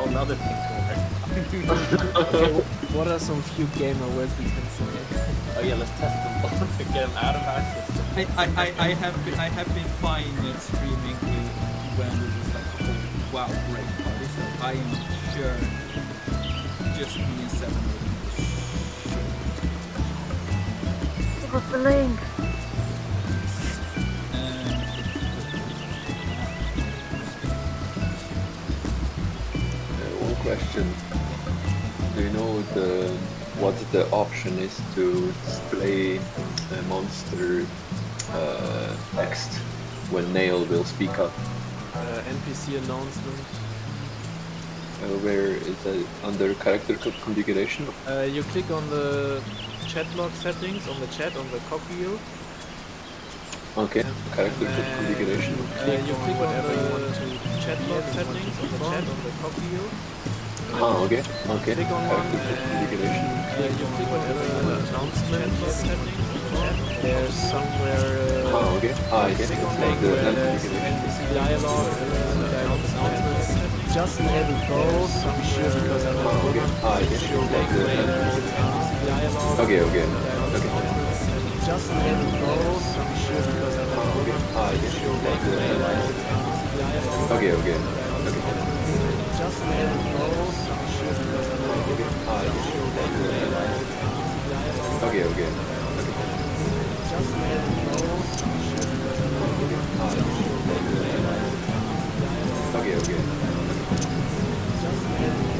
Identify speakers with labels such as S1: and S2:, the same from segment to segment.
S1: another thing to work.
S2: Okay, what are some few gamer words we can say?
S1: Oh yeah, let's test them all to get them out of our system.
S3: I have been fine streaming when it was like a whole WoW raid party, so I am sure just me and Seven
S4: What's the link?
S5: One question. Do you know what the option is to display a monster text when Nail will speak up?
S2: NPC announcement.
S5: Where is that under character configuration?
S2: You click on the chat log settings on the chat on the cog view.
S5: Okay, character configuration.
S2: You click on the chat log settings on the chat on the cog view.
S5: Okay.
S2: Click on one
S5: Configuration.
S2: you click on the announcement settings. There's somewhere
S5: Okay. I get it.
S2: click on
S5: Like
S2: link
S5: the
S2: where there's
S5: configuration.
S2: NPC dialogue, announcements. Just enable both, I'm sure, because I'm not
S5: Okay. I get it. Like the
S2: dialogue.
S5: Okay.
S2: Just enable both, I'm sure, because I'm not
S5: Okay. I get it. Like the Okay.
S2: Just enable both, I'm sure, because I'm not
S5: I get it. Like the Okay.
S2: Just enable both, I'm sure, because I'm not
S5: Okay.
S2: Just enable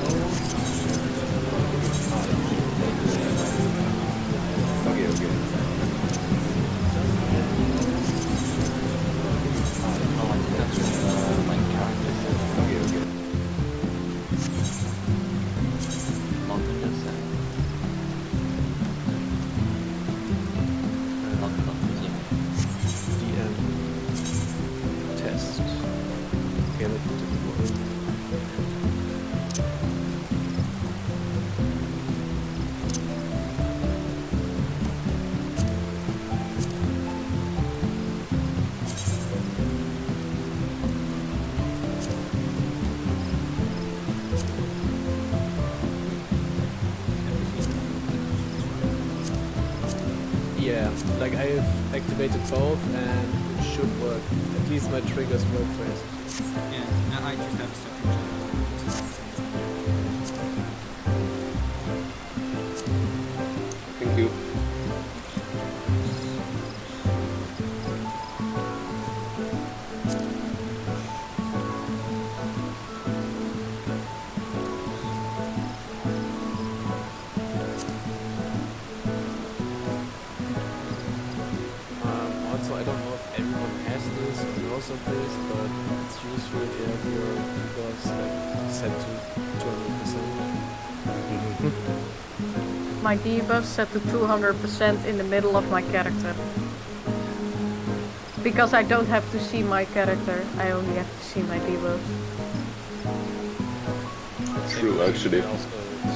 S2: test. Okay, let's do it. Yeah, like I've activated both and it should work. At least my triggers work for it.
S3: Yeah, I just have a separate
S5: Thank you.
S2: Also, I don't know if everyone has this or knows of this, but it's useful if you have your debuffs like set to 200%.
S4: My debuff set to 200% in the middle of my character. Because I don't have to see my character, I only have to see my debuff.
S5: True, actually.
S6: You can also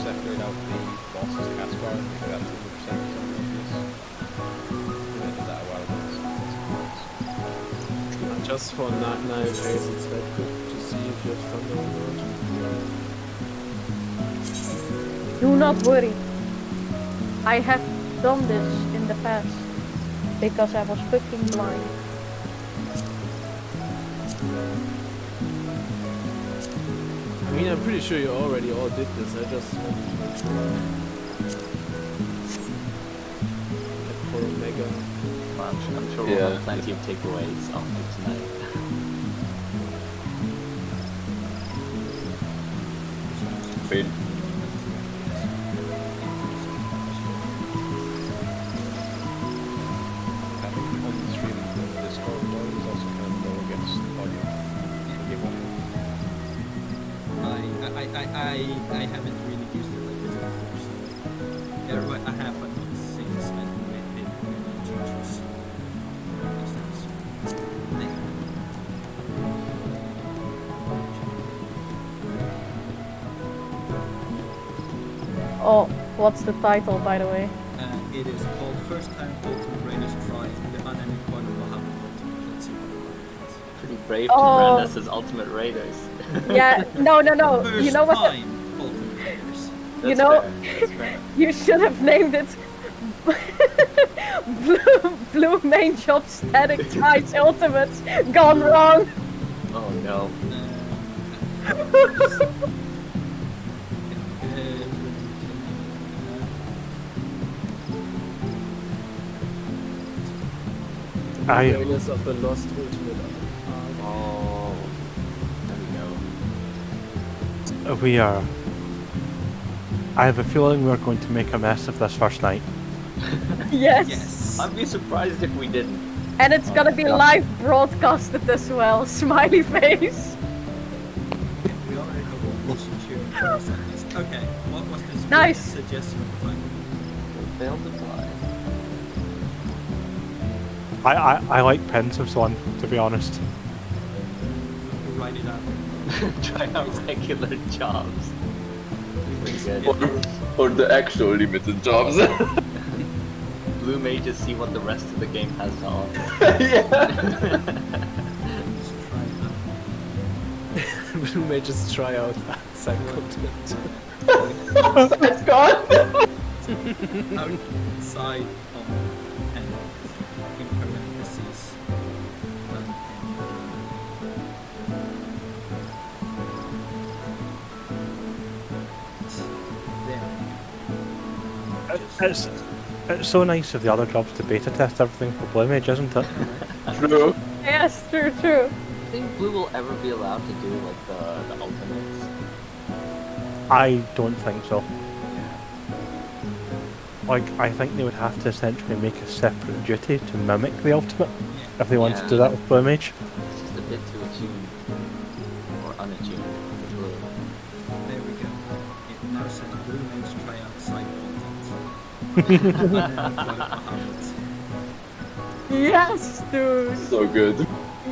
S6: separate out the boss's cast bar and make that 200%
S2: Just for knife race, it's like good to see if you have thunder or not.
S4: Do not worry. I have done this in the past. Because I was fucking blind.
S2: I mean, I'm pretty sure you already all did this. I just want to make sure. Like for Omega.
S1: Well, I'm sure we'll have plenty of takeaways after tonight.
S5: Wait.
S6: Having on the stream the Discord mode is also kind of low against audio.
S3: I haven't really used it like this before, so everybody I have but not since I made changes.
S4: Oh, what's the title, by the way?
S3: It is called First Time Ultimate Raiders Trying the Unending Coil of Bahamut. Let's see what it is.
S1: Pretty brave to
S4: Oh.
S1: brand us as ultimate raiders.
S4: Yeah, no.
S3: First
S4: You know what?
S3: time Ultimate Raiders.
S1: That's
S4: know-
S1: fair. That's fair.
S4: You should have named it Blue Main Job Static Tides Ultimates gone wrong.
S1: Oh no.
S2: Raiders of the Lost Ultimate.
S1: Oh. There we go.
S6: We are. I have a feeling we're going to make a mess of this first night.
S4: Yes.
S3: Yes.
S1: I'd be surprised if we didn't.
S4: And it's gonna be live broadcasted as well. Smiley face.
S3: We already have one motion shooting process. Okay, what was this
S4: Nice.
S3: suggestion of the time?
S1: Failed to fly.
S6: I like pensives one, to be honest.
S3: Write it out.
S1: Try out regular jobs. Pretty good.
S5: Or the actual limited jobs.
S1: Blue mages see what the rest of the game has to offer.
S5: Yeah.
S3: Just try it out.
S2: We may just try out side content.
S5: It's gone.
S3: Outside of and in parentheses.
S6: It's so nice of the other jobs to beta test everything for Blue Mage, isn't it?
S5: True.
S4: Yes, true.
S1: Do you think Blue will ever be allowed to do like the ultimates?
S6: I don't think so. Like, I think they would have to essentially make a separate duty to mimic the ultimate if they want to do that with Blue Mage.
S1: It's just a bit too attuned. Or unattuned to Blue.
S3: There we go. It now says Blue Mage try out side content.
S4: Yes, dude.
S5: So good.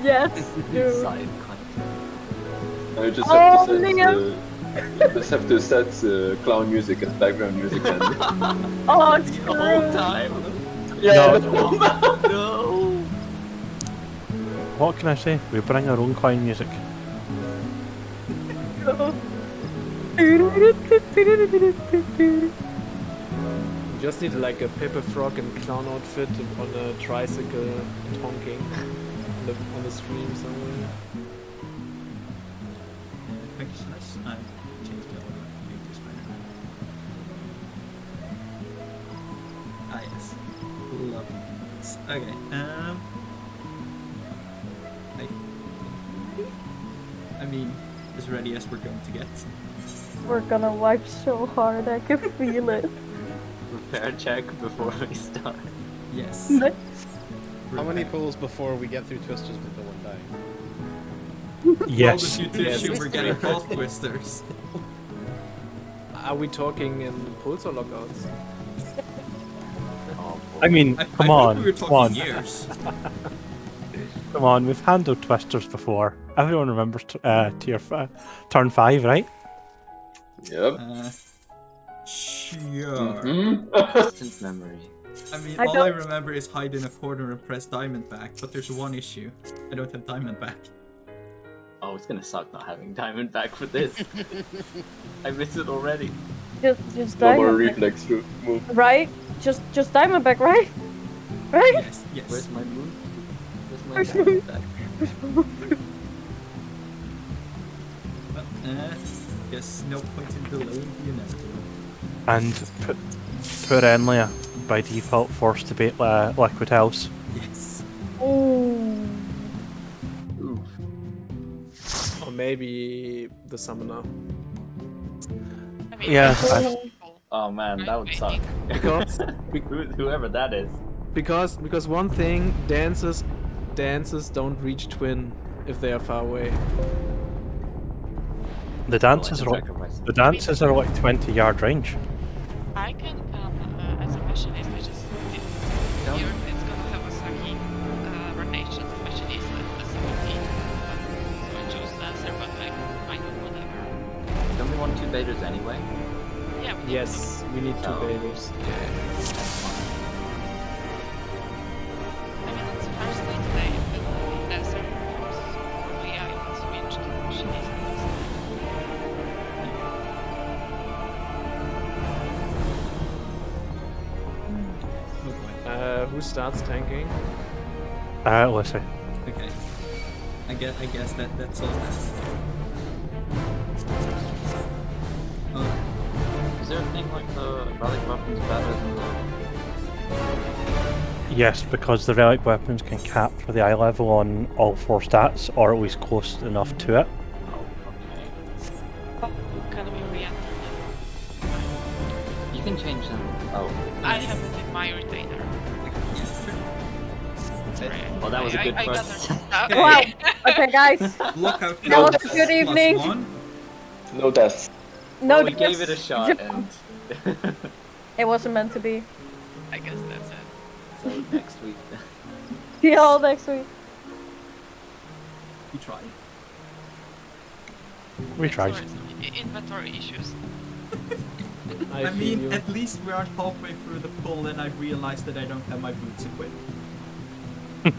S4: Yes, dude.
S1: Side content.
S5: I just
S4: Oh,
S5: have to set.
S4: Liam.
S5: Just have to set clown music and background music and.
S4: Oh,
S1: The whole
S4: true.
S1: time?
S5: Yeah.
S1: No!
S6: What can I say? We bring our own clown music.
S2: You just need like a Pepper Frog and clown outfit on a tricycle honking on the stream somewhere.
S3: Nice. I changed the order. Make this better. Ah yes. Lovely. Okay. I mean, as ready as we're going to get.
S4: We're gonna wipe so hard, I can feel it.
S1: Prepare check before we start.
S3: Yes.
S6: How
S3: many
S6: pulls before we get through twisters with no one dying?
S3: Yes.
S6: Yes.
S3: Yes. We're getting false twisters.
S2: Are we talking in pulls or lockouts?
S1: Oh,
S6: I mean,
S3: I
S6: come
S3: thought
S6: on,
S3: we were
S6: come
S3: talking
S6: on,
S3: years.
S6: come on. We've handled twisters before. Everyone remembers turn 5, right?
S5: Yep.
S3: Sure.
S1: distant memory.
S3: I mean,
S4: I
S3: all I
S4: don't-
S3: remember is hide in a corner and press diamond back, but there's one issue. I don't have diamond back.
S1: Oh, it's gonna suck not having diamond back for this. I missed it already.
S4: Just
S5: No more
S4: Diamondback,
S5: reflex move.
S4: right? Just Diamondback, right? Right?
S3: Yes, yes.
S1: Where's my move?
S4: Where's
S1: Where's my diamond back?
S3: Well, guess no point in delaying the inevitable.
S6: And poor Enlia, by default, forced to bait Liquid House.
S3: Yes.
S4: Ooh.
S1: Oof.
S2: Or maybe the summoner.
S6: Yeah,
S1: Oh man, that would suck.
S2: Because
S1: Whoever that is.
S2: because one thing, dances don't reach twin if they are far away.
S6: the dances are like 20-yard range.
S7: I can come as a machinist, I just here it's gonna have a Saki rotation machinist at the 17. So I choose Lancer, but I do whatever.
S1: Don't we want 2 betas anyway?
S7: Yeah, we need
S2: Yes, we need 2
S1: Oh.
S2: babies.
S1: That's fine.
S7: I mean, it's Thursday today, if the Lancer force
S2: who starts tanking?
S6: Let's see.
S3: Okay. I guess that's all that.
S1: Is there a thing like the relic weapons better than the...
S6: Yes, because the relic weapons can cap for the eye level on all 4 stats, or at least close enough to it.
S1: Oh, okay.
S7: Can we re-enter them?
S1: You can change them. Oh.
S7: I have it in my retainer. Sorry.
S1: Well, that was a good
S7: I
S1: first.
S7: gathered.
S4: Wow. Okay, guys.
S3: Lockout
S4: That was a
S3: plus
S4: good evening.
S3: 1.
S5: No deaths.
S4: No,
S1: Well, we gave it a
S4: that's-
S1: shot and...
S4: It wasn't meant to be.
S7: I guess that's it.
S1: so next week.
S4: See you all next week.
S3: We tried.
S6: We tried.
S7: Sorry, some inventory issues.
S3: I
S2: feel
S3: mean,
S2: you.
S3: at least we aren't halfway through the pull and I realized that I don't have my boots equipped.
S1: Oh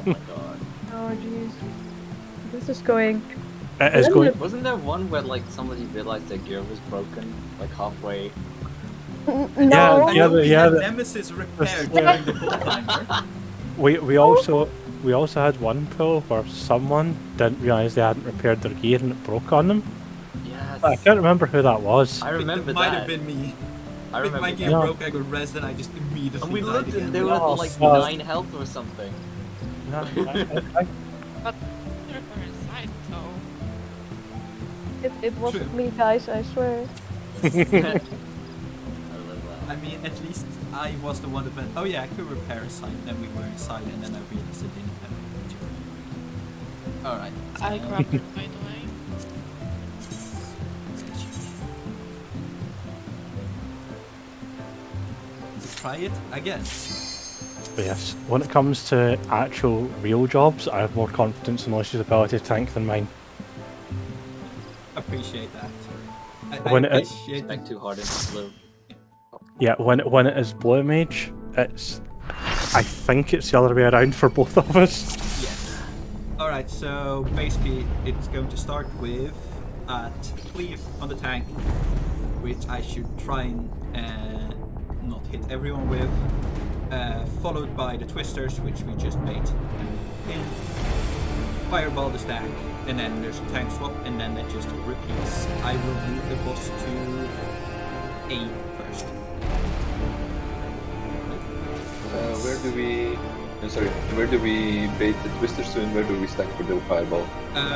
S1: my god.
S4: Oh jeez. This is going.
S6: It is going.
S1: Wasn't there one where like somebody realized their gear was broken like halfway?
S4: No.
S3: I know we had Nemesis repaired during the pull timer.
S6: We also had one pull where someone didn't realise they hadn't repaired their gear and it broke on them.
S1: Yes.
S6: I can't remember who that was.
S1: I remember
S3: It might
S1: that.
S3: have been me.
S1: I
S3: If
S1: remember
S3: my
S1: that.
S3: gear
S6: Yeah.
S3: broke, I got res and I just immediately
S1: And we
S3: died
S1: looked
S3: again.
S1: and they were
S6: Oh,
S1: like
S6: fuck.
S1: 9 health or something.
S6: No,
S7: But they're inside, so
S4: It wasn't
S3: True.
S4: me, guys. I swear.
S1: I love that.
S3: I mean, at least I was the one that went, oh yeah, I could repair a site, then we were inside, and then I realized I didn't have it. Alright.
S7: I grabbed it by the way.
S3: Try it again.
S6: But yes, when it comes to actual real jobs, I have more confidence in Lucy's ability to tank than mine.
S3: Appreciate that.
S6: When
S3: I
S6: it-
S3: appreciate
S1: Back too hard into blue.
S6: Yeah, when it is blue mage, it's. I think it's the other way around for both of us.
S3: Yes. Alright, so basically it's going to start with cleave on the tank, which I should try and not hit everyone with, followed by the twisters, which we just bait in, fireball the stack, and then there's a tank swap, and then that just repeats. I will move the boss to A first.
S5: Where do we bait the twisters to, and where do we stack for the fireball?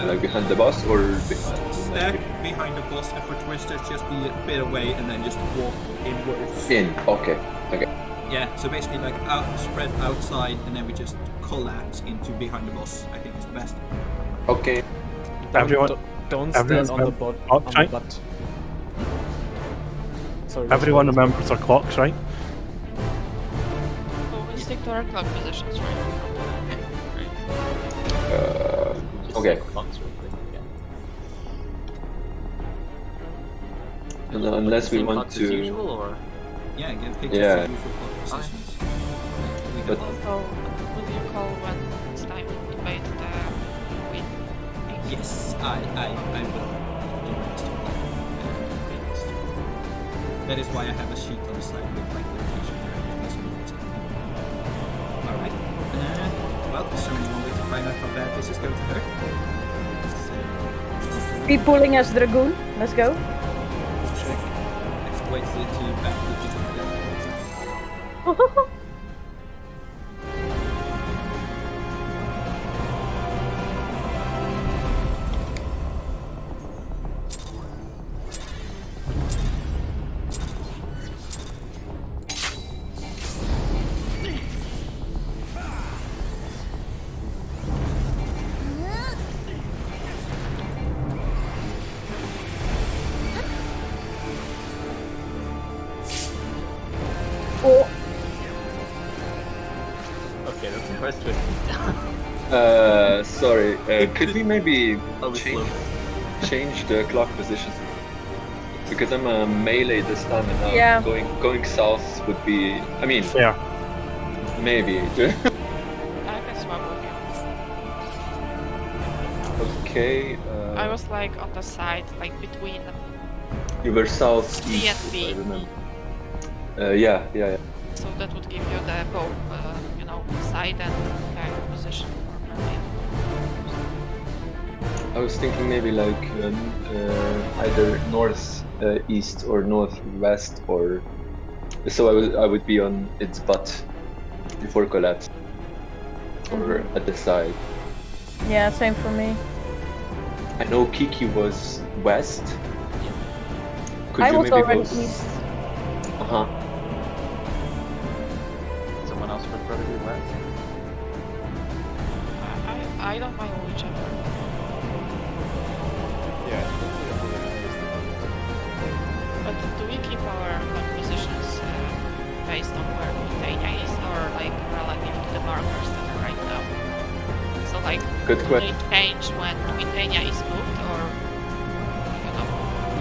S5: Like behind the boss or behind?
S3: Stack behind the boss, and for twisters just be a bit away and then just walk inwards.
S5: In. Okay.
S3: Yeah, so basically like spread outside and then we just collapse into behind the boss. I think it's the best.
S5: Okay.
S6: Everyone,
S2: Don't
S6: everyone's
S2: stand on the
S6: mem-
S2: bot
S6: oh,
S2: on the
S6: sorry.
S2: butt. Sorry.
S6: everyone remembers their clocks, right?
S7: So we stick to our clock positions, right?
S5: Okay.
S1: Clocks real quick again.
S5: Unless we
S1: Same
S5: want
S1: clocks as
S5: to.
S1: usual, or?
S3: Yeah, again, pick
S5: Yeah.
S3: the usual clock positions. We
S5: But-
S3: got-
S7: So will you call when it's time to bait the queen?
S3: yes, I will. Do my best to clock. That is why I have a sheet on the side with like the location where everything's going. Alright. Well, there's only one way to find out how bad this is going to hurt.
S4: Be pulling as Dragoon. Let's go.
S3: Check. Let's wait till you back with
S4: Oh,
S1: Okay, that's the first twist.
S5: Sorry. Could we maybe
S1: Oh, it's slow.
S5: change the clock position? Because I'm a melee this time, and now
S4: Yeah.
S5: going south would be. I mean,
S6: Fair.
S5: maybe.
S7: I can swap with you.
S5: Okay.
S7: I was like on the side, like between
S5: You were south
S7: B
S5: east.
S7: and
S5: if I
S7: B.
S5: remember. Yeah.
S7: So that would give you the both, you know, side and back position for melee.
S5: I was thinking maybe like either north east or northwest, or so I would be on its butt before collapse, or at the side.
S4: Yeah, same for me.
S5: I know Kiki was west. Could
S4: I
S5: you
S4: was
S5: maybe
S4: already
S5: go
S4: east.
S5: Uh-huh.
S1: Someone else would probably be west.
S7: I don't mind whichever.
S2: Yeah.
S7: But do we keep our like, positions based on where Montaigne is, or like relative to the markers that are right now? So like,
S5: Good
S7: do
S5: question.
S7: they change when Montaigne is moved, or you know?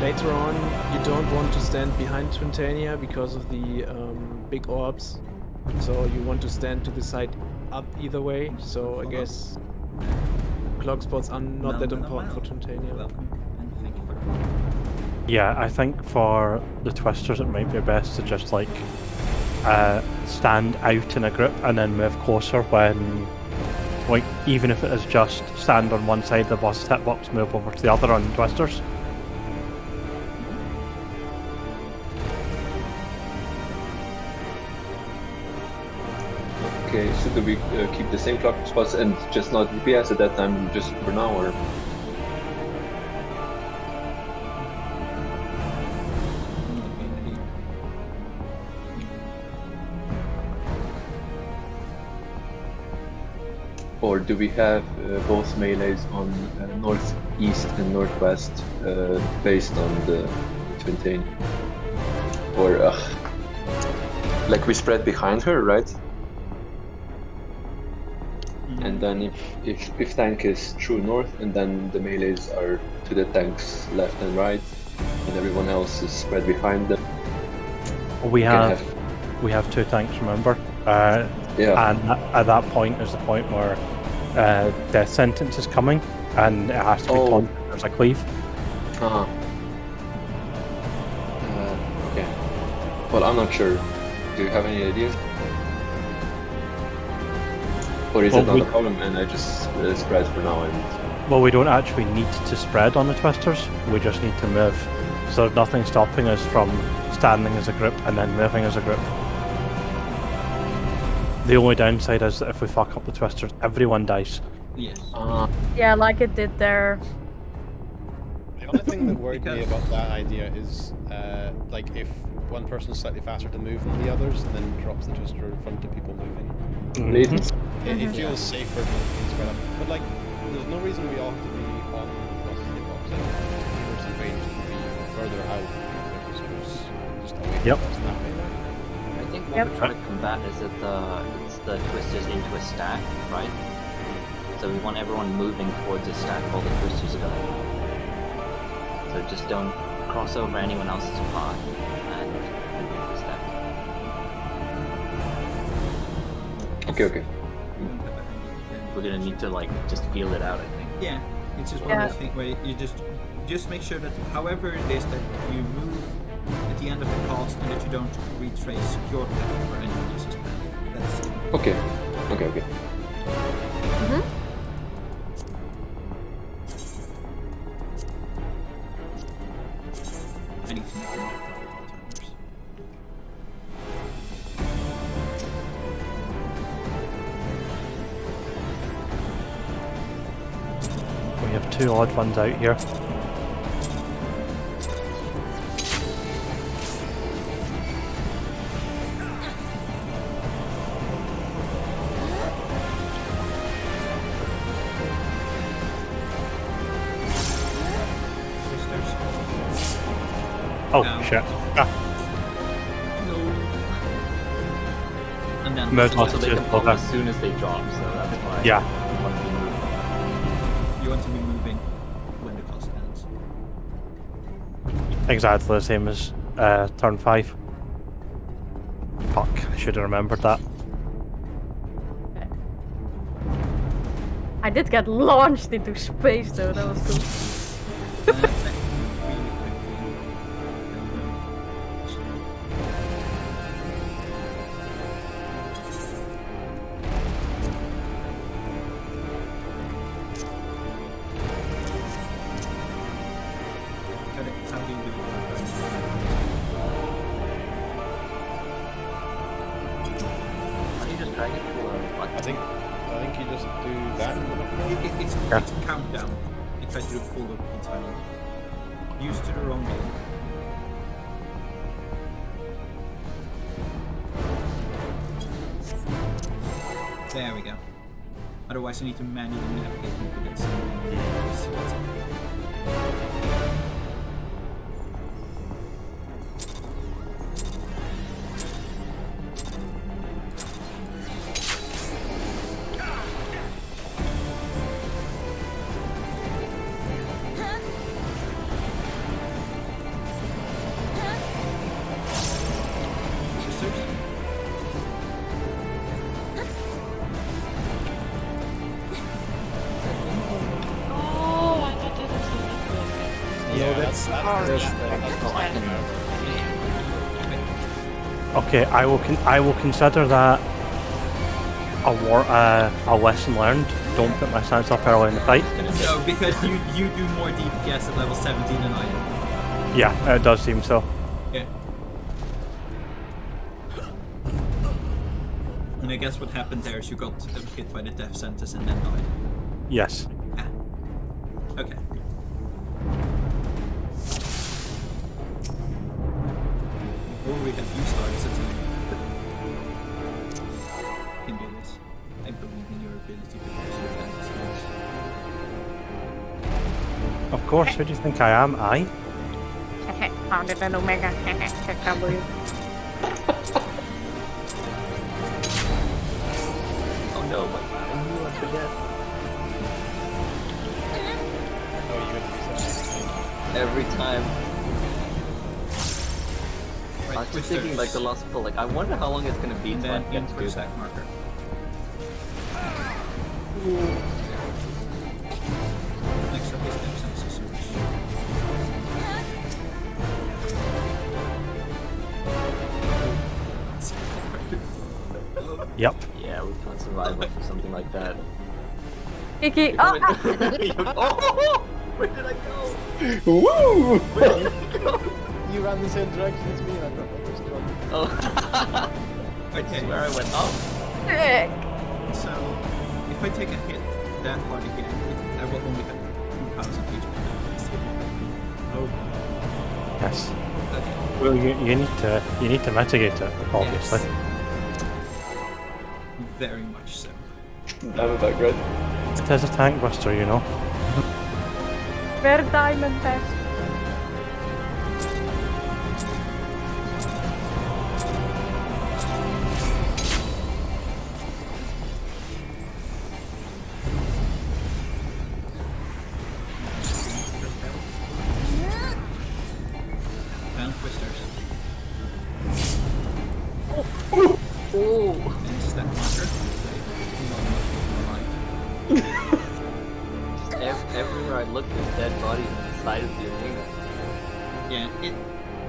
S2: Later on, you don't want to stand behind Twintania because of the big orbs. So you want to stand to the side up either way. So I guess clock spots are not that important for Twintania.
S3: Welcome and thank you for the follow.
S6: Yeah, I think for the twisters it might be best to just like stand out in a group and then move closer when, like, even if it is just stand on one side of the boss hitbox, move over to the other on twisters.
S5: Okay, so do we keep the same clock spots and just not DPS at that time, just for now, or? Or do we have both melees on northeast and northwest based on the Twintane? Or like we spread behind her, right? And then if tank is true north, and then the melees are to the tanks left and right, and everyone else is spread behind them.
S6: We
S5: can
S6: have two tanks, remember?
S5: Yeah.
S6: And at that point is the point where death sentence is coming, and it has to be taunted. There's a cleave.
S5: Uh-huh. Okay. Well, I'm not sure. Do you have any ideas? Or is it not a problem and I just spread for now? And
S6: Well, we don't actually need to spread on the twisters. We just need to move. So there's nothing stopping us from standing as a group and then moving as a group. The only downside is that if we fuck up the twisters, everyone dies.
S3: Yes.
S4: Yeah, like it did there.
S8: The only thing that worried me about that idea is, like, if one person's slightly faster to move than the others, and then drops the twister in front of people moving. It feels safer than being spread up. But, like, there's no reason we all have to be on what's the box. Like, if in range to be further out, because there's just a way to
S6: Yep.
S8: cross that way, right?
S1: I think what we're trying to combat is that it's the twisters into a stack, right? So we want everyone moving towards a stack while the twisters go. So just don't cross over anyone else's path and move into the stack.
S5: Okay.
S1: We're gonna need to like just feel it out, I think.
S3: Yeah, it's just one of those things where you just make sure that however it is that you move at the end of the cast and that you don't retrace your path or anyone else's path. That's
S5: Okay.
S3: anything.
S6: We have two odd ones out here. Oh, shit.
S3: And then
S6: Merge
S1: Also,
S6: lost
S1: they
S6: two.
S1: can pop
S6: Okay.
S1: as soon as they drop, so that's why
S6: Yeah.
S1: we want to be moving.
S3: you want to be moving when the cast ends.
S6: Exactly the same as turn 5. Fuck, I should have remembered that.
S4: I did get launched into space though, that was cool.
S3: basically,
S6: Yeah.
S3: it's a countdown. I tried to do full of time. Used to the wrong game. There we go. Otherwise, I need to manually navigate into that
S7: Oh, I thought that was the network.
S8: Yeah, that's
S1: Oh, I can.
S6: Okay, I will consider that a lesson learned. Don't put my stance up early in the fight.
S3: No, because you do more DPS at level 17 than I do.
S6: Yeah, it does seem so.
S3: Yeah. And I guess what happened there is you got hit by the death sentence and then died.
S6: Yes.
S3: Ah. Okay. Or we have you started setting. You can do this. I believe in your ability to use your fantasy.
S6: Of course. Who do you think I am? I?
S4: Founded an Omega. W.
S1: Oh no, what? I knew I forget.
S8: Oh, you would use that.
S1: Every time. I
S3: Right,
S1: was just thinking like the last pull, like I wonder how long it's gonna be
S3: and
S1: until I
S3: then
S1: get to do
S3: input
S1: that.
S3: stack marker. Next up is death sentence search.
S6: Yep.
S1: Yeah, we can't survive off of something like that.
S4: Kiki. Oh!
S1: Oh! Where did I go?
S5: Woo!
S8: You ran the same direction as me, and I dropped my pistol.
S1: Oh.
S3: Okay,
S1: Where I went up.
S4: Frick.
S3: so if I take a hit that hard again, I will only have 2,000 HP. Oh,
S6: Yes.
S3: okay.
S6: Well, you need to mitigate it, obviously.
S3: Yes. Very much so.
S5: Damn it, back red.
S6: It is a tank buster, you know.
S4: Where diamond test?
S3: Fan twisters.
S1: Oh!
S3: And stack marker.
S1: Everywhere I look, there's dead bodies inside of the arena.
S3: Yeah, it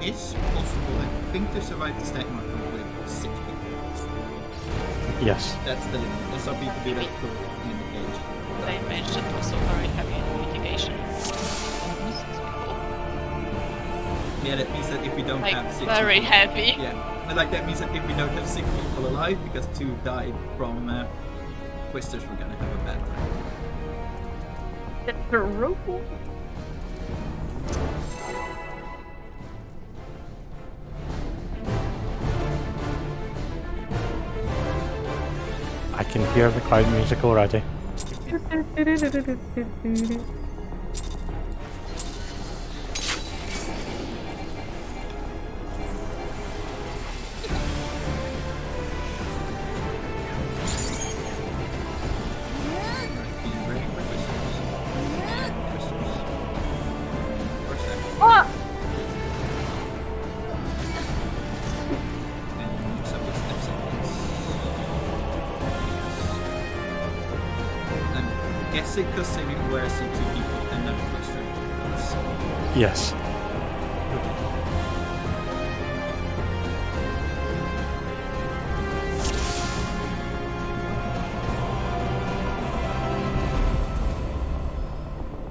S3: is possible, I think, to survive the stack marker with 6 people.
S6: Yes.
S3: That's the limit. And some people do that for limit gauge.
S7: They mentioned also very heavy mitigation. Six people.
S3: Yeah, that means that if we don't
S7: Like,
S3: have 6
S7: very
S3: people,
S7: heavy.
S3: Yeah, and like that means that if we don't have 6 people alive because 2 died from twisters, we're gonna have a bad time.
S4: The true.
S6: I can hear the cloud music already.
S3: Being ready for twisters. Twisters. First step.
S4: Oh!
S3: And mix up with step sequence. I'm guessing because saving where I see 2 people and then a twister.
S6: Yes.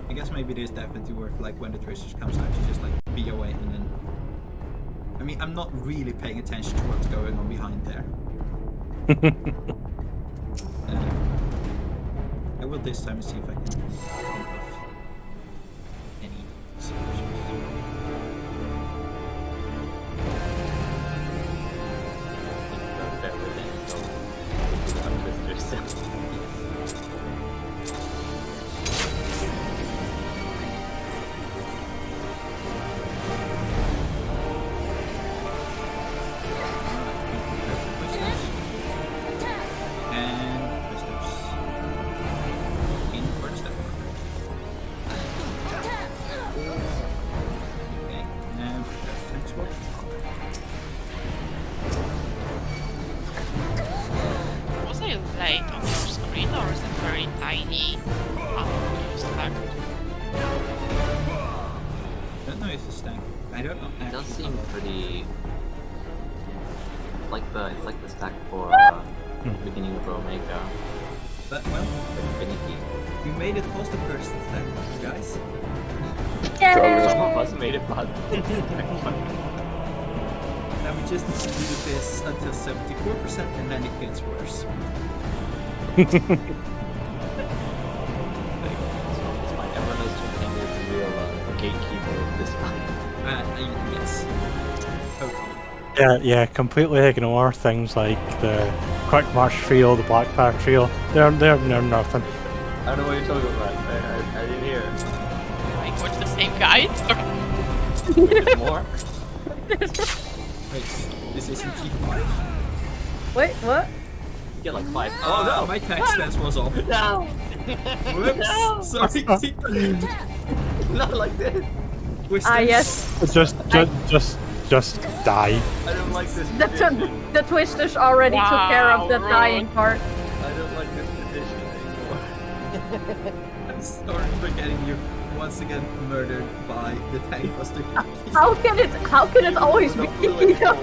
S3: I guess maybe it is definitely worth, like, when the twisters comes out, to just like be away and then. I mean, I'm not really paying attention to what's going on behind there. I will this time see if I can think of any solutions.
S1: Bear with it until the twisters.
S3: And twisters. In for the step. Okay, and that's tank swap.
S7: Was I late on your screen or is it very tiny? Stack?
S3: I don't know if it's stack. I don't know.
S1: It does seem pretty it's like the stack for beginning of Omega.
S3: But well,
S1: Like finicky.
S3: you made it past the first step, guys.
S1: Some of us made it past.
S3: Now we just need to do this until 74% and then it gets worse.
S1: It's fine. Everyone knows Twin is the real gatekeeper of this fight.
S3: Yes. Totally.
S6: Yeah, completely ignore things like the Quick March trio, the Blackfire trio. They're nothing.
S1: I don't know what you're talking about. I didn't hear.
S7: Like, what's the same guide?
S1: There's more?
S3: Wait, this isn't T5?
S4: Wait, what?
S1: You get like 5.
S3: Oh no, my tank stance was off.
S1: No!
S3: Whoops!
S1: No!
S3: Sorry,
S1: Not like this.
S4: Ah, yes.
S6: Just die.
S1: I don't like this tradition.
S4: The twisters already took care of the
S7: Wow,
S4: dying part.
S1: I don't like this tradition anymore.
S3: I'm sorry for getting you once again murdered by the tank buster.
S4: How can it always be Kiki though?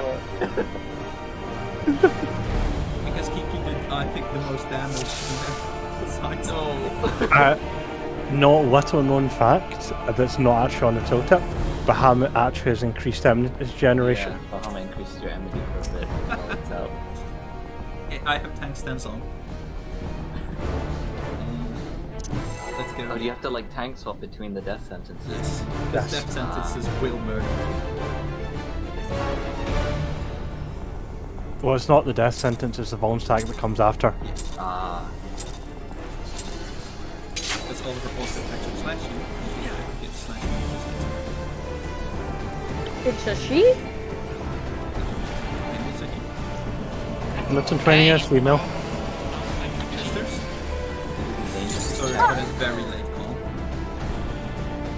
S3: Because Kiki did, I think, the most damage.
S1: No.
S6: No little known fact that's not actually on the tooltip. Bahamut actually has increased his generation.
S1: Yeah, Bahamut increases your enmity for a bit. That's out.
S3: I have tank stance on. Let's go.
S1: Oh, do you have to like tank swap between the death sentences?
S3: Yes. Because death sentences will murder.
S6: Well, it's not the death sentence, it's the vuln stack that comes after.
S3: Yes.
S1: Ah.
S3: That's all the positive actual slashing. Yeah, get slashing.
S4: It's a she?
S3: And it's a hit.
S6: That's in 20 years, female.
S3: Sisters? Sorry for that very late call.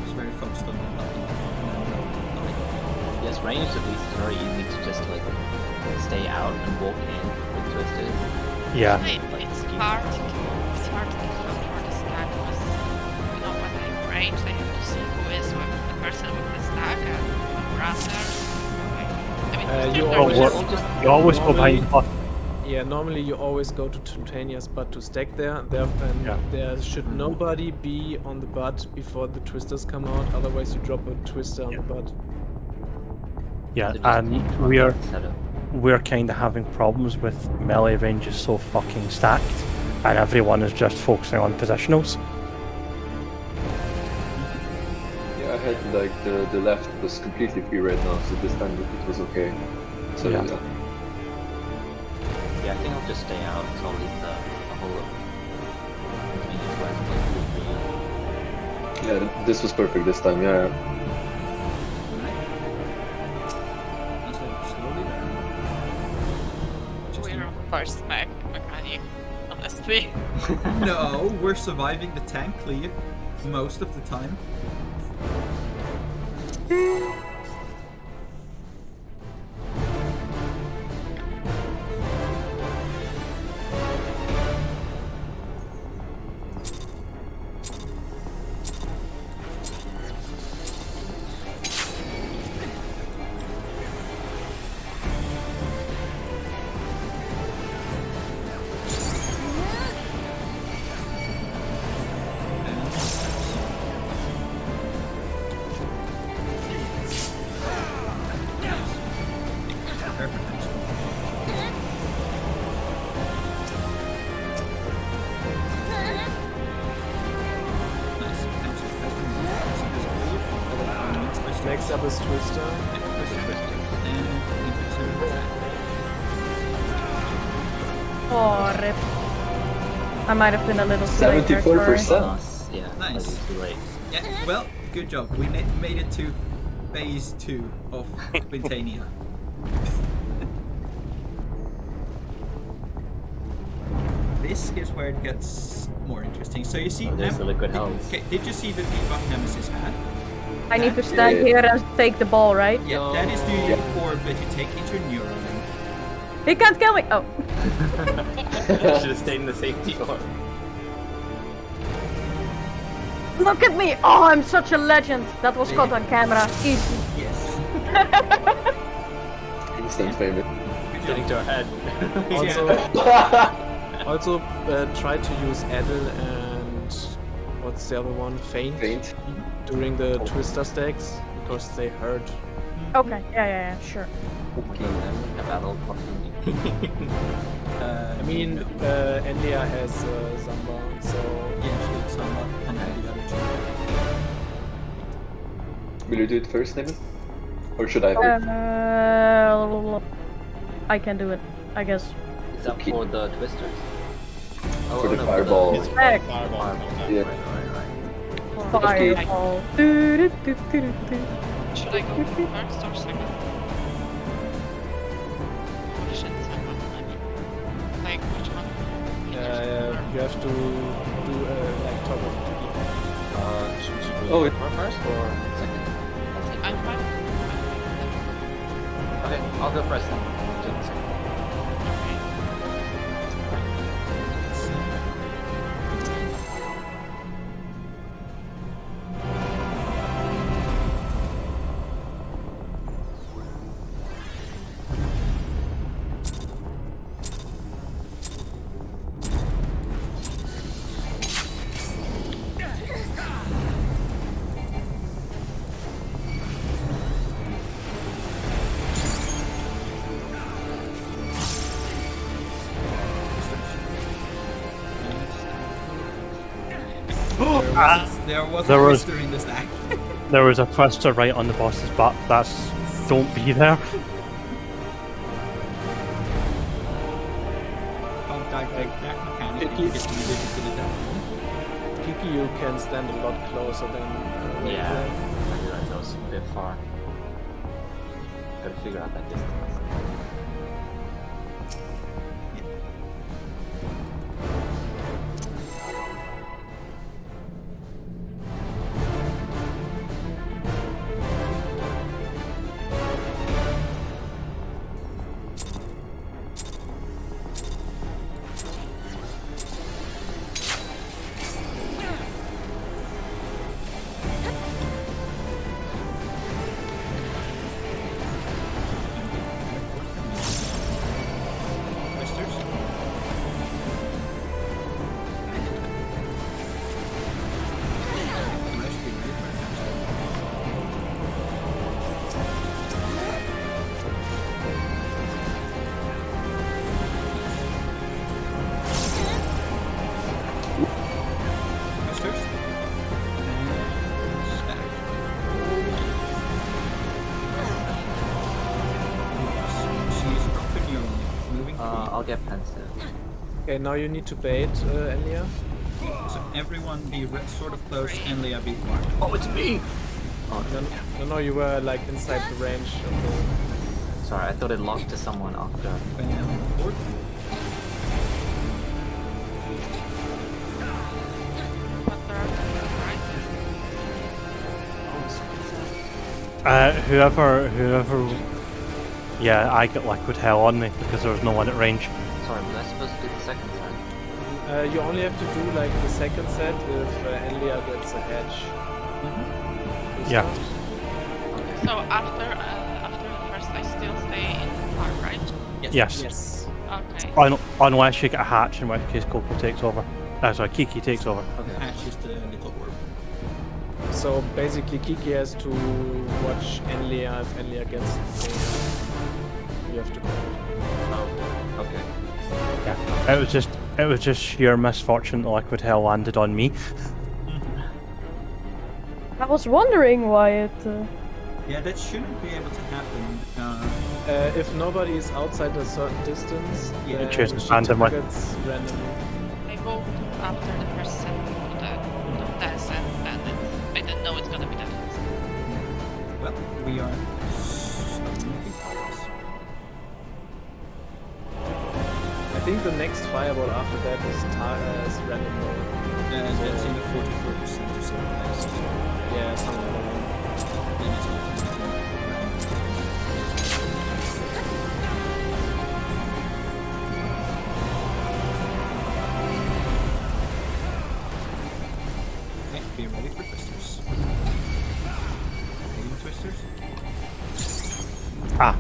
S3: It's very focused on the
S1: Yes, ranged at least it's very easy to just like stay out and walk in with Twisted.
S6: Yeah.
S7: It's hard to control for the stack because, you know, when they range, they have to see who is with the person with the stack and rather. I mean,
S6: You always go behind the button.
S2: Yeah, normally you always go to Titania's butt to stack there. There should nobody be on the butt before the twisters come out. Otherwise, you drop a twister on the butt.
S6: Yeah,
S1: So just
S6: and
S1: take
S6: we're kind of having problems with melee ranges so fucking stacked, and everyone is just focusing on positionals.
S5: Yeah, I had like the left was completely free right now, so this time it was okay. So
S6: Yeah.
S1: Yeah, I think I'll just stay out, so I'll leave the whole of
S5: yeah, this was perfect this time. Yeah.
S7: we're first mechanic, honestly.
S3: No, we're surviving the tank clear most of the time.
S2: Next up is Twister.
S4: Oh, rip. I might have been a little too late there,
S5: 74%.
S4: sorry.
S1: Us, yeah,
S3: Nice.
S1: slightly too late.
S3: Yeah, well, good job. We made it to phase 2 of Quintania. This is where it gets more interesting. So you see,
S1: Oh, there's the liquid helms.
S3: Okay, did you see the debuff Nemesis had?
S4: I need to
S3: That-
S4: stand
S5: Yeah.
S4: here and take the ball, right?
S3: Yeah, that is the orb that you take into neural link.
S4: He can't kill me! Oh.
S1: Should have stayed in the safety orb.
S4: Look at me! Oh, I'm such a legend! That was caught on camera. Easy.
S3: Yes.
S5: Instant famous.
S3: Good
S1: Getting
S3: job.
S1: to our head.
S2: Also, try to use Adel and what's the other one? Feint
S5: Faint.
S2: during the Twister stacks because they hurt.
S4: Okay, yeah, sure.
S1: A battle possibly.
S2: I mean, Enlia has Zamba, so
S3: Yeah, she did some and then the other two.
S5: Will you do it first, Nemi? Or should I?
S4: I can do it, I guess.
S1: Is that
S5: Okay.
S1: for the twisters?
S5: For the
S1: no,
S5: fireball.
S8: It's
S4: Heck.
S8: fireball.
S1: Fireball.
S5: Yeah.
S1: Right.
S4: Fireball.
S7: Should I go first or second? Shit, second, I mean. Like, which one?
S2: you have to do like top of Kiki.
S1: Should we
S5: Oh,
S1: go
S5: it-
S1: for first or second?
S7: I'm fine.
S1: Okay, I'll go first then. Take the second.
S3: There was
S6: There
S3: a
S6: was-
S3: twister in the stack.
S6: There was a twister right on the boss's butt. That's don't be there.
S3: Contact that mechanic.
S2: Kiki.
S3: You get to use it to the devil.
S2: Kiki, you can stand a lot closer than.
S1: Yeah, I realized that was a bit far. Gotta figure out that distance.
S3: Twisters. Must be ready for it. Twisters. And stack. She's dropping your moving
S1: I'll get pensive.
S2: Okay, now you need to bait Enlia.
S3: So everyone be sort of close and Leah be far.
S1: Oh, it's me! Oh,
S2: No, you were like inside the range of the.
S1: sorry, I thought it locked to someone after.
S3: Board.
S7: But there are right?
S1: Oh,
S6: Whoever. Yeah, I got liquid hell on me because there was no one at range.
S1: sorry, was I supposed to do the second side?
S2: You only have to do like the second set if Enlia gets a hedge.
S6: Yeah.
S7: So after the first, I still stay in the far, right?
S6: Yes.
S2: Yes.
S7: Okay.
S6: Unless you get a hatch, in which case Coco takes over. Sorry, Kiki takes over.
S1: Okay.
S3: Hatch is the little orb.
S2: So basically, Kiki has to watch Enlia. If Enlia gets the you have to go.
S1: Oh, okay.
S6: Yeah. It was just sheer misfortune the liquid hell landed on me.
S4: I was wondering why it
S3: Yeah, that shouldn't be able to happen.
S2: If nobody is outside a certain distance,
S3: Yeah,
S2: then
S6: chooses
S2: she
S6: randomly.
S2: targets randomly.
S7: I moved after the first set to that set, and I didn't know it's gonna be that fast.
S3: Well, we are slowly making progress.
S2: I think the next fireball after that is random roll.
S3: That's in the 44% or something like that.
S2: Yeah, something like that.
S3: Then it's automatically random. Okay, be ready for twisters. Hitting twisters.
S6: Ah.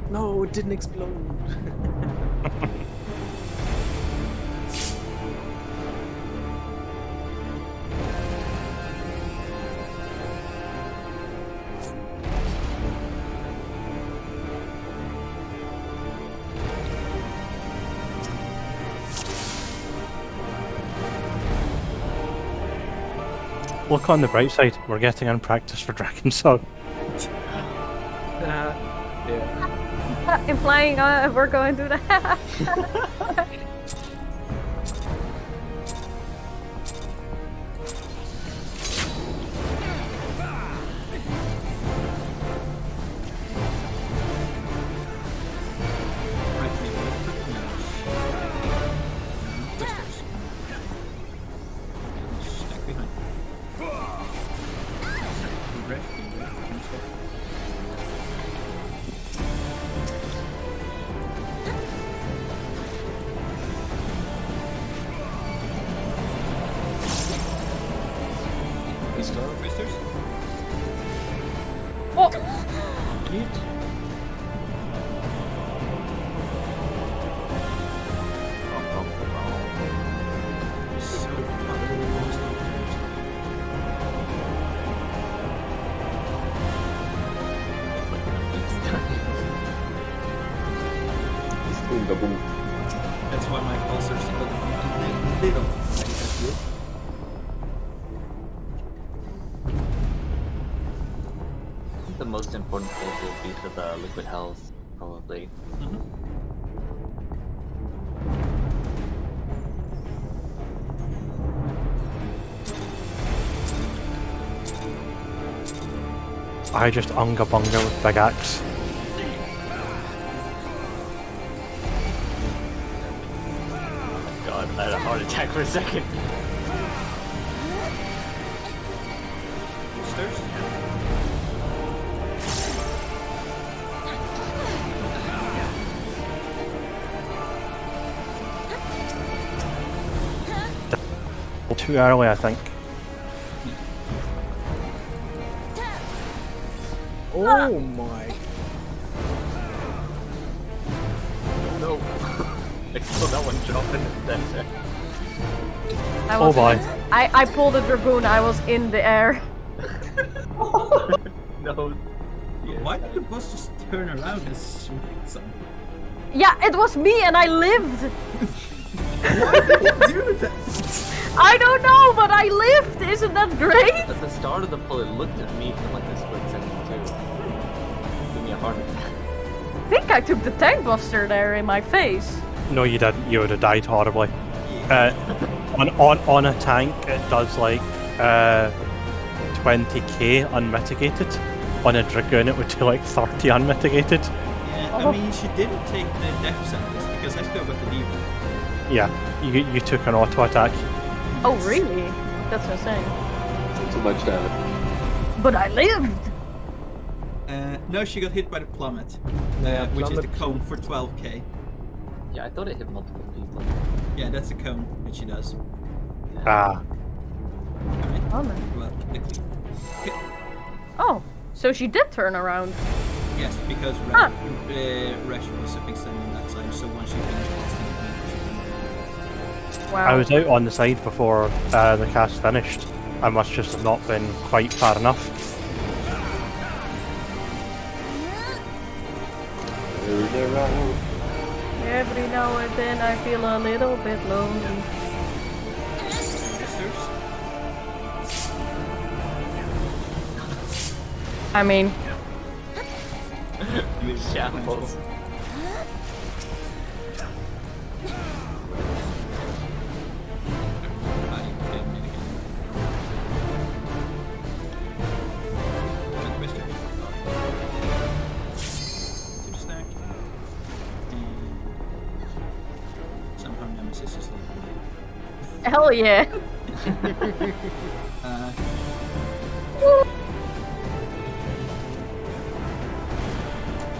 S2: No, it didn't explode.
S6: Look on the bright side, we're getting in practice for Dragon Song.
S2: Yeah.
S4: Implying we're going to that.
S3: Right, be ready for twisters. Stack behind. Be ready for twister. Twisters.
S4: Oh,
S3: So fucking lost.
S5: He's doing the boom.
S3: That's why my pulsar's a little. That's good.
S1: The most important thing will be for the liquid health, probably.
S6: I just unga bunga with big axe.
S1: God, I had a heart attack for a second.
S3: Twisters.
S6: Too early, I think.
S2: Oh my.
S1: No. I saw that one drop in the center.
S4: I
S6: Oh
S4: was
S6: boy.
S4: I pulled a dragoon. I was in the air.
S1: No. Yeah.
S3: Why did the boss just turn around and shoot something?
S4: Yeah, it was me, and I lived.
S3: Do that.
S4: I don't know, but I lived. Isn't that great?
S1: At the start of the pull, it looked at me for like a split second too. Give me a heart attack.
S4: I think I took the tank buster there in my face.
S6: No, you didn't. You would have died horribly. On a tank, it does like 20k unmitigated. On a dragoon, it would do like 30 unmitigated.
S3: Yeah, I mean, she didn't take the death sentence because I still got the lever.
S6: Yeah, you took an auto attack.
S4: Oh, really? That's insane.
S5: Too much damage.
S4: But I lived.
S3: No, she got hit by the plummet, which is the cone for 12k.
S1: Yeah, I thought it hit multiple people.
S3: Yeah, that's the cone that she does.
S6: Ah,
S3: Alright,
S4: Oh,
S3: well, quickly. Okay.
S4: oh, so she did turn around.
S3: Yes, because
S4: Huh.
S3: Resh was extending on that side, so once she finished casting it, she can...
S4: Wow.
S6: I was out on the side before the cast finished. I must just have not been quite far enough.
S5: Turn around.
S4: Every now and then I feel a little bit lonely.
S3: Twisters.
S4: I mean,
S1: You shambles.
S3: Somehow Nemesis is
S4: hell yeah.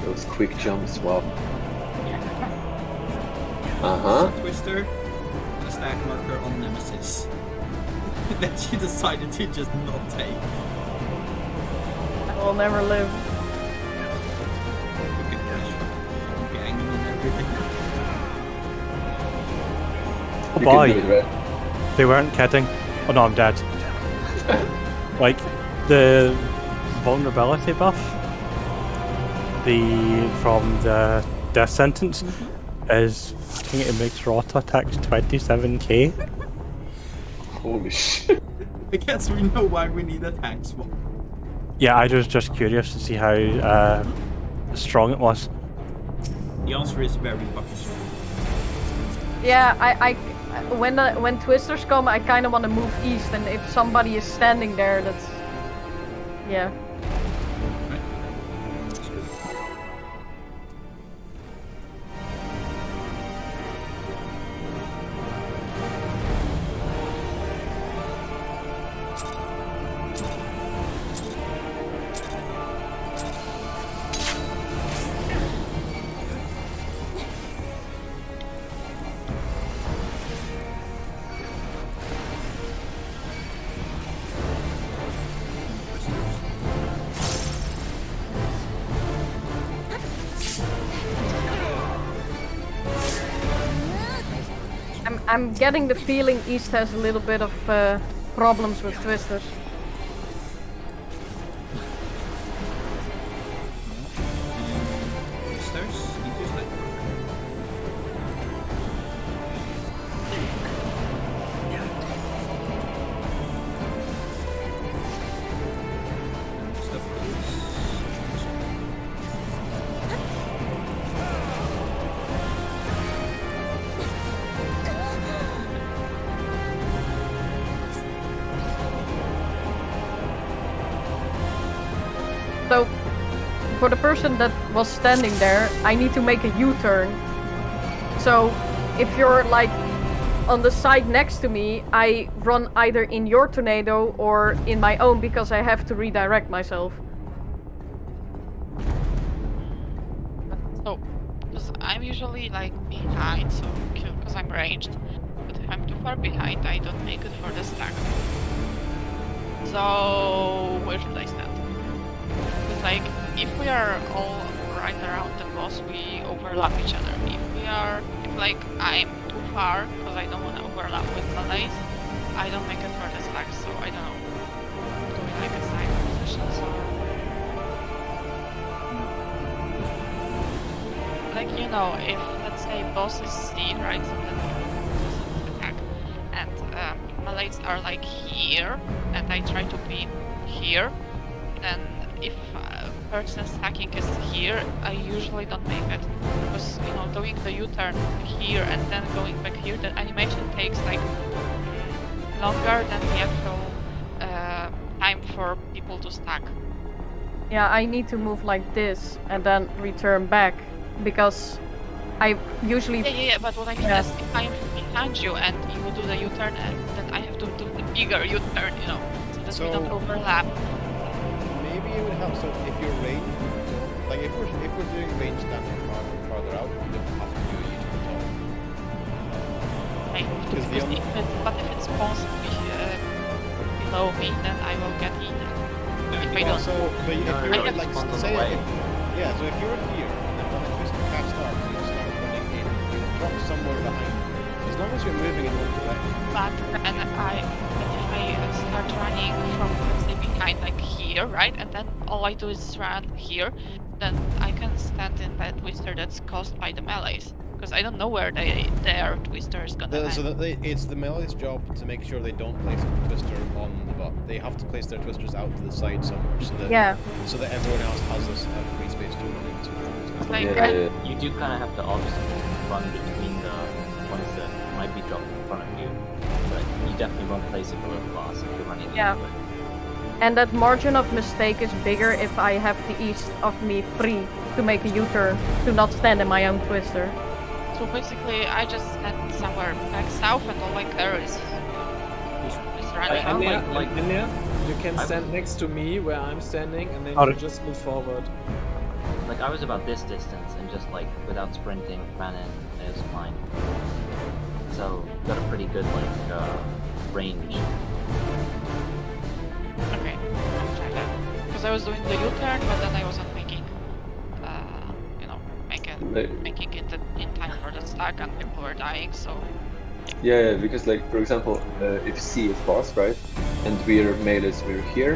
S5: Those quick jumps, wow. Uh-huh.
S3: Twister, a stack marker on Nemesis. That she decided to just not take.
S4: I will never live.
S3: Look at Crash ganging and everything.
S6: Oh
S5: You
S6: boy,
S5: can do it, right?
S6: they weren't kidding. Oh no, I'm dead. Like, the vulnerability buff from the death sentence is, I think it makes Rota attacks 27k.
S5: Holy shit.
S3: I guess we know why we need a tank swap.
S6: Yeah, I was just curious to see how strong it was.
S3: The answer is very fucking strong.
S4: Yeah, when twisters come, I kind of want to move east, and if somebody is standing there, that's yeah. I'm getting the feeling East has a little bit of problems with twisters.
S3: Twisters? Interesting. Stuff
S4: So, for the person that was standing there, I need to make a U-turn. So, if you're like on the side next to me, I run either in your tornado or in my own because I have to redirect myself.
S7: So, because I'm usually like behind, so because I'm ranged. But if I'm too far behind, I don't make it for the stack. So, where should I stand? Because like, if we are all right around the boss, we overlap each other. If like I'm too far, because I don't want to overlap with Malays, I don't make it for the stack. So I don't know, doing like a side positions or like, you know, if let's say boss is C, right, so then doesn't attack, and Malays are like here, and I try to be here, then if person stacking is here, I usually don't make it, because, you know, doing the U-turn here and then going back here, the animation takes like longer than the actual time for people to stack.
S4: Yeah, I need to move like this and then return back because I usually...
S7: Yeah, but what I mean is if I'm behind you and you do the U-turn, and then I have to do the bigger U-turn, you know, so that we don't overlap.
S8: Maybe it would help. So if you're ranged, like if we're doing range standing farther out, you don't have to do a U-turn at all.
S7: Right. But if it spawns below me, then I will get eaten. If I don't.
S8: So, but if you're like,
S1: spawns on
S8: say,
S1: the way.
S8: yeah. So if you're here, and then when the twist attack starts, you start running in, you drop somewhere behind. As long as you're moving in one direction.
S7: But if I start running from, let's say, behind, like here, right, and then all I do is run here, then I can stand in that twister that's caused by the melees. because I don't know where their twister is gonna
S8: So
S7: land.
S8: it's the melee's job to make sure they don't place a twister on the butt. They have to place their twisters out to the side somewhere so that everyone else has this free space to run into.
S7: Like,
S1: You do kind of have to run between the ones that might be dropped in front of you, but you definitely won't place it below the boss if you're running
S4: Yeah.
S1: into it.
S4: And that margin of mistake is bigger if I have the east of me free to make a U-turn, to not stand in my own twister.
S7: so basically, I just stand somewhere back south, and all I care is running.
S1: I mean,
S2: Enya, Enya, you can
S1: I-
S2: stand next to me where I'm standing, and then
S6: Alright.
S2: you just move forward.
S1: Like, I was about this distance, and just, like, without sprinting, ran in, and it was fine. So, got a pretty good, range.
S7: Okay, I'll try that. Because I was doing the U-turn, but then I wasn't making, making it in time for the stack, and people were dying. So
S5: Yeah, because like for example, if C is boss, right, and we're melees, we're here.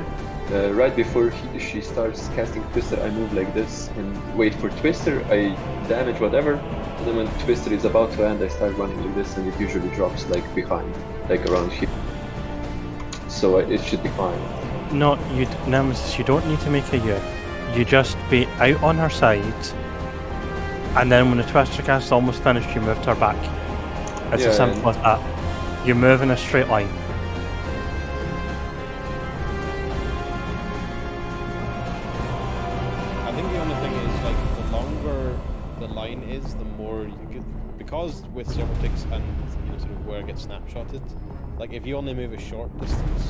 S5: Right before she starts casting Twister, I move like this and wait for Twister. I damage whatever, and then when Twister is about to end, I start running like this, and it usually drops like behind, like around here. So it should be fine.
S6: No, Nemesis, you don't need to make a U. You just be out on her side, and then when the twister cast is almost finished, you move to her back. It's
S5: Yeah,
S6: as simple as that. You move in a straight line.
S8: I think the only thing is like the longer the line is, the more you get, because with server ticks and sort of where it gets snapshotted. Like if you only move a short distance,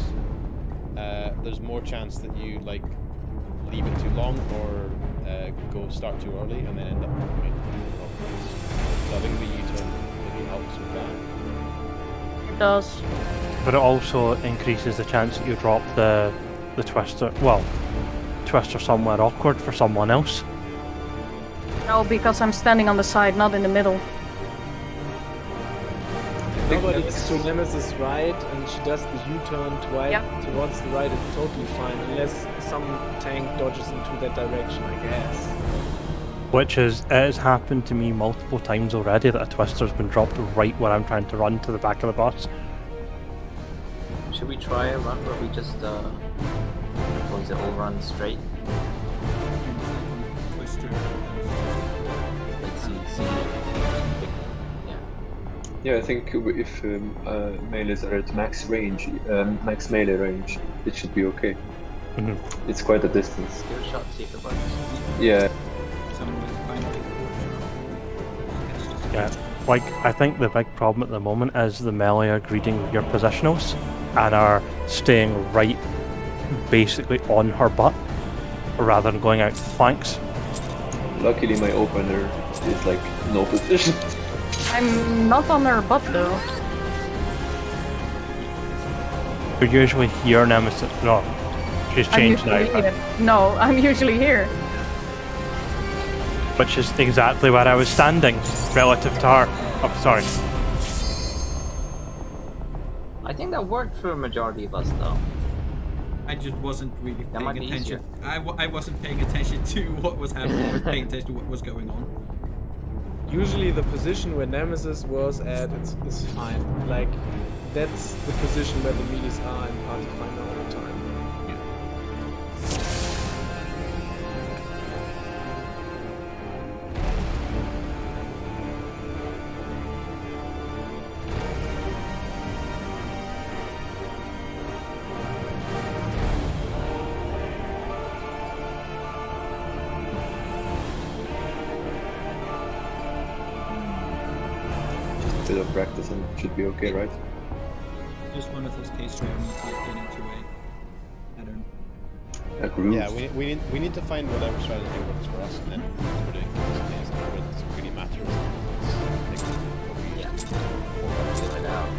S8: there's more chance that you like leave it too long or go start too early and then end up dropping it in the wrong place. So I think the U-turn maybe helps with that.
S4: It does.
S6: But it also increases the chance that you drop the twister. Well, twister somewhere awkward for someone else.
S4: No, because I'm standing on the side, not in the middle.
S2: Nobody is to Nemesis right, and she does the U-turn towards the right, it's totally fine, unless some tank dodges into that direction, I guess.
S6: Which is, it has happened to me multiple times already that a twister's been dropped right where I'm trying to run to the back of the bus.
S1: Should we try a run where we just, what is it, all run straight?
S3: Twister.
S1: Let's see, yeah.
S5: Yeah, I think if melees are at max range, max melee range, it should be okay.
S6: Mhm.
S5: It's quite a distance.
S1: Give it a shot, see if it works.
S5: Yeah.
S3: Someone will find it.
S6: Yeah, like, I think the big problem at the moment is the melee are greeting your positionals and are staying right basically on her butt rather than going out to flanks.
S5: Luckily, my opener is like no position.
S4: I'm not on her butt though.
S6: You're usually here, Nemesis. No, she's changed now.
S4: No, I'm usually here.
S6: Which is exactly where I was standing relative to her. Oh, sorry.
S1: I think that worked for a majority of us, though.
S3: I just wasn't really
S1: That might
S3: paying
S1: be
S3: attention. I wasn't paying attention to what was happening. I was paying attention to what was going on.
S2: Usually the position where Nemesis was at is fine. Like, that's the position where the melees are in Party Finder all the time.
S5: Just a bit of practice and it should be okay, right?
S3: Just one of those cases where I'm not yet getting to a pattern.
S5: A groove.
S8: Yeah, we need to find whatever strategy works for us, and then we're doing this. It doesn't really matter.
S1: Yeah. Feel it out.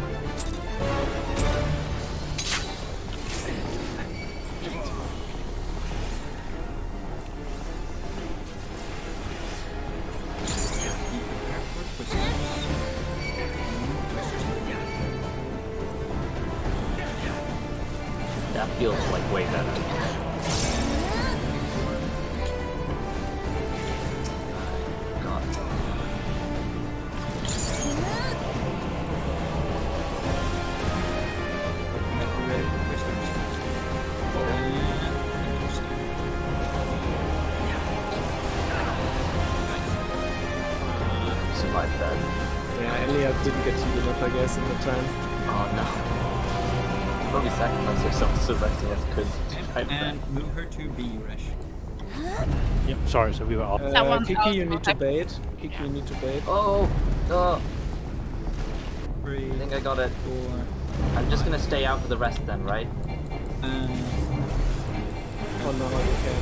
S1: That feels like way better. God.
S2: didn't get healed up, I guess, in the time.
S1: Oh no. Probably sacrifice yourself so that you could fight
S3: And move her to B, Resh.
S6: Yep, sorry, so we were off.
S7: Someone
S2: Kiki,
S7: else
S2: you
S7: will
S2: need to
S7: have-
S2: bait. Kiki, you need to bait.
S1: Oh, I
S3: 3,
S1: think I got it.
S3: 4,
S1: I'm just gonna stay out for the rest then, right?
S3: and
S2: Oh no, you can,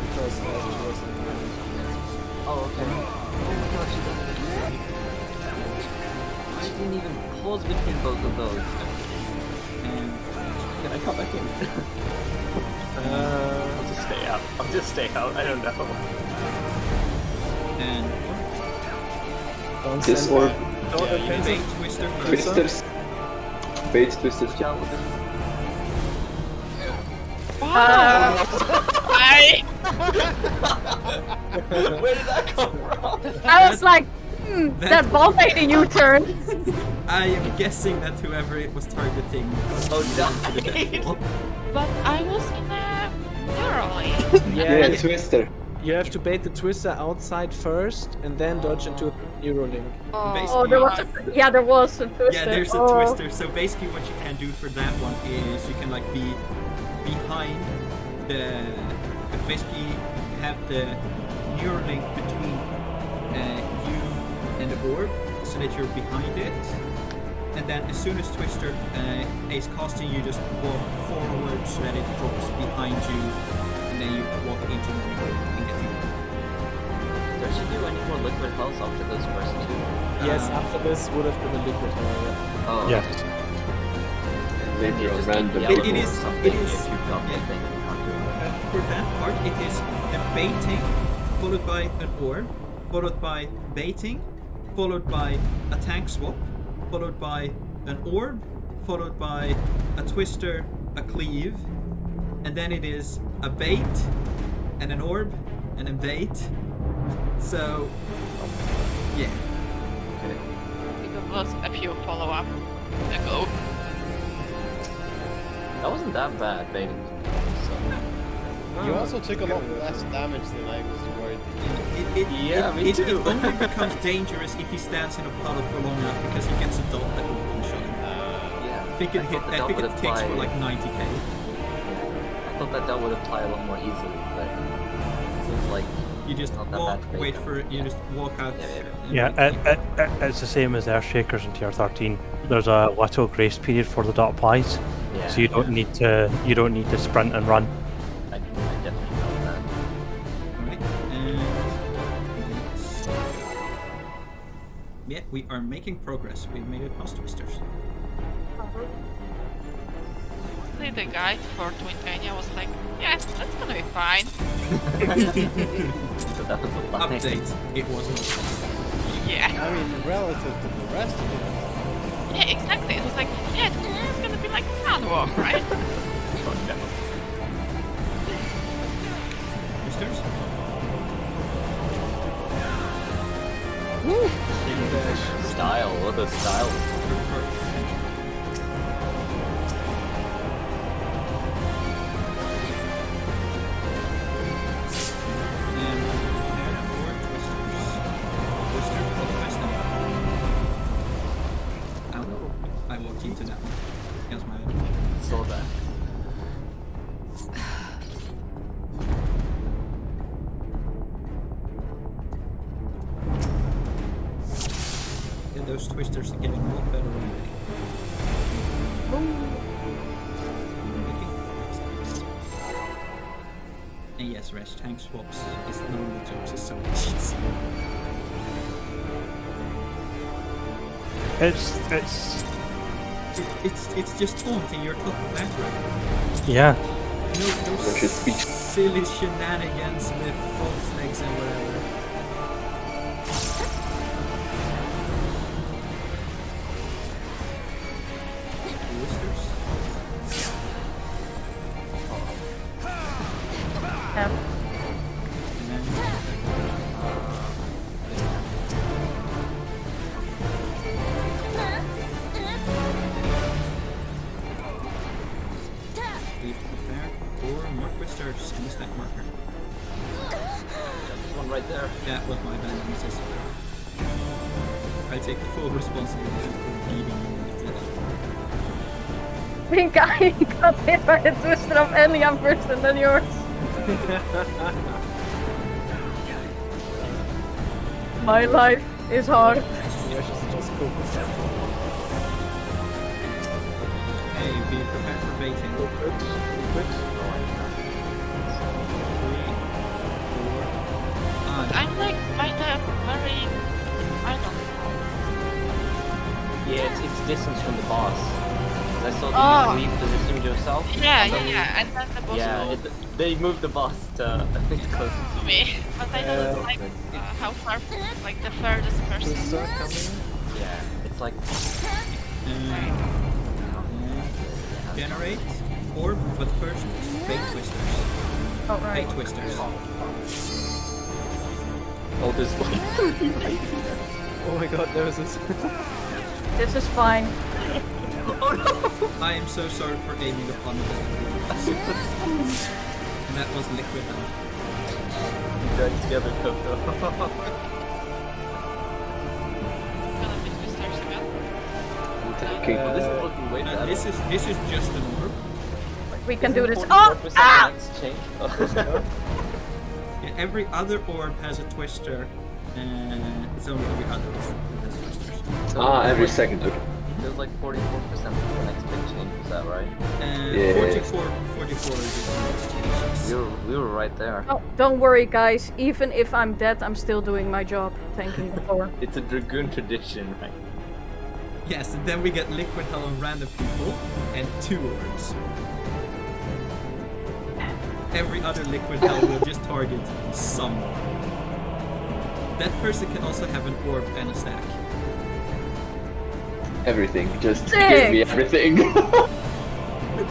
S2: because she was in the
S1: Oh, okay. Oh my god, she doesn't. I didn't even pause between both of those.
S3: and
S1: Can I come back in? I'll just stay out. I'll just stay out. I don't know.
S3: and
S2: Don't
S5: This
S2: send
S5: orb,
S2: Don't
S3: bait
S2: offensive.
S3: twister.
S5: twisters, bait twisters.
S1: Watch out with this.
S7: I
S1: Where did that come from?
S4: I was like, that ball made a U-turn.
S3: I am guessing that whoever it was targeting was
S1: Oh,
S3: to the death wall.
S7: but I was in a thoroughly.
S5: Yeah, twister.
S2: You have to bait the twister outside first, and then dodge into the Neuralink.
S4: Oh, there was a there was a twister.
S3: Yeah, there's a
S4: Oh.
S3: twister. So basically, what you can do for that one is you can like be behind the, basically have the neural link between you and the orb, so that you're behind it. And then as soon as Twister is casting, you just walk forward so that it drops behind you, and then you walk into the neural link and get healed.
S1: Does she do any more liquid health after those first two?
S2: Yes, after this would have been a liquid area.
S1: Oh,
S6: Yes.
S5: Maybe
S1: You
S5: on
S1: just
S5: random.
S1: yell
S3: It
S1: or
S3: is-
S1: something
S3: it is-
S1: if you've got
S3: yeah.
S1: the thing you can't do it.
S3: For that part, it is the baiting, followed by an orb, followed by baiting, followed by a tank swap, followed by an orb, followed by a twister, a cleave, and then it is a bait, and an orb, and a bait. So, yeah.
S1: Okay.
S7: It was a few follow-up ago.
S1: That wasn't that bad, baiting. So.
S8: You also took a lot less damage than I was worried that you did.
S1: Yeah, me
S3: It
S1: too.
S3: only becomes dangerous if he stands in a puddle for long enough because he gets a dot that will one-shot him.
S1: Yeah.
S3: I think it takes for like 90k.
S1: I thought that would apply a lot more easily, but it seems like
S3: You just
S1: Not that
S3: walk,
S1: bad to
S3: wait
S1: bait
S3: for it, you just walk out.
S6: Yeah, it's the same as Earthshakers in tier 13. There's a little grace period for the dot applies,
S1: yeah.
S6: so you don't need to sprint and run.
S1: I definitely felt that.
S3: Alright, and yeah, we are making progress. We've made it past twisters.
S7: The guide for Twintania was like, yeah, that's gonna be fine.
S1: So that was a lie.
S3: Update. It wasn't.
S7: Yeah.
S8: I mean, relative to the rest of it.
S7: Yeah, exactly. It was like, yeah, it's gonna be like a fun walk, right?
S1: Oh, no.
S3: Twisters?
S1: Style, what a style.
S3: And prepare for twisters. Twisters for the rest of them. Ow. I walked into that one. That was my bad.
S1: Saw that.
S3: Yeah, those twisters are getting a lot better already. And yes, Resh, tank swaps is the only jobs is so much easier. It's just taunting your top of aggro.
S6: Yeah.
S3: No
S5: Which is speech.
S3: silly shenanigans with false legs and whatever. Twisters?
S4: Yeah.
S3: And then we prepare for more twisters in the stack marker.
S1: There's one right there.
S3: That was my bad, Mrs. I take full responsibility for leaving you with the
S4: I think I got hit by the twister of Elia first and then yours. My life is hard.
S2: Yeah, just go with that.
S3: Hey, be prepared for baiting.
S2: Liquid.
S3: 3, 4,
S7: I'm like kind of very. I don't know.
S1: Yeah, it's distance from the boss. 'Cause I saw
S7: Oh.
S1: that you repositioned yourself.
S7: Yeah,
S1: and
S7: yeah,
S1: then-
S7: yeah. And then the boss
S1: Yeah,
S7: will
S1: they moved the boss to closer to you.
S7: me. But I don't like how far, like the furthest person.
S2: Twister coming.
S1: Yeah, it's like
S3: generate orb, but first bait twisters.
S4: Oh,
S3: Bait
S4: right.
S3: twisters.
S1: oh, there's like 3 right here.
S2: Oh my god, there was this.
S4: This is fine.
S3: I am so sorry for aiming upon that. And that was liquid.
S1: You guys together, Coco.
S7: Gonna be twisters again.
S5: Attacking.
S1: Well, this is looking way
S3: No,
S1: better.
S3: this is just an orb.
S4: We can do this.
S1: 44%
S4: Oh! Ah!
S1: max change.
S3: Yeah, every other orb has a twister, and it's only every other orb that has twisters.
S5: Every second. Okay.
S1: There's like 44% for the next big change, is that right?
S3: And
S5: Yeah.
S3: 44 is the next changes.
S1: We were right there.
S4: Oh, don't worry, guys. Even if I'm dead, I'm still doing my job. Thank you for.
S1: It's a Dragoon tradition, right?
S3: Yes, and then we get liquid hell on random people, and 2 orbs. Every other liquid hell will just target someone. That person can also have an orb and a stack.
S5: Everything. Just
S4: Sick.
S5: give me everything.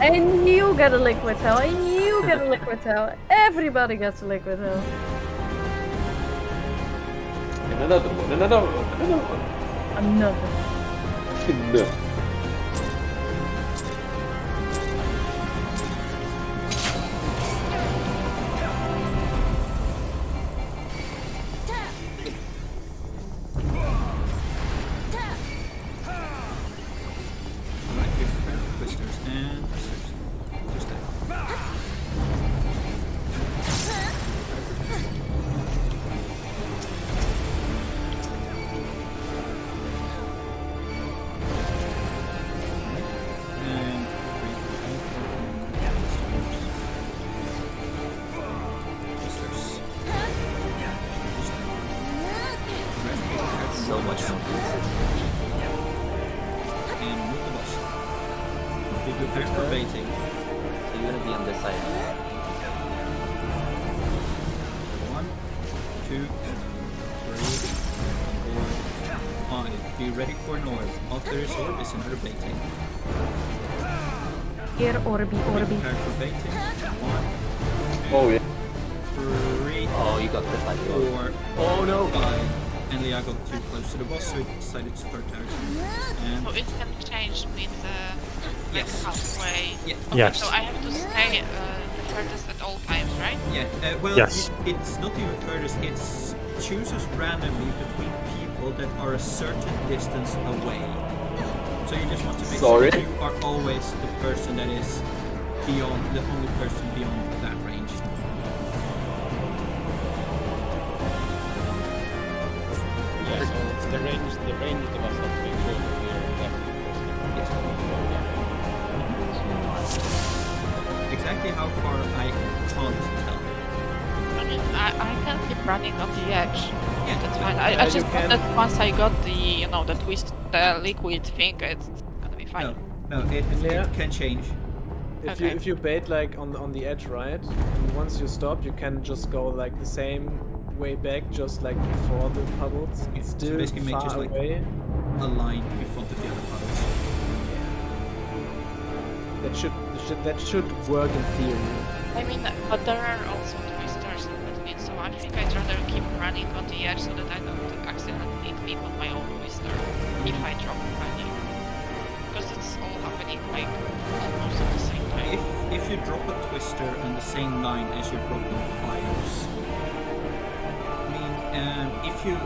S4: And you get a liquid hell, and you get a liquid hell. Everybody gets a liquid hell.
S5: And another one. Another.
S4: Another.
S5: No.
S3: Alright, we're prepared for twisters and twisters. Just that. And twisters.
S1: It's so much more consistent.
S3: And move the boss. Be prepared for baiting.
S1: So you're gonna be on this side.
S3: 1, 2, 3, 4, 5. Be ready for an orb. After this orb is another baiting.
S4: Here, Orbi,
S3: Be
S4: Orbi.
S3: prepared for baiting. 1,
S5: Oh yeah.
S3: 3,
S1: Oh, you got this like
S3: 4,
S1: Oh no!
S3: 5. And Leah got too close to the boss, so it decided to start targeting. And
S7: So it can change with
S3: Yes.
S7: halfway.
S3: yeah,
S7: Okay,
S6: Yes.
S7: so I have to stay the furthest at all times, right?
S3: yeah. Well,
S6: Yes.
S3: it's not even furthest. It chooses randomly between people that are a certain distance away. So you just want to make
S5: Sorry?
S3: sure that you are always the person that is beyond, the only person beyond that range.
S8: Yeah, so the range of us have to make sure that we are definitely
S3: Exactly how far I can't tell.
S7: I mean, I can keep running on the edge.
S3: Yeah,
S7: That's fine. I
S2: Yeah,
S7: just
S2: you
S7: thought
S2: can.
S7: that once I got the, the twist, the liquid thing, it's gonna be fine.
S3: No, it
S2: Yeah.
S3: can change.
S7: Okay.
S2: If you bait like on the edge, right? And once you stop, you can just go like the same way back, just like before the puddles.
S3: Yeah,
S2: It's
S3: so
S2: still
S3: basically make
S2: far
S3: just, like,
S2: away.
S3: A line in front of the other puddles.
S2: That should work in theory.
S7: I mean, but there are also twisters in between, so I think I'd rather keep running on the edge so that I don't accidentally leap on my own twister if I drop running. Because it's all happening like almost at the same time.
S3: If you drop a twister on the same line as you're dropping fires, I mean, And if you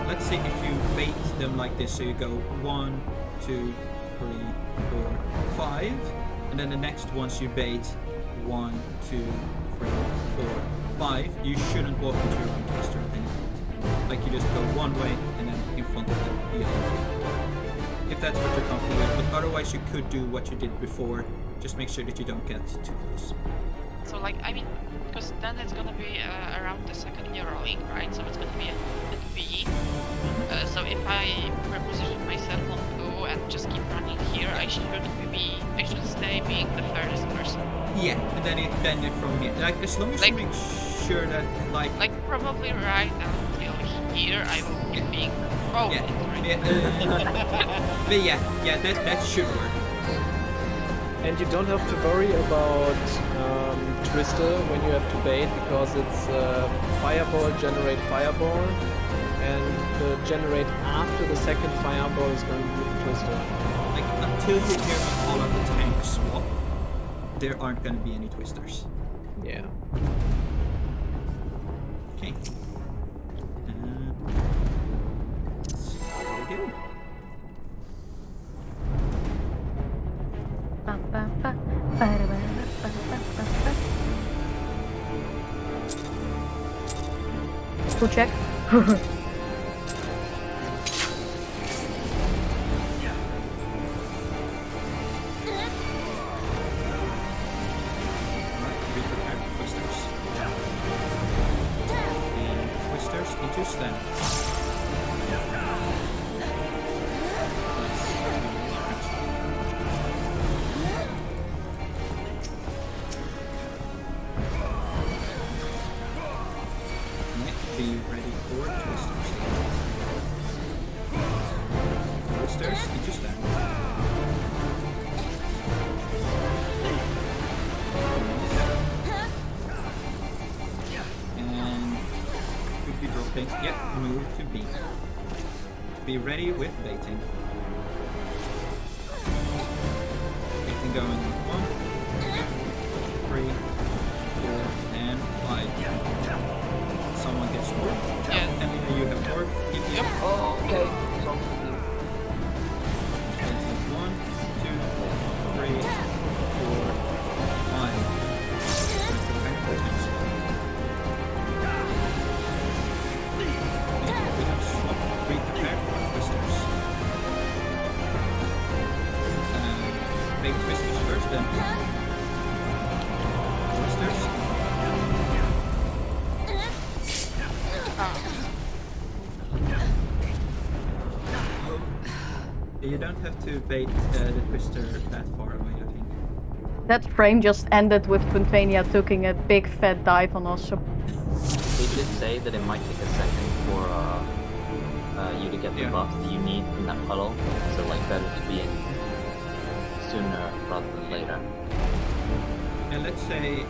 S3: let's say if you bait them like this, so you go 1, 2, 3, 4, 5, and then the next ones you bait 1, 2, 3, 4, 5. You shouldn't walk into your own twister at any point. Like you just go one way and then in front of the other. If that's what you're comfortable with, but otherwise you could do what you did before. Just make sure that you don't get too close.
S7: So like, I mean, because then it's gonna be around the second mirroring, right? So it's gonna be a V. So if I reposition myself on O and just keep running here, I should stay being the furthest person.
S3: Yeah, and then it from here. Like as long as you make sure that like
S7: probably right until here I will be being. Oh,
S3: yeah.
S7: right.
S3: But yeah, that should work.
S2: And you don't have to worry about Twister when you have to bait, because it's Fireball, generate Fireball, and the generate after the second Fireball is going to be the Twister.
S3: Like until you hear me call out the tank swap, there aren't going to be any Twisters.
S2: Yeah.
S3: Okay. Let's see what we do.
S4: Who check?
S3: Prepare Twisters. And Twisters into stand. Be ready for Twisters. Twisters into stand. And could be dropping. Yep, move to B. Be ready with baiting. Baiting going 1, 2, 3, 4, and 5. Someone gets orb.
S7: Yeah.
S3: And you have orb.
S7: Yep.
S1: Oh, okay. So,
S3: 1, 2, 3, 4, 5. We have swapped. Prepare Twisters. Big Twisters first, then Twisters. You don't have to bait the Twister that far away, I think.
S4: That frame just ended with Quintania taking a big fat dive on us. So
S1: they did say that it might take a second for you to get the buff that you need from that puddle, so like better to be in sooner rather than later.
S3: And let's say,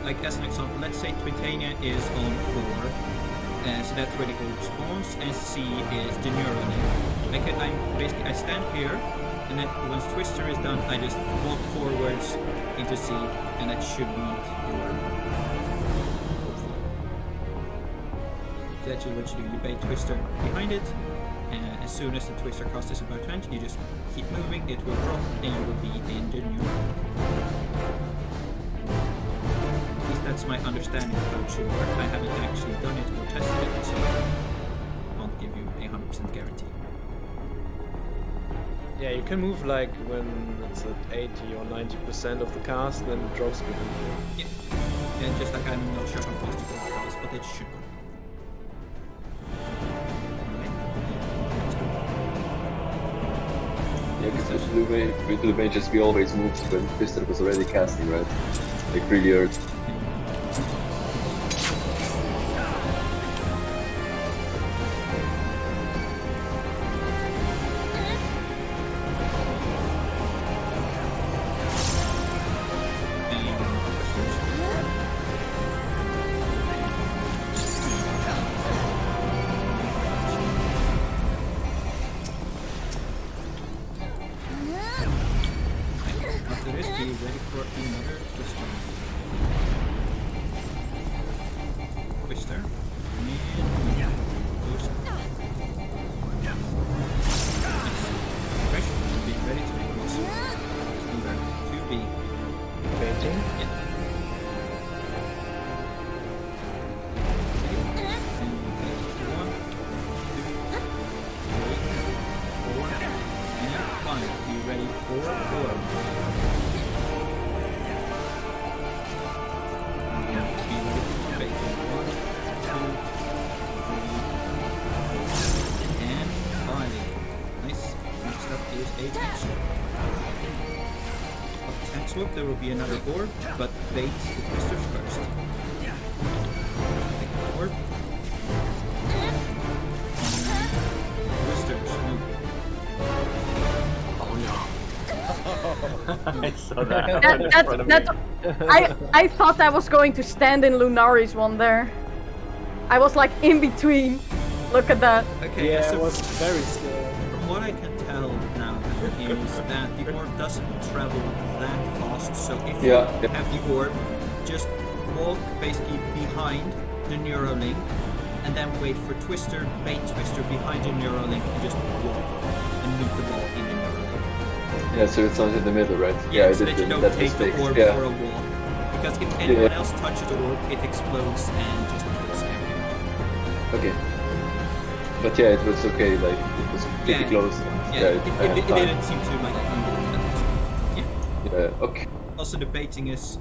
S3: like as an example, let's say Quintania is on 4, so that's where the gold spawns, and C is the neural link. I stand here, and then once Twister is done, I just walk forwards into C, and that should meet your. That's just what you do. You bait Twister behind it, and as soon as the Twister cost is about 20, you just keep moving, it will drop, and you will be in the neural link. At least that's my understanding of how it should work. I haven't actually done it or tested it, so I can't give you a 100% guarantee.
S2: Yeah, you can move like when it's at 80 or 90% of the cast, then it drops behind you.
S3: Yeah, just like I'm not sure how fast it will cast, but it should work.
S5: Yeah, because with the mages we always moved when Twister was already casting, right? Like really early.
S3: After this, be ready for another Twister. Twister. And
S2: waiting.
S3: Yeah. Be ready for 4. Be ready for bacon. 1, 2, 3, and 5. Nice. Next up is a tank swap. After tank swap, there will be another orb, but bait the twisters first. Take the orb. Twisters, move.
S1: I saw that.
S4: I thought I was going to stand in Lunari's one there. I was like in between. Look at that.
S3: Okay,
S2: Yeah,
S3: so
S2: I was very scared.
S3: from what I can tell now is that the orb doesn't travel that fast, so if you
S5: Yeah.
S3: have the orb, just walk basically behind the Neuralink and then wait for Twister, bait Twister behind the Neuralink and just walk and meet the ball in the Neuralink.
S5: Yeah, so it's not in the middle, right?
S3: Yeah,
S5: I
S3: so
S5: did
S3: that you don't
S5: that
S3: take
S5: mistake.
S3: the orb
S5: Yeah.
S3: for a walk. Because if anyone else touches the orb, it explodes and just kills everyone.
S5: Okay. But yeah, it was okay, like, it was pretty
S3: Yeah.
S5: close.
S3: Yeah,
S5: I
S3: it
S5: had time.
S3: didn't seem to like move that much. Yeah.
S5: Yeah, okay.
S3: Also, the baiting is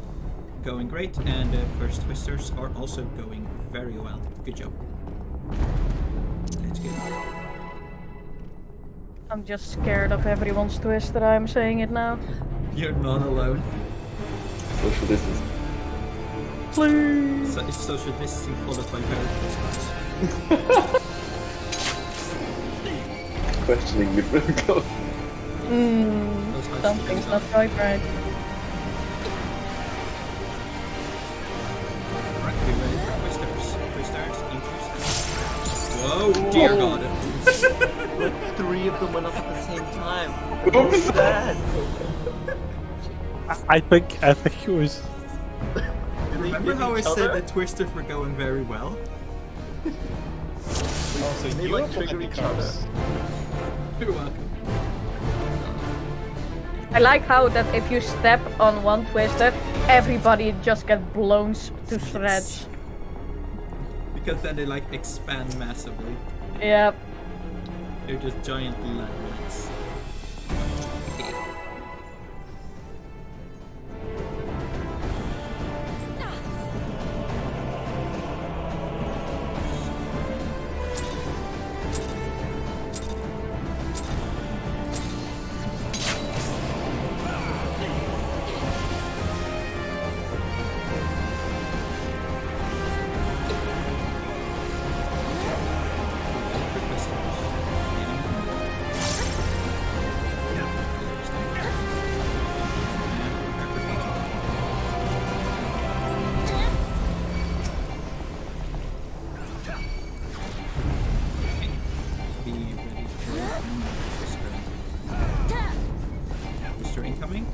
S3: going great, and the first twisters are also going very well. Good job. Let's go.
S4: I'm just scared of everyone's twister. I'm saying it now.
S3: You're not alone.
S5: Social distance.
S4: Please.
S3: So it's social distancing followed by very close.
S5: Questioning different clothes.
S3: Those hearts
S4: Something's
S3: together.
S4: not quite right.
S3: Right, be ready for twisters. Twisters, twisters. Whoa, dear God.
S1: Like 3 of them went up at the same time.
S5: Oops.
S1: Bad.
S6: I think it was.
S3: Remember how I said that twisters were going very well?
S8: Also,
S1: They
S8: you
S1: like
S8: have
S1: trigger
S8: epic
S1: each other.
S8: cards.
S3: You're welcome.
S4: I like how that if you step on one twister, everybody just get blown to shreds.
S3: Because then they like expand massively.
S4: Yep.
S3: They're just giant landmines. Be ready for Whisper. Whisper incoming.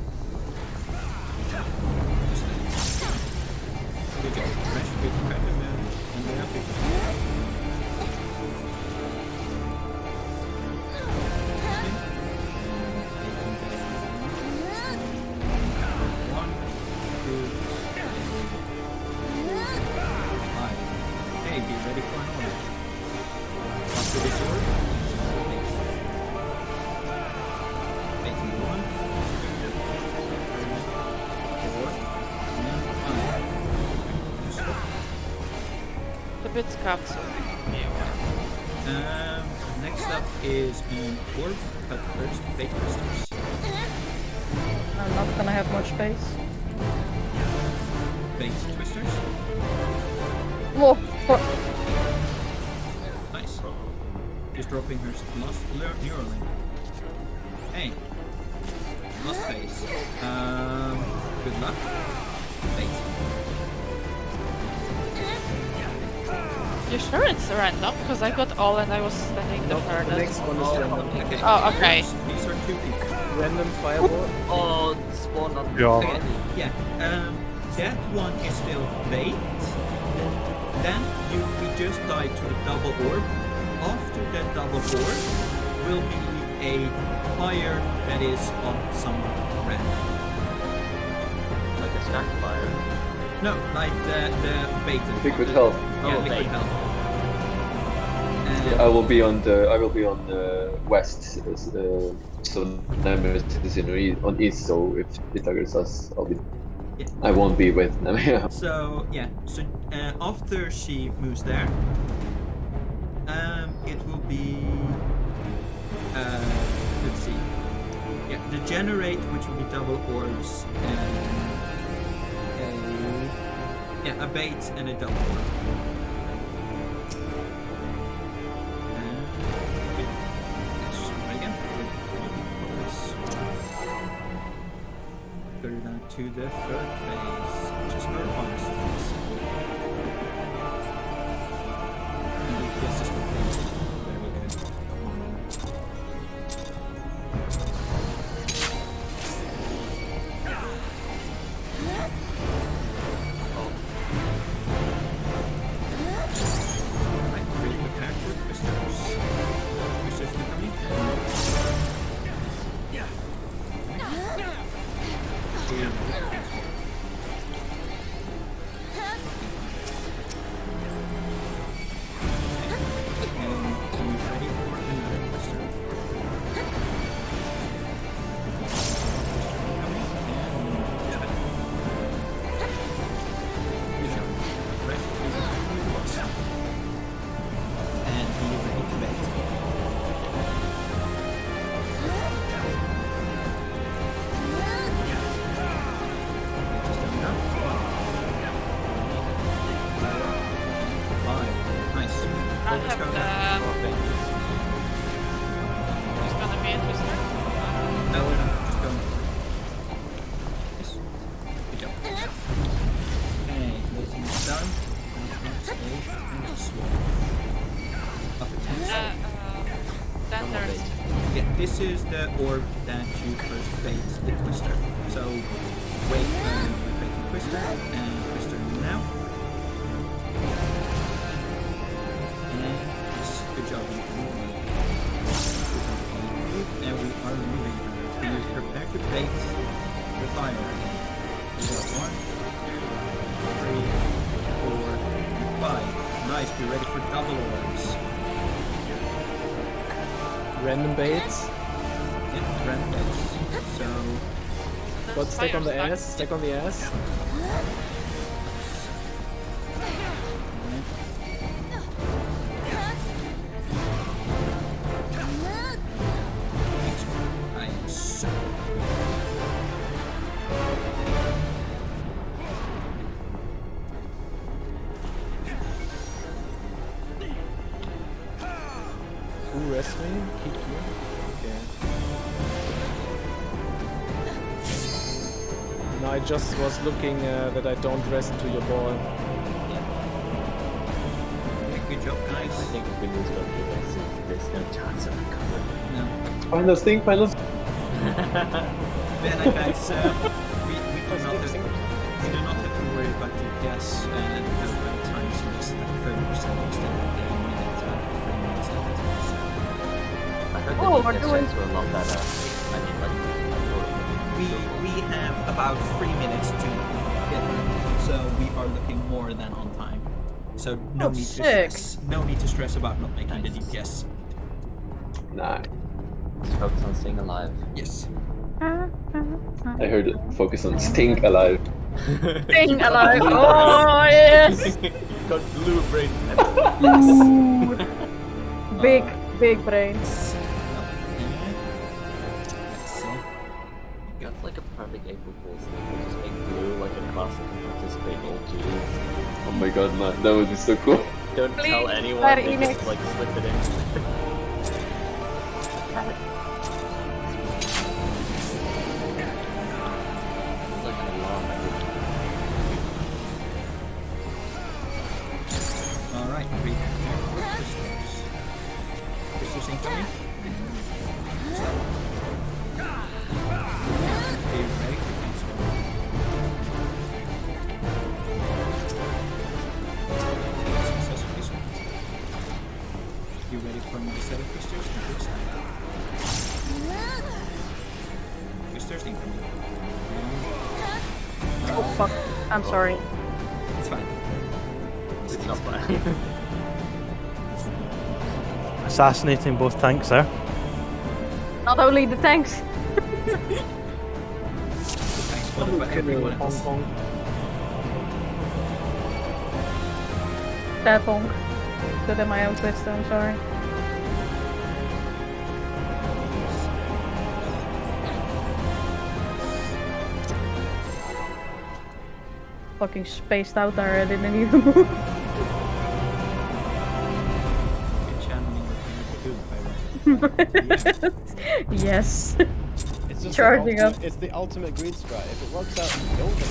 S3: Good job. Crash, good crash, and we're up One, two, five. Hey, be ready for an order. After this order, making 1, 2, 4, and 5.
S7: The bit scuffed, so
S3: Next up is an orb, but first, bait twisters.
S4: I'm not gonna have much space.
S3: Bait twisters.
S4: Whoa.
S3: Nice. Just dropping her last Neuralink. Hey. Last phase. Good luck. Bait.
S7: you sure it's random? Because I got all and I was standing the
S2: The
S7: furthest.
S2: next one is random.
S3: Okay.
S7: Oh, okay.
S3: These are 2 people.
S2: Random fireball.
S1: Oh, spawned on
S6: Yeah.
S3: Okay, yeah. That one is still bait. Then we just died to the double orb. After that double orb will be a fire that is on some random.
S1: like a stack fire.
S3: No, like the bait.
S5: Liquid health.
S3: Yeah,
S1: Oh,
S3: liquid
S1: bait.
S3: health.
S5: I will be on the west, so Nemesis is on east. So if it targets us,
S3: Yeah.
S5: I won't be with Nemesis.
S3: So yeah, so after she moves there, it will be let's see, yeah, the generate, which will be double orbs, a bait and a double orb. Let's try again. Go down to the third phase, which is her honest phase. Yes, this one. There we go. Right, really prepared for Twisters. Twisters incoming.
S7: I have the... Who's gonna be interested?
S3: No, just go. Yes. Good job. Okay, waiting is done.
S7: Standards.
S3: Yeah, this is the orb that you first bait the Twister. So wait, bait the Twister and Twister now. Good job. And we are moving. Be prepared to bait the fire. We got 1, 2, 3, 4, 5. Nice. Be ready for double orbs.
S2: Random baits.
S3: Yeah, random baits. So
S2: What, stack on the ass? Stack on the ass?
S3: I am so.
S2: Who rest me? Keep you. Okay. No, I just was looking that I don't rest into your ball.
S3: Good job, guys.
S1: I think if we lose both of us, there's no chance of recovery.
S3: No.
S5: Find us thing, find us.
S3: Then, guys, we do not have to worry about DPS and how many times you miss like 30% instead of the minute 3 minutes left.
S1: I heard the
S4: Oh, we're
S1: DPS
S4: doing-
S1: checks were a lot better. I mean, like,
S3: We have about 3 minutes to get there, so we are looking more than on time. So no
S4: Oh,
S3: need
S4: sick.
S3: to stress. No need to stress about not making the DPS.
S5: Nah,
S1: just focus on staying alive.
S3: Yes.
S5: I heard it. Focus on stink alive.
S4: Thing alive. Oh yes.
S1: Got blue brain.
S4: Big brains.
S1: That's like a perfect April Fool's thing. We just make blue like a class that can participate in all G's.
S5: Oh my god, man, that would be so cool.
S1: Don't
S4: Please,
S1: tell anyone,
S4: Square
S1: they
S4: Enix.
S1: just like slip it in. Like an alarm.
S3: Alright, read. Crystals incoming. Are you ready? Successfully swapped. You ready for another set of crystals? Crystals incoming.
S4: fuck. I'm sorry.
S3: It's fine.
S1: It's not fine.
S6: Assassinating both tanks there.
S4: Not only the tanks.
S3: Thanks for everyone
S2: Hong
S3: else.
S2: Kong.
S4: That honk. Good at my own twister, I'm sorry. Fucking spaced out there, I didn't even move.
S3: You're channeling what you need to do by running.
S4: Yes.
S8: It's just
S4: Charging
S8: the
S4: up.
S8: ultimate, It's the ultimate greed strat. If it works out, you don't get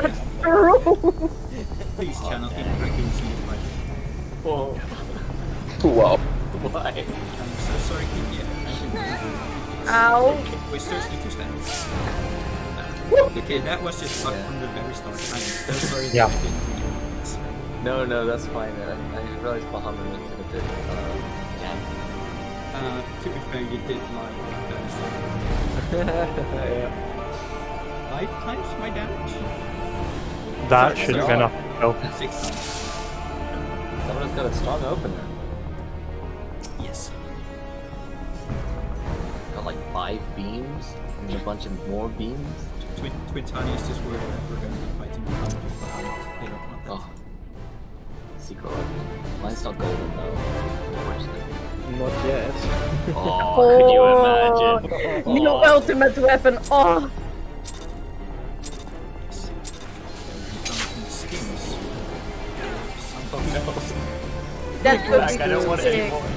S8: the
S4: That's true.
S3: Please channel in raccoons in your life.
S1: Whoa.
S5: Wow.
S1: Why?
S3: I'm so sorry, Kiki.
S4: Ow.
S3: Twisters need to stand. Okay, that was just fucked from the very start. I'm so sorry
S6: Yeah.
S3: that I didn't do it.
S1: No, that's fine. I realized Bahamut makes it a bit jam.
S3: To be fair, you did like
S1: Yeah.
S3: 5 times my damage?
S6: That
S3: Sorry,
S6: should have
S3: sorry.
S6: been enough. Oh,
S3: 6 times.
S1: Someone's got a strong opener.
S3: Yes.
S1: Got like 5 beams and a bunch of more beams.
S3: Twitani is just worried that we're going to be fighting Bahamut. They don't want that.
S1: Oh. Secret weapon. Mine's not golden though. Unfortunately.
S2: Not yet.
S1: Oh, could you imagine?
S4: New
S1: Oh.
S4: ultimate weapon. Oh.
S3: Yes. Some skins.
S4: That would
S1: Like, I don't want
S4: be
S1: it
S4: sick.
S1: anymore.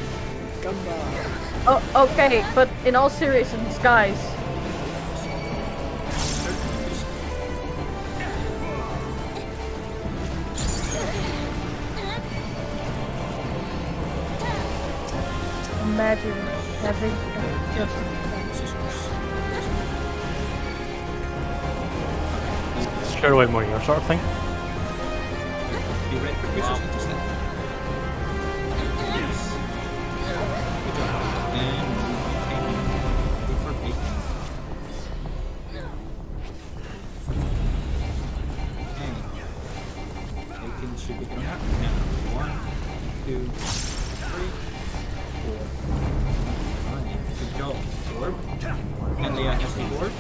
S4: Oh, okay, but in all seriousness, guys. Imagine having just
S6: scare away more your sort of thing.
S3: Be ready for Christmas to stand. Yes. Good job. And wait for bacon. Okay. Bacon should be going out now. 1, 2, 3, 4. Alright, good job. Orb. And Leah has the orb.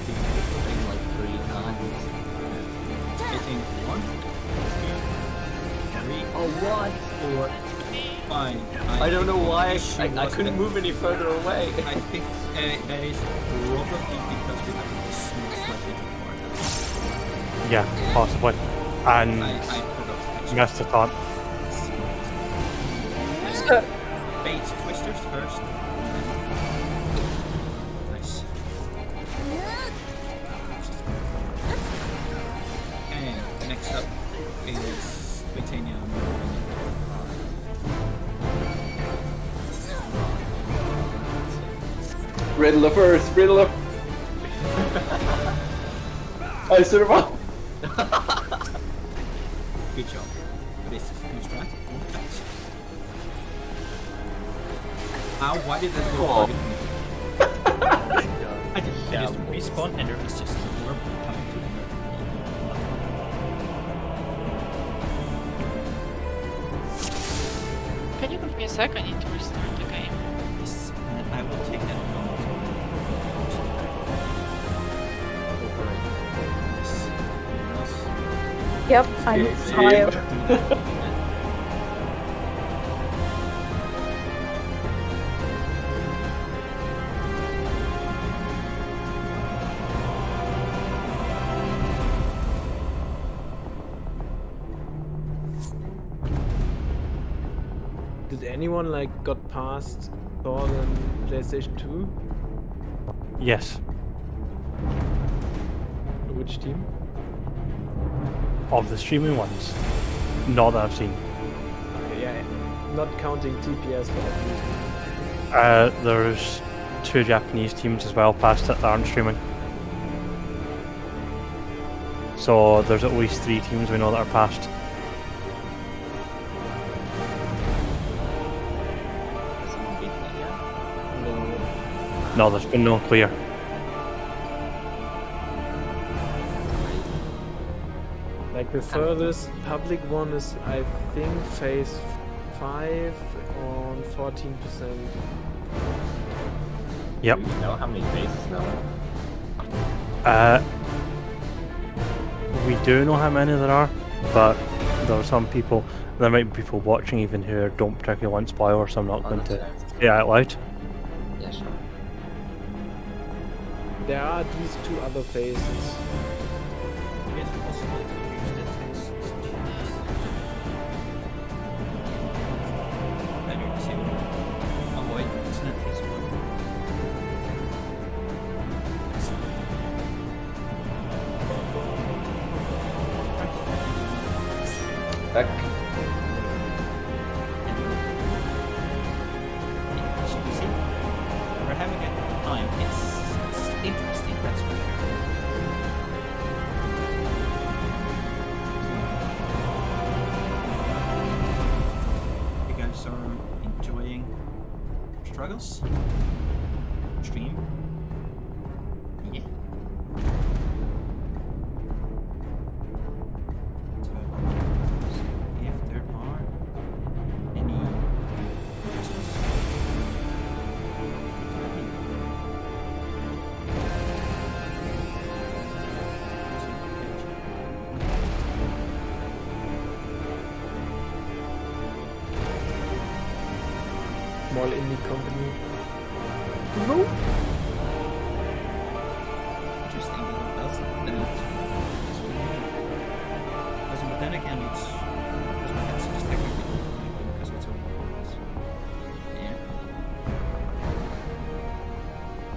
S1: Getting like 3 times.
S3: Hitting 1, 2, 3,
S1: Oh, what?
S3: 4, 5.
S1: I don't know why
S3: She
S1: I
S3: wasn't-
S1: couldn't move any further away.
S3: I think that is probably because we have this slightly too far.
S6: Yeah, possibly. And
S3: I forgot to
S6: missed the taunt.
S3: bait twisters first. Nice. And next up is Britannia.
S5: Riddler first, Riddler. I survived.
S3: Good job. This is new strat. Ow, why did that go
S1: Oh.
S3: target me? I just respawn and there was just an orb coming to me.
S7: Can you give me a sec? I need to restart the game.
S3: Yes, and I will take that moment. Yes.
S4: Yep, I'm tired.
S2: Did anyone like got past Thor on PlayStation 2?
S6: Yes,
S2: Which team?
S6: of the streaming ones. Not that I've seen.
S2: Okay, yeah, not counting TPS for obvious.
S6: There's 2 Japanese teams as well past it that aren't streaming. So there's at least 3 teams we know that are past.
S1: Someone beat me, yeah?
S2: No.
S6: No, there's been no clear.
S2: Like the furthest public one is, I think, phase 5 on 14%.
S6: Yep.
S1: Do we know how many phases there are?
S6: We do know how many there are, but there are some people, there might be people watching even who don't particularly want spoilers, so I'm not going
S1: that's
S6: to
S1: fair.
S6: say it out loud.
S1: Yeah, sure.
S2: There are these 2 other phases.
S3: It's possible to use the text better to avoid accidentally spoiling.
S5: Back.
S3: As you can see, we're having a good time. It's interesting, that's for sure. You guys are enjoying struggles? Stream? Yeah. So, if there are any questions?
S2: Small indie company.
S3: Interesting that it does that. But then again, it's just technically because it's a yeah.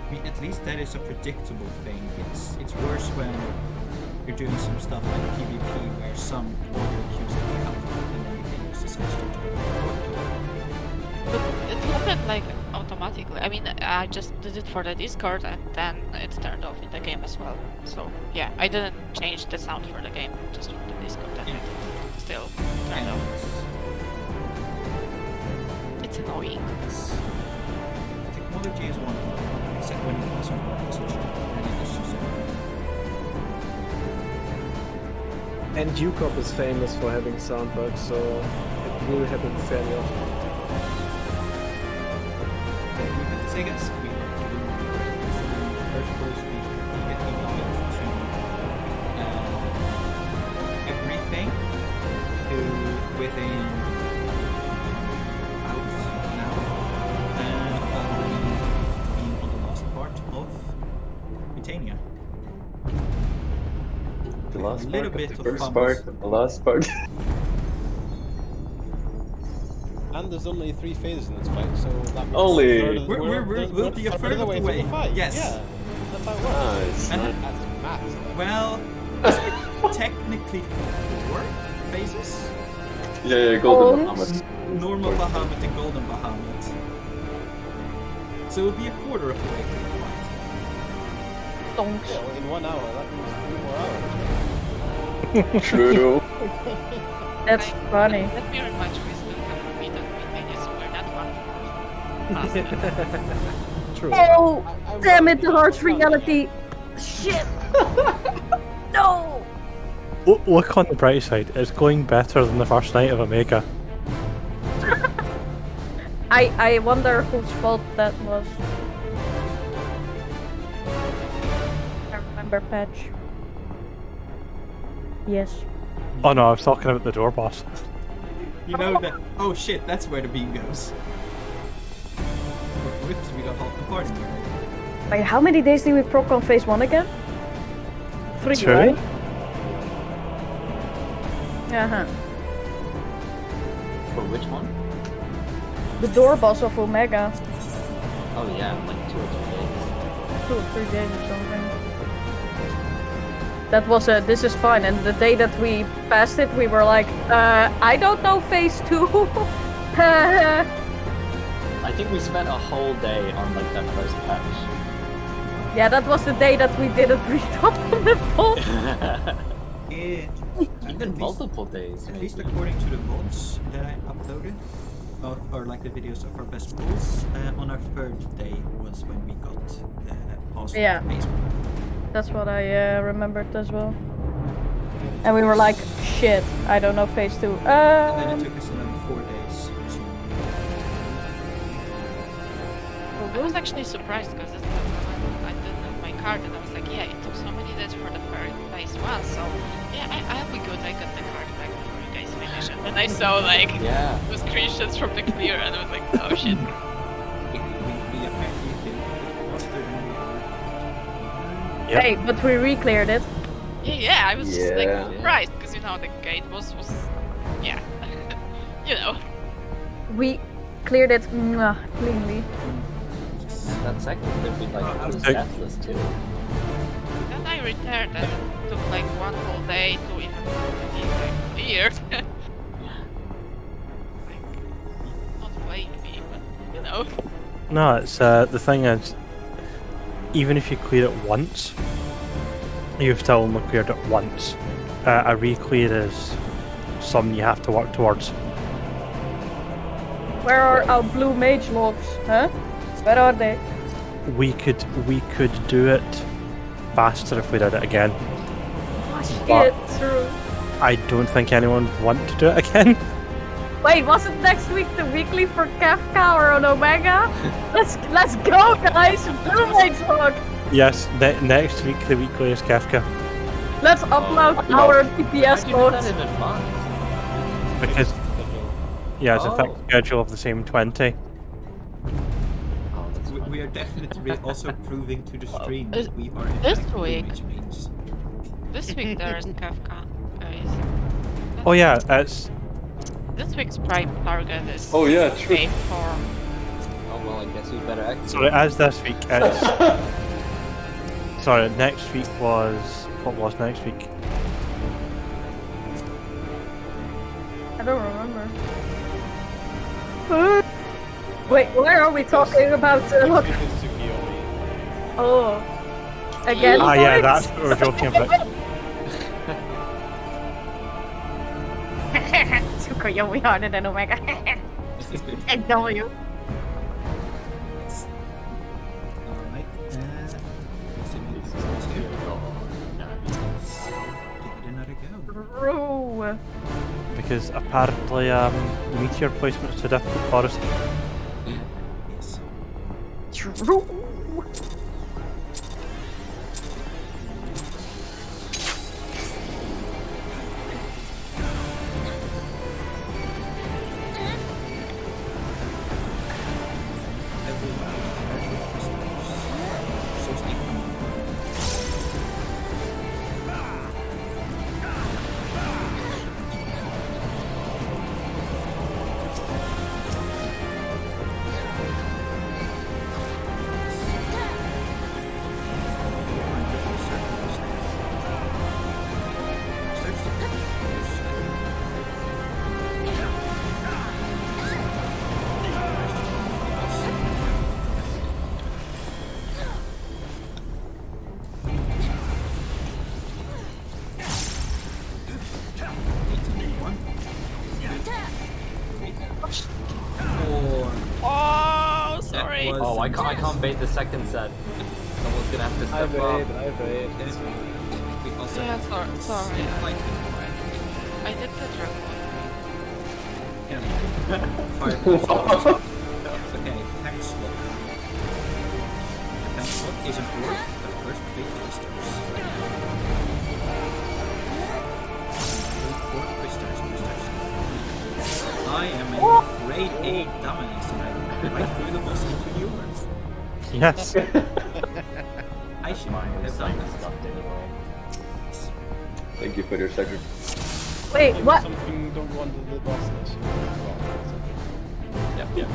S3: I mean, at least that is a predictable thing. It's worse when you're doing some stuff like PvP where some audio cues that are helpful and then the game just decides to turn
S7: But it happened like automatically. I mean, I just did it for the Discord and then it's turned off in the game as well. So yeah, I didn't change the sound for the game, just for the Discord and
S3: Yeah.
S7: it still turned
S3: and
S7: off. It's annoying.
S3: technology is wonderful, except when it comes to position and it is just
S2: And UCOP is famous for having sound bugs, so it will happen fairly often.
S3: we have to say, guys, we are doing great. First post, we get emails to everything to within hours now, following being on the last part of Britannia.
S5: The last
S3: little
S5: part,
S3: bit
S5: of
S3: of
S5: the first
S3: fumbles.
S5: part, and the last part.
S8: And there's only 3 phases in this fight, so that means
S5: Only-
S8: a third of the-
S3: We'll be a third of the way.
S8: through the fight.
S3: Yes.
S8: Yeah, that's how it works.
S5: Nice.
S3: And
S5: nice.
S8: That's maths. then.
S3: Well, technically 4 phases.
S5: Yeah, Golden
S4: Oh.
S5: Bahamut.
S3: Normal Bahamut and Golden Bahamut. So it would be a quarter of the way through the fight.
S4: Donks.
S8: Yeah, well, in 1 hour, that means 3 more hours.
S5: True.
S4: That's funny.
S7: Let me remind you, we still haven't beaten Britannia, so we're not one for
S2: True.
S4: Oh,
S8: I'm
S4: damn
S8: not-
S4: it, the harsh
S8: I'm not done yet.
S4: reality. Shit. No.
S6: Look on the bright side, it's going better than the first night of Omega.
S4: I wonder whose fault that was. I remember Patch. Yes.
S6: Oh no, I was talking about the door boss.
S3: You know that. Oh shit, that's where the beam goes. Whoops, we got half the party here.
S4: Wait, how many days did we proc on phase 1 again? 3,
S6: 2?
S4: right? Uh-huh.
S1: For which one?
S4: The door boss of Omega.
S1: Oh yeah, like 2 or 3 days.
S4: 2 or 3 days or something. That was this is fine, and the day that we passed it, we were like, I don't know phase 2.
S1: I think we spent a whole day on like that first patch.
S4: Yeah, that was the day that we didn't read up on the boss.
S3: Yeah.
S1: Even multiple days.
S3: At least
S1: maybe.
S3: according to the VODs that I uploaded, or like the videos of our best pulls, on our 3rd day was when we got the past
S4: Yeah.
S3: phase 1.
S4: That's what I remembered as well. And we were like, shit, I don't know phase 2.
S3: And then it took us another 4 days to...
S7: I was actually surprised because this time when I didn't have my card and I was like, yeah, it took so many days for the phase 1, so yeah, I'll be good. I got the card back before you guys finish it. And I saw like
S1: Yeah.
S7: the screenshots from the clear and I was like, oh shit.
S3: We apparently did it faster than we were.
S6: Yep.
S4: Hey, but we re-cleared it.
S7: Yeah, I was just like
S5: Yeah.
S7: surprised because you know the gate was yeah, you know.
S4: We cleared it cleanly.
S1: And that second could be like it was
S6: Okay.
S1: deathless too.
S7: Then I returned and it took like 1 whole day to even be cleared. Like, not blame me, but you know.
S6: No, it's the thing is, even if you clear it once, you've still only cleared it once. A re-clear is something you have to work towards.
S4: Where are our blue mage logs, huh? Where are they?
S6: We could do it faster if we did it again.
S4: Shit, true.
S6: I don't think anyone would want to do it again.
S4: Wait, wasn't next week the weekly for Kafka or on Omega? Let's go, guys! Blue mage log!
S6: Yes, next week the weekly is Kafka.
S4: Let's upload our TPS
S1: How'd you do that
S4: logs.
S1: in advance?
S6: Because, yeah, it's a
S1: Oh.
S6: fixed schedule of the same 20.
S1: Oh, that's fine.
S3: We are definitely also proving to the stream
S7: This-
S3: that we are in
S7: this
S3: fact blue
S7: week-
S3: mage mains.
S7: This week there is Kafka, guys.
S6: Oh yeah, it's
S7: This week's prime target is
S5: Oh, yeah, true.
S7: aim for
S1: Oh well, I guess we better activate.
S6: sorry. As this week, it's sorry. Next week was what was next week?
S4: I don't remember. Wait, where are we talking about? Look. Oh. Again?
S6: Ah, yeah,
S4: boys?
S6: that's what we're joking about.
S4: Tsukuyomi harder than Omega. And W.
S3: Alright, assuming this is here, give it another go.
S4: True.
S6: Because apparently, meteor placement is too difficult for us.
S3: Yes.
S4: True.
S7: Oh, sorry.
S3: was-
S1: Oh, I can't bait the second set. Someone's gonna have to
S8: I
S1: step up.
S8: evade.
S3: We also
S7: Yeah, sorry.
S3: Like,
S7: I did the trick
S3: fire. Okay, tank slot. Tank slot is an orb, but first big twisters. Four twisters. I am a grade 8 dominance and I right through the boss into the orb.
S6: Yes.
S3: I should
S1: Mine
S3: have
S1: is
S3: done
S1: like
S3: that.
S1: stuffed anyway.
S5: Thank you for your second.
S4: Wait, what?
S8: Something don't go under the boss unless you
S1: Yep.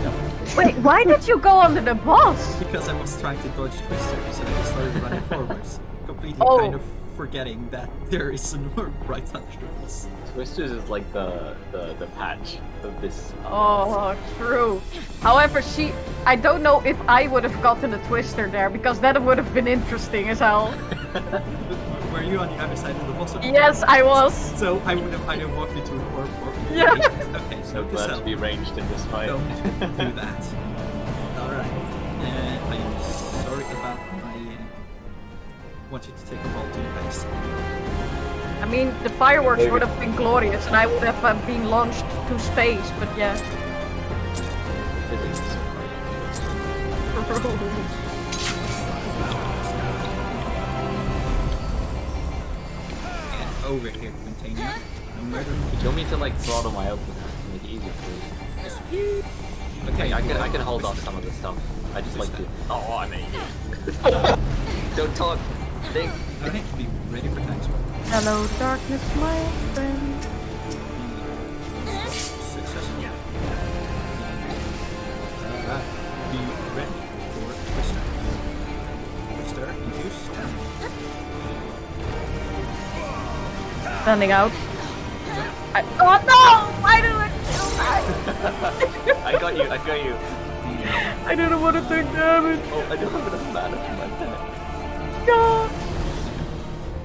S4: Wait, why did you go under the boss?
S3: Because I was trying to dodge twisters and I started running forwards, completely
S4: Oh.
S3: kind of forgetting that there is an orb right under us.
S1: Twisters is like the patch of this.
S4: Oh, true. However, I don't know if I would have gotten a twister there, because that would have been interesting as hell.
S3: Were you on the other side of the boss?
S4: Yes, I was.
S3: So I would have either walked into an orb or...
S4: Yeah.
S3: Okay,
S1: So
S3: so
S1: glad to be ranged in this fight.
S3: Don't do that. Alright. I am sorry about my... want you to take a ball to the face.
S4: I'm mean, the fireworks would have been glorious, and I would have been launched to space. But yeah.
S1: Physics.
S3: And over here, Quintania. No murder.
S1: Do you want me to like throttle my output to make it easier for you?
S3: Okay,
S1: I can hold off some of the stuff. I just like to. Oh, I mean. Don't talk. Think.
S3: Okay, be ready for time spell.
S4: Hello, darkness, my friend.
S3: Successful. Be ready for Twister. Twister, infuse.
S4: Standing out. Oh no! Why do I kill that?
S1: I got you.
S4: I didn't want to take damage.
S1: Oh, I don't have enough mana for my attack.
S4: No!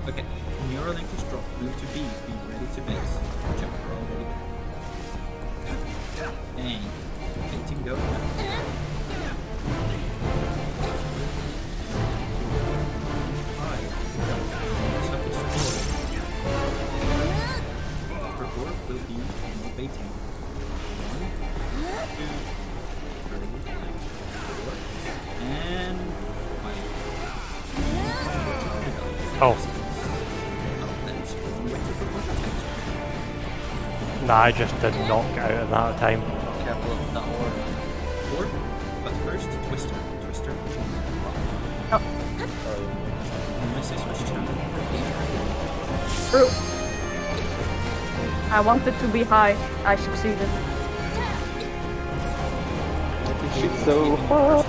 S3: Okay, Neuralink is dropped. Move to B. Be ready to base. Jump already there. And letting go. Report will be baiting. 1, 2, 3, 4, and 5.
S6: Oh, nah, I just did not get out of that time.
S1: Careful of the orb.
S3: Four, but first, Twister.
S4: Oh.
S3: Unless I switch channel.
S4: True. I wanted to be high. I succeeded.
S5: It's so hard.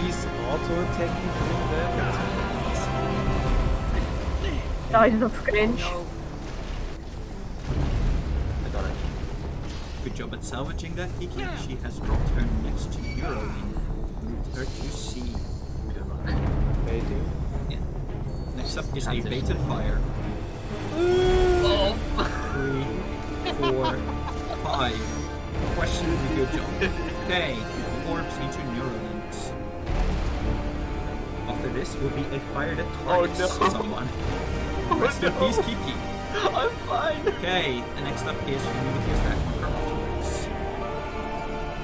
S2: He's auto-attacking doing that.
S4: Dies of cringe.
S1: I got it.
S3: Good job at salvaging that, Kiki. She has dropped her next hero and moved her to C.
S1: Good luck.
S2: Baiting.
S3: Yeah. Next up is a
S1: Transition.
S3: baited fire.
S1: Oh.
S3: 3, 4, 5. Questionably good job. Okay, orbs into Neuralinks. After this will be a fire that targets someone. Rest in peace, Kiki.
S1: I'm fine.
S3: Okay, the next up is Humidity Attack Marker afterwards.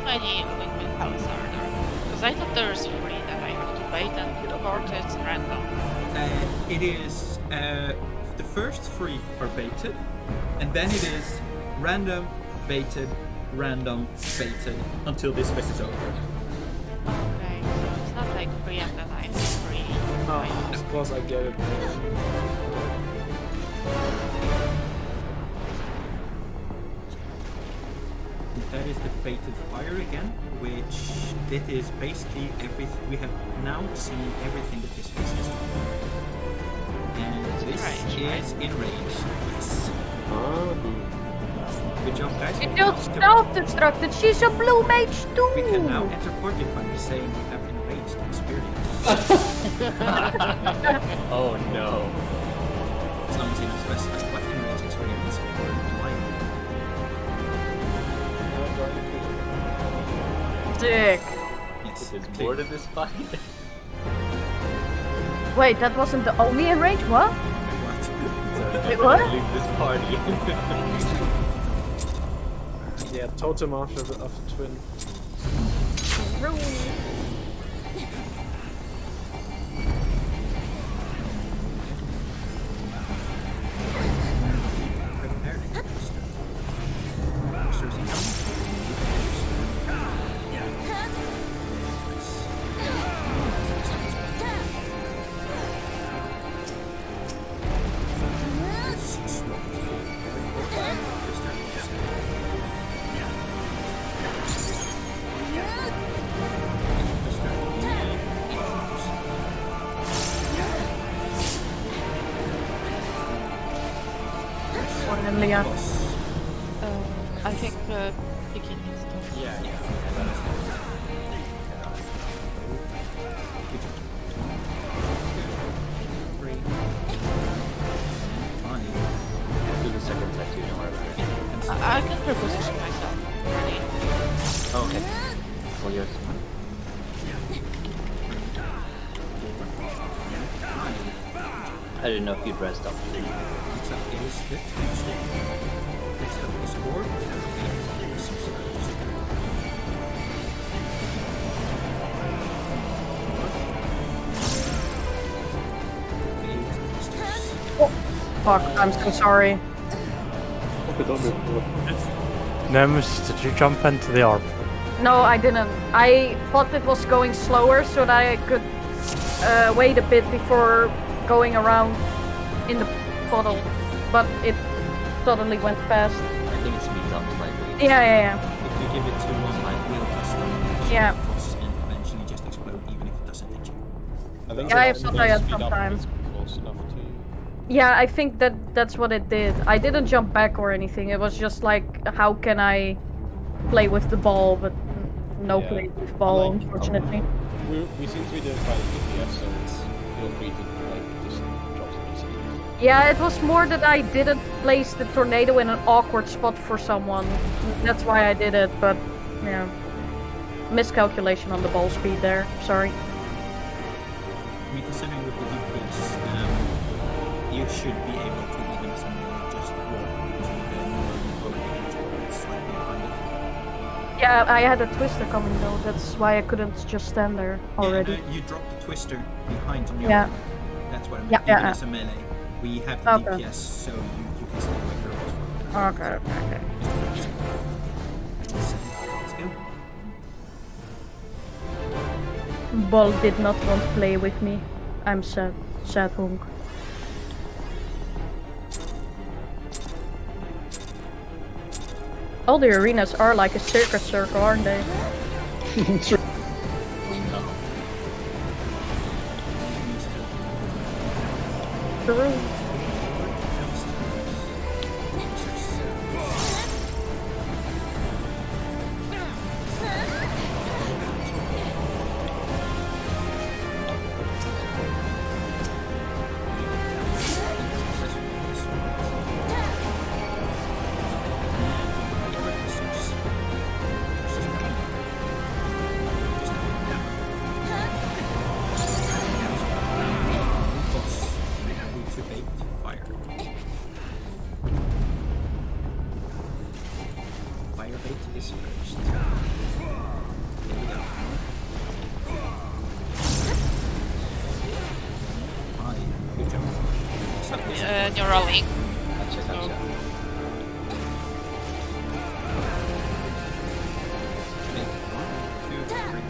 S7: I need liquid pulse harder. Because I thought there's 3 that I have to wait and report it's random.
S3: It is the first 3 are baited, and then it is random, baited, random, baited until this phase is over.
S7: Okay, so it's not like 3 and then I have 3.
S2: Oh, of course I get it.
S3: That is the baited fire again, which it is basically everything. We have now seen everything that this phase has to do. And this is in range. Yes. Good job, guys.
S4: She just self-destructed. She's a blue mage too.
S3: We can now enter Porcupine the same we have enraged experience.
S1: Oh no.
S3: Someone's even specified what enraged experience or light.
S4: Sick.
S3: Yes.
S1: There's more to this fight.
S4: Wait, that wasn't the only in range? What?
S3: What?
S4: Wait, what?
S1: Leave this party.
S2: Yeah, totem after the twin.
S3: Prepare to Monsters incoming.
S4: And Leon.
S7: I think Vicky needs to.
S1: Yeah. Do the second tattoo, don't worry about it.
S7: I can reposition myself. Ready?
S1: Oh, okay. Well, yours. I didn't know if you'd rest up.
S3: Next up is the Tuesday. Next up is Orb.
S4: Fuck, I'm so sorry.
S6: Nemesis, did you jump into the orb?
S4: No, I didn't. I thought it was going slower so that I could wait a bit before going around in the puddle, but it suddenly went fast.
S1: I think it speeds up slightly.
S4: Yeah.
S3: If you give it too long, like will custom
S4: Yeah.
S3: and eventually just explode even if it doesn't hit you.
S8: I think
S4: Yeah, I
S8: it
S4: thought
S8: does
S4: I had
S8: speed
S4: some
S8: up if
S4: time.
S8: it's close enough to you.
S4: Yeah, I think that's what it did. I didn't jump back or anything. It was just like, how can I play with the ball, but no
S8: Yeah.
S4: play with ball,
S8: Like,
S4: unfortunately.
S8: We seem to be doing fine with DPS, so feel free to like just drop some ECDs.
S4: Yeah, it was more that I didn't place the tornado in an awkward spot for someone. That's why I did it, but yeah. Miscalculation on the ball speed there. Sorry.
S3: I mean, considering with the DPS, you should be able to even just walk to the new or slightly behind it.
S4: Yeah, I had a twister coming though. That's why I couldn't just stand there already.
S3: Yeah, you dropped the twister behind on your
S4: Yeah.
S3: back. That's what I mean.
S4: Yeah,
S3: Even
S4: yeah.
S3: as a melee, we have the
S4: Okay.
S3: DPS, so you can stay away from it.
S4: Okay.
S3: Let's go.
S4: Ball did not want to play with me. I'm sad. Sad honk. All the arenas are like a circus circle, aren't they? True.
S3: Fire bait is first. Here we go. Hi, good job.
S7: You're rolling.
S1: Gotcha.
S3: Make 1, 2, 3.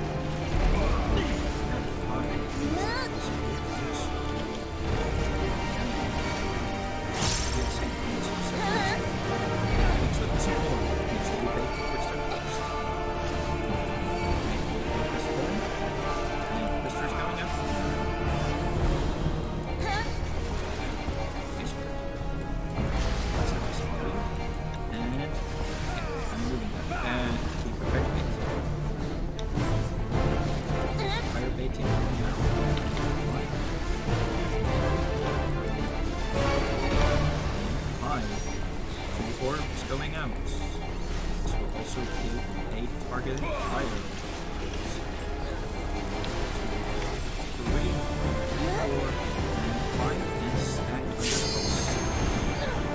S3: Orbs going out. This will also kill a targeted fire. 3, 4, and 5 is stacked under the boss.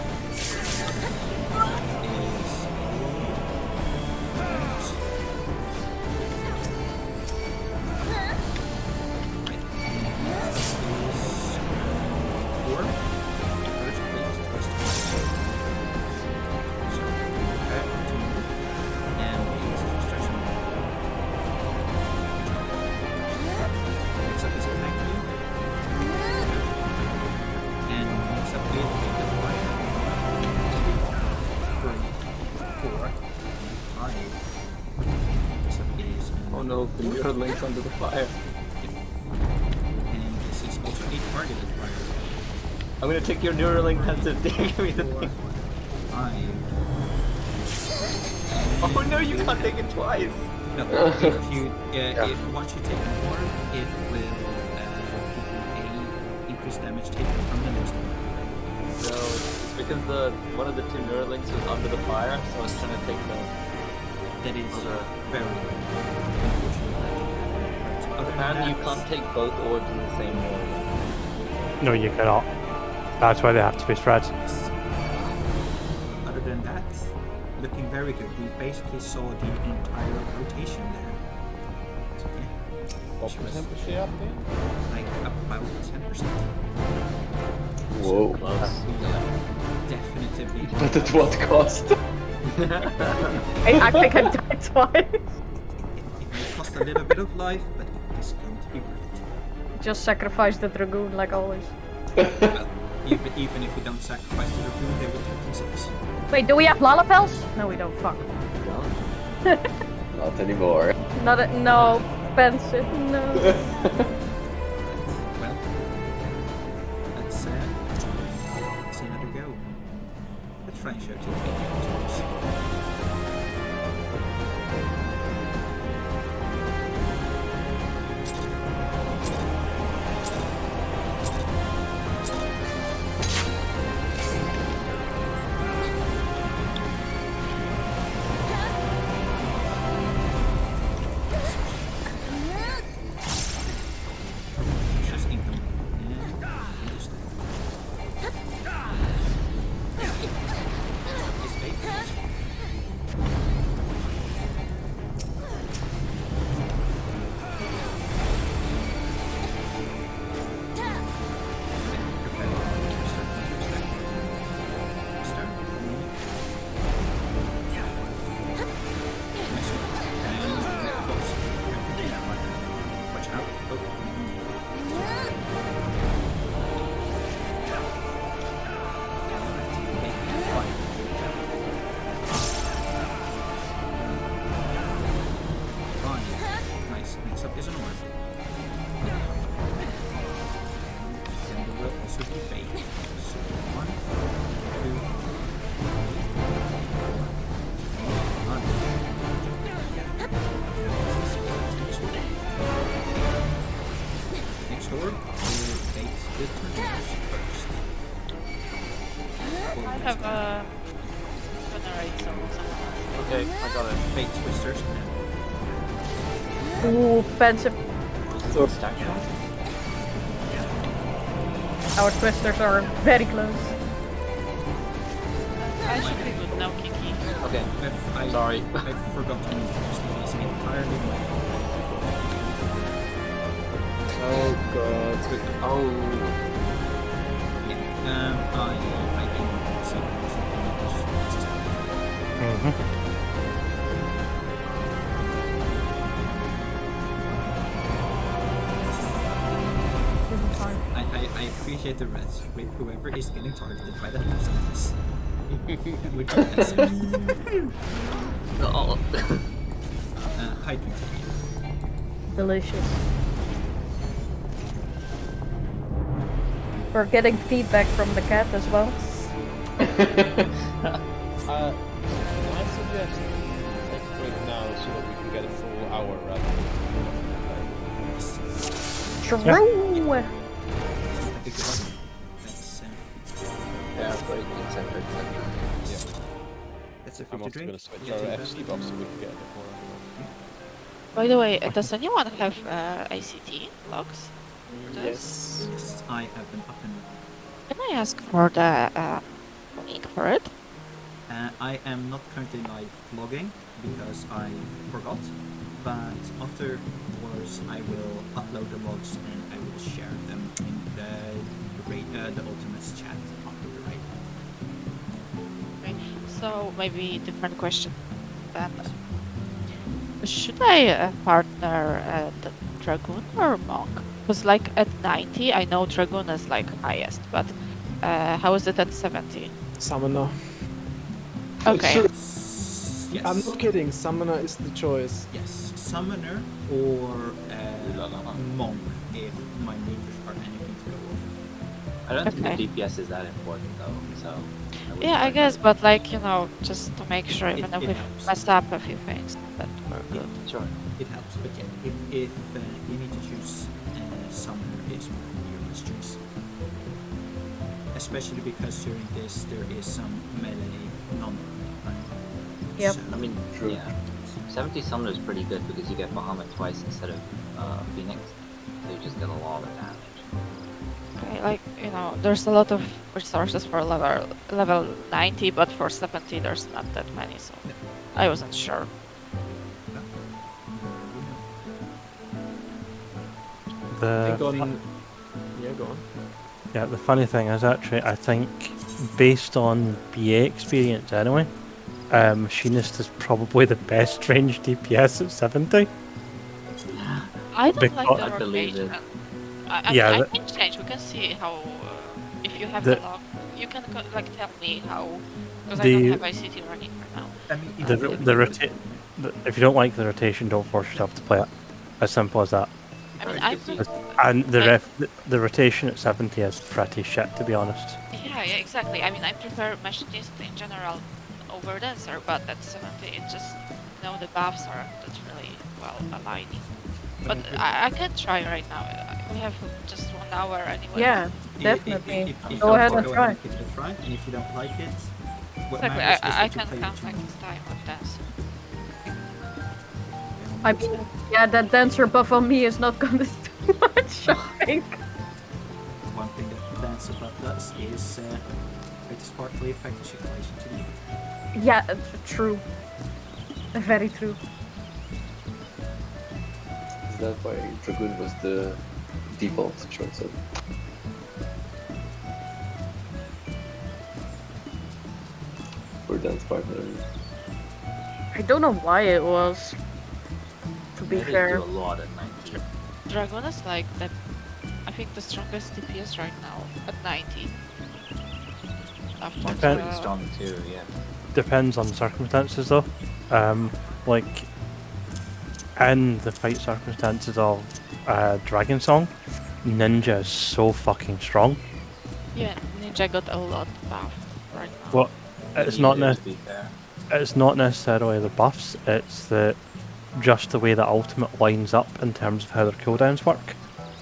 S1: Oh no, the mirror link's under the fire.
S3: And this is also a targeted fire.
S1: I'm gonna take your Neuralink pensive. Give me the thing.
S3: 5.
S1: Oh no, you can't take it twice.
S3: No, if you, once you take more, it will give you a increased damage taken from the next one.
S1: So it's because the one of the two Neuralinks was under the fire, so I was trying to take the.
S3: That is
S1: Other-
S3: very unfortunate.
S1: Apparently, you can't take both orbs in the same order.
S6: No, you cannot. That's why they have to be spread.
S3: Other than that, looking very good. We basically saw the entire rotation there. So, yeah,
S8: What percent was she at then?
S3: like about 10%.
S5: Whoa.
S1: Close. Yeah.
S3: Definitively.
S5: But at what cost?
S4: I think I died twice.
S3: It may cost a little bit of life, but it is going to be worth it.
S4: Just sacrifice the Dragoon like always.
S3: Well, even if we don't sacrifice the Dragoon, they will take themselves.
S4: Wait, do we have Lalafels? No, we don't. Fuck.
S5: Not anymore.
S4: No, Pensive, no.
S3: Well, let's see another go. Let's try and show two videos. Just income. Watch out. Nice. Next up is an orb. And there will also be bait. So 1, 2, 3. Next orb will bait the tornadoes first.
S7: I have a generate some.
S1: Okay, I got it.
S3: Bait twisters now.
S4: Ooh, Pensive.
S1: Stack shot.
S4: Our twisters are very close.
S7: I should be good now, Kiki.
S1: Okay. Sorry.
S3: I forgot to move this entirely.
S1: Oh god. Oh.
S3: Yeah. I didn't see
S6: Mm-hmm.
S3: I appreciate the rest with whoever is getting targeted by the house. Which is
S1: Oh.
S3: hi, Twinkie.
S4: Delicious. We're getting feedback from the cat as well.
S8: Can I suggest take a break now so that we can get a full hour rather than
S4: True!
S3: I think that's
S1: Yeah, break, etc., etc.
S3: that's a
S8: I'm
S3: free to
S8: also
S3: drink.
S8: going to switch
S3: Yeah,
S8: our
S3: take
S8: FC
S3: that.
S8: buff so we can get a bit more on
S7: By the way, does anyone have ACT logs?
S2: Yes.
S3: Yes, I have them up and running.
S7: Can I ask for the link for it?
S3: I am not currently live logging because I forgot, but afterwards I will upload the logs and I will share them in the Ultimates chat after the raid.
S7: Okay. So maybe different question. Then, should I partner the Dragoon or Monk? Because like at 90, I know Dragoon is like highest, but how is it at 70?
S2: Summoner.
S7: Okay.
S3: Yes.
S2: I'm not kidding, Summoner is the choice.
S3: Yes, Summoner or Monk if my meters are anything to go over.
S1: I don't
S7: Okay.
S1: think the DPS is that important though, so. wouldn't
S7: Yeah, I
S1: worry
S7: guess,
S1: about
S7: but like, you know, just to make sure, even if
S3: it
S7: we
S3: helps.
S7: mess up a few things, that we're good.
S1: it. Sure.
S3: It helps, but yeah, if you need to choose Summoner is probably your best choice. Especially because during this there is some melee non-melee.
S4: Yep.
S3: So,
S1: I mean,
S5: True.
S1: yeah. 70 Summoner is pretty good because you get Bahamut twice instead of Phoenix. So you just get a lot of damage.
S7: Okay, like, you you know, there's a lot of resources for level 90, but for 70 there's not that many, so I wasn't sure.
S2: I
S6: The
S2: think on. Yeah, go on.
S6: yeah, the funny thing is actually, I think based on BA experience anyway, Machinist is probably the best range DPS at 70.
S7: I don't like
S6: Because-
S7: the
S1: I believe it.
S7: rotation. I
S6: Yeah,
S7: mean, I
S6: the-
S7: can change. We can see how. If you have
S6: The-
S7: the log, you can like tell me how. Because I
S6: The-
S7: don't have ICT running right now.
S3: I mean, if
S6: The,
S3: you-
S6: the rota- the, if you don't like the rotation, don't force yourself to play it. As simple as that.
S7: I mean,
S1: Alright,
S7: I
S1: gives you-
S6: And the
S7: Like-
S6: the rotation at 70 is pretty shit, to be honest.
S7: yeah, exactly. I mean, I prefer machinist in general over dancer, but at 70, it just the buffs are not really well aligning. But I can try right now. We have just 1 hour anyway.
S4: Yeah,
S3: if-
S4: definitely.
S3: if
S4: Go
S3: you
S4: ahead
S3: want,
S4: and
S3: go
S4: try.
S3: ahead give it a try, and if you don't like it, what
S7: Exactly.
S3: matters is
S7: I
S3: that you
S7: can
S3: play
S7: count
S3: what you
S7: next time with dance.
S4: I mean, yeah, that dancer buff on me is not gonna do much, I think.
S3: One thing that Dancer Buff does is it sparkly effect the situation to you.
S4: Yeah, true. Very true.
S5: Is that why Dragoon was the default choice of? For dance partner.
S4: I don't know why it was. To be
S1: Mages
S4: fair.
S1: do a lot at 90.
S7: Dragon is like the, I think the strongest DPS right now at 90. After
S1: One's
S6: Depend-
S1: pretty strong too, yeah.
S6: Depends on circumstances though. Like in the fight circumstances of Dragon Song, Ninja is so fucking strong.
S7: Yeah, Ninja got a lot buffed right now.
S6: Well, it's not
S1: Neither,
S6: ne-
S1: to be fair.
S6: it's not necessarily the buffs, it's just the way the ultimate lines up in terms of how their cooldowns work.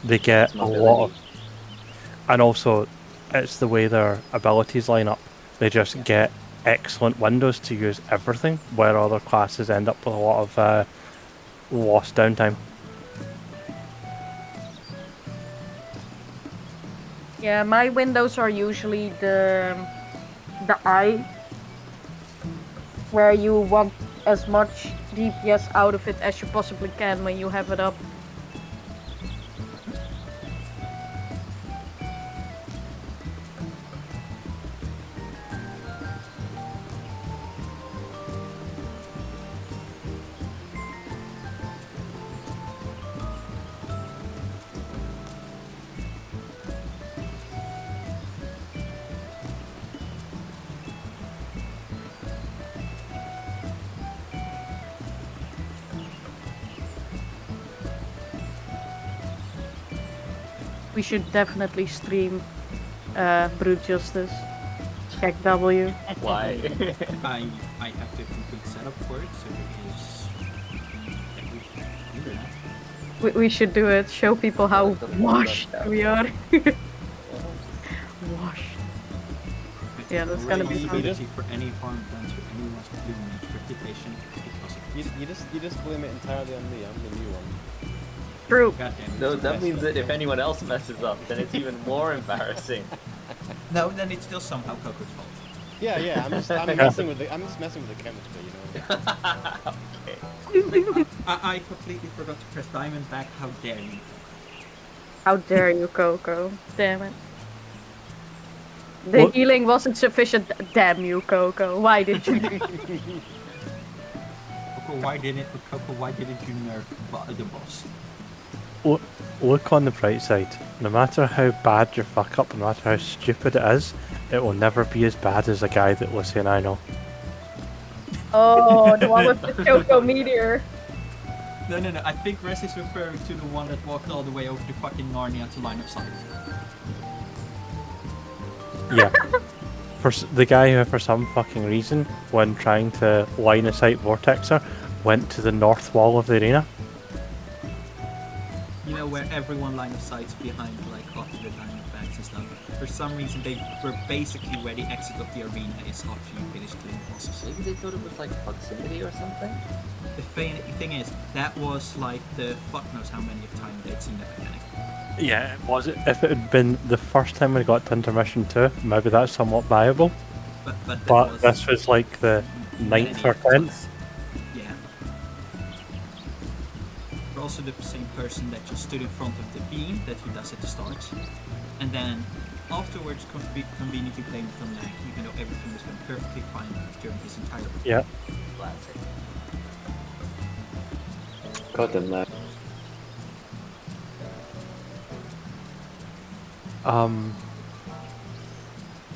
S6: They get
S1: It's
S6: a lot
S1: mobility.
S6: of, and also it's the way their abilities line up. They just get excellent windows to use everything, where other classes end up with a lot of lost downtime.
S4: Yeah, my windows are usually the eye, where you want as much DPS out of it as you possibly can when you have it up. We should definitely stream Brute Justice. Check W.
S1: Why?
S3: I have the complete setup for it, so it is. You do that.
S4: We should do it. Show people how
S1: Like the full
S4: washed
S1: rundown.
S4: we are. Washed.
S3: It's
S4: Yeah, that's
S3: a
S4: gonna be
S3: responsibility for any farm dancer, anyone wants to do mage reputation because of
S8: You just blame it entirely on me. I'm the new one.
S4: True.
S3: Goddamn it,
S1: No,
S3: it's
S1: that
S3: best
S1: means
S3: of
S1: that if
S3: them.
S1: anyone else messes up, then it's even more embarrassing.
S3: No, then it's still somehow Coco's fault.
S8: Yeah. I'm just messing with the chemistry, you know.
S1: Okay.
S3: I completely forgot to press diamond back. How dare you?
S4: How dare you, Coco? Damn it. The
S6: What?
S4: healing wasn't sufficient. Damn you, Coco. Why did you?
S3: Why didn't you nerf the boss?
S6: Look on the bright side. No matter how bad your fuck up, no matter how stupid it is, it will never be as bad as the guy that Lucy and I know.
S4: Oh, the one with the Choco meteor.
S3: No. I think Res is referring to the one that walked all the way over to fucking Narnia to line of sight.
S6: Yeah. The guy who, for some fucking reason, when trying to line of sight Vortexer, went to the north wall of the arena.
S3: You know where everyone line of sight's behind like after the diamond bags and stuff. For some reason they were basically where the exit of the arena is after you finish killing bosses.
S1: Maybe they thought it was like proximity or something?
S3: The thing is, that was like the fuck knows how many of time they'd seen that mechanic.
S6: Yeah, it was. If it had been the first time we got to intermission 2, maybe that's somewhat viable.
S3: But
S6: But this was like the 9th or 10th.
S3: Yeah. You're also the same person that just stood in front of the beam that he does at the start, and then afterwards conveniently blamed it on lag, even though everything was going perfectly fine during his entire
S6: Yeah.
S1: Classic.
S5: Got them left.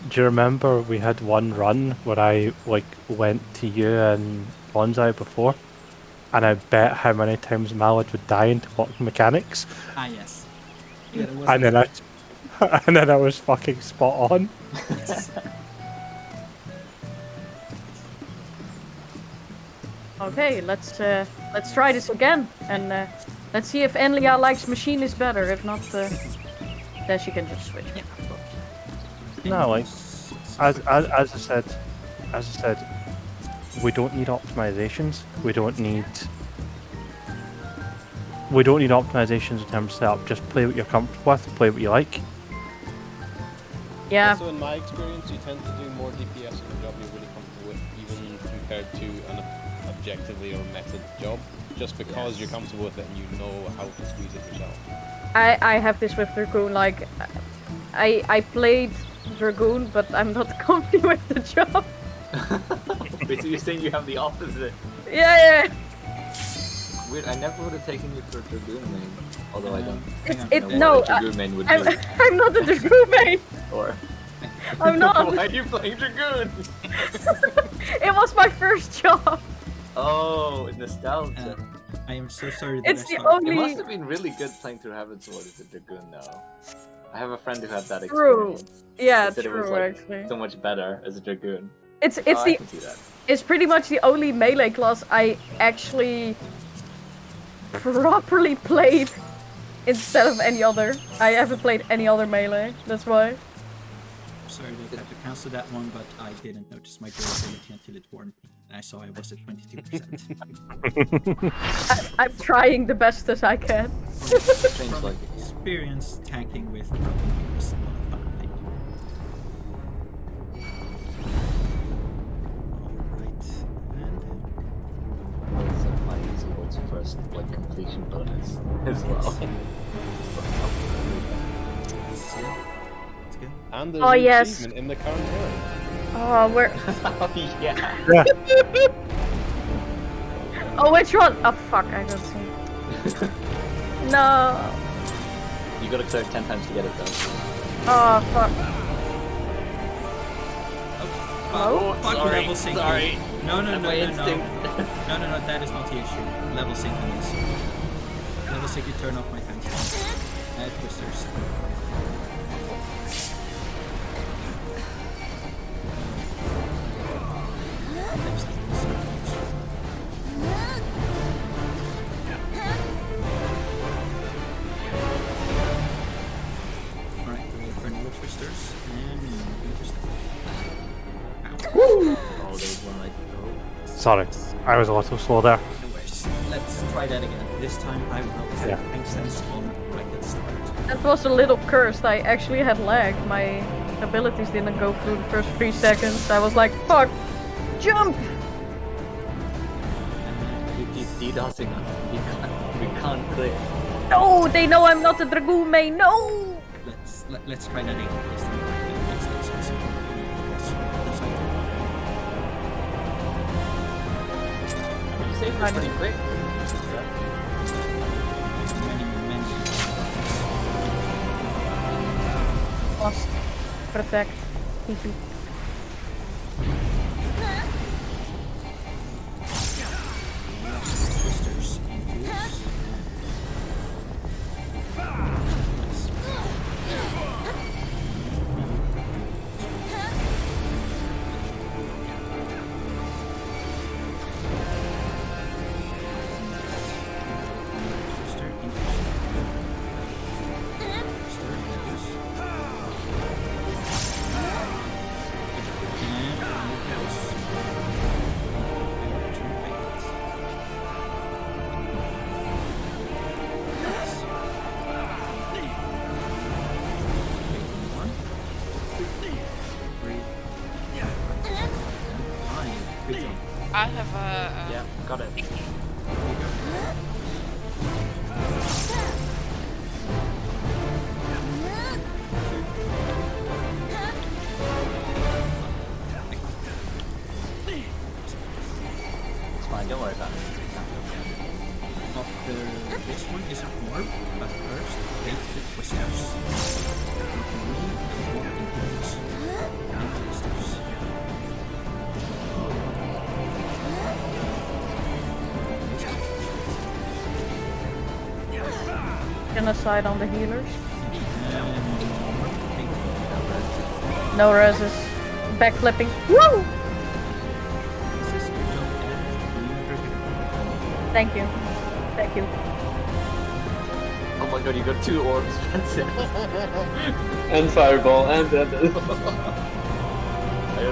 S6: Do you remember we had one run where I like went to you and Bonsai before, and I bet how many times Malad would die into walking mechanics,
S3: Ah, yes. Yeah, there was
S6: and then and then I was fucking spot on.
S4: Okay, let's try this again, and let's see if Enlia likes machinist better. If not, then she can just switch.
S3: Yeah, of course.
S6: No, like as I said, we don't need optimizations. We don't need optimizations in terms of setup. Just play what you're comfortable with. Play what you like.
S4: Yeah.
S8: Also, in my experience, you tend to do more DPS in the job you're really comfortable with, even compared to an objectively or method job, just because you're comfortable with it and you know how to squeeze it yourself.
S4: I have this with Dragoon. Like, I played Dragoon, but I'm not comfy with the job.
S1: Wait, so you're saying you have the opposite?
S4: Yeah.
S1: Weird, I never would have taken you for a Dragoon main. Although I don't
S4: No,
S1: what a Dragoon main would do.
S4: I'm not a Dragoon main.
S1: Or...
S4: I'm not.
S1: Why are you playing Dragoon?
S4: It was my first job.
S1: Oh, nostalgia.
S3: I am so sorry that
S4: It's
S3: I
S4: the
S3: started.
S1: It
S4: only.
S1: must have been really good playing through Heaven's Ward as a Dragoon, though. I have a friend who had that
S4: True.
S1: experience.
S4: Yeah,
S1: He said it was
S4: true.
S1: like
S4: Actually,
S1: so much better as a Dragoon.
S4: it's
S1: I
S4: the
S1: can see that.
S4: it's pretty much the only melee class I actually properly played instead of any other. I haven't played any other melee. That's why.
S3: Sorry that I have to cancel that one, but I didn't notice my durability until it warned me, and I saw I was at 22%.
S4: I'm trying the best as I can.
S1: Strange
S3: From
S1: like
S3: experience, tanking with broken gear is not a fun thing. Alright, and...
S1: it's a fun easy what's first like completion bonus as well.
S3: It's good.
S8: And there's
S4: Oh,
S8: an
S4: yes.
S8: achievement in the current area.
S4: Oh, where?
S1: Oh yeah.
S4: Oh, which one? Oh, fuck! I don't see. No.
S1: You gotta clear it 10 times to get it though.
S4: Oh, fuck.
S3: Oh, fuck,
S1: sorry,
S3: level syncing.
S1: sorry.
S3: No,
S1: My instinct.
S3: No, that is not the issue. Level syncing is. Level syncing, turn off my timestamp. Twisters. Alright, we'll burn the twisters and
S1: Oh, there was one like
S6: Sorry, I was a little slow there.
S3: anyways, let's try that again. This time I will have
S6: Yeah.
S3: timestamps on right at the start.
S4: That was a little cursed. I actually had lag. My abilities didn't go through the first 3 seconds. I was like, fuck! Jump!
S1: you keep DDoSing us. We can't clear.
S4: No! They know I'm not a Dragoon main! No!
S3: Let's try that again. This time. Let's see.
S1: You saved us pretty quick.
S3: Many.
S4: Lost. Protect. TP.
S3: Twisters and tools.
S1: Yeah, got it. It's fine, don't worry about it.
S3: This one is a orb, but first, wait the twisters.
S4: Genocide on the healers. No reses. Backflipping. Woo! Thank you. Thank you.
S1: Oh my god, you got 2 orbs, Spencer.
S5: And fireball, and
S1: I don't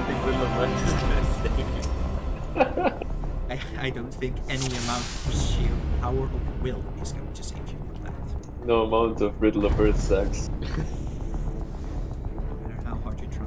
S1: think Riddle of Earth is gonna save you.
S3: I don't think any amount of sheer power of will is going to save you from that.
S5: no amount of Riddle of Earth sucks.
S3: No matter how hard you try.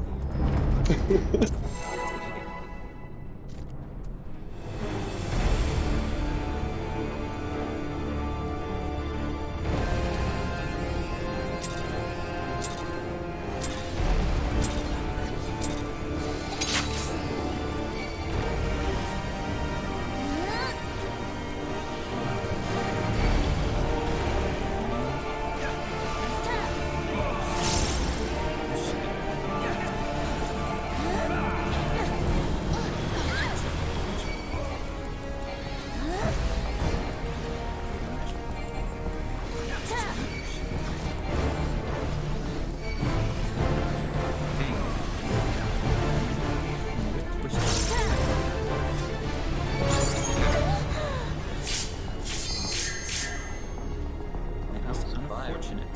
S3: Unfortunate.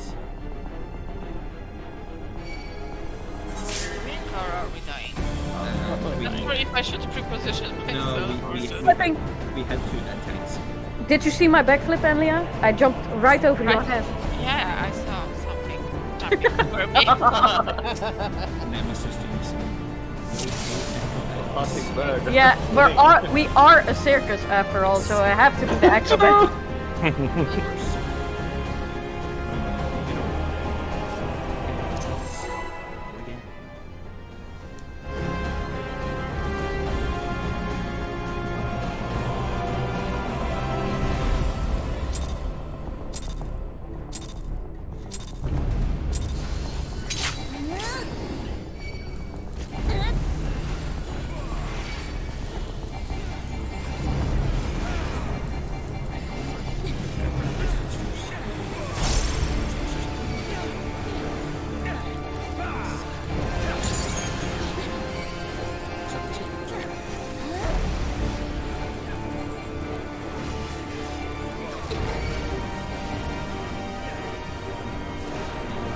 S7: Or are we dying?
S3: We-
S7: Not sure if I should preposition myself.
S3: No,
S7: or
S3: we
S7: just-
S4: Flipping.
S3: had 2 dead tanks.
S4: Did you see my backflip, Enlia? I jumped right over your
S7: Right.
S4: head.
S7: Yeah, I saw something jumping over me.
S3: Nemesis teams.
S1: Classic bird.
S4: Yeah, we are a circus after all, so I have to be the acrobat.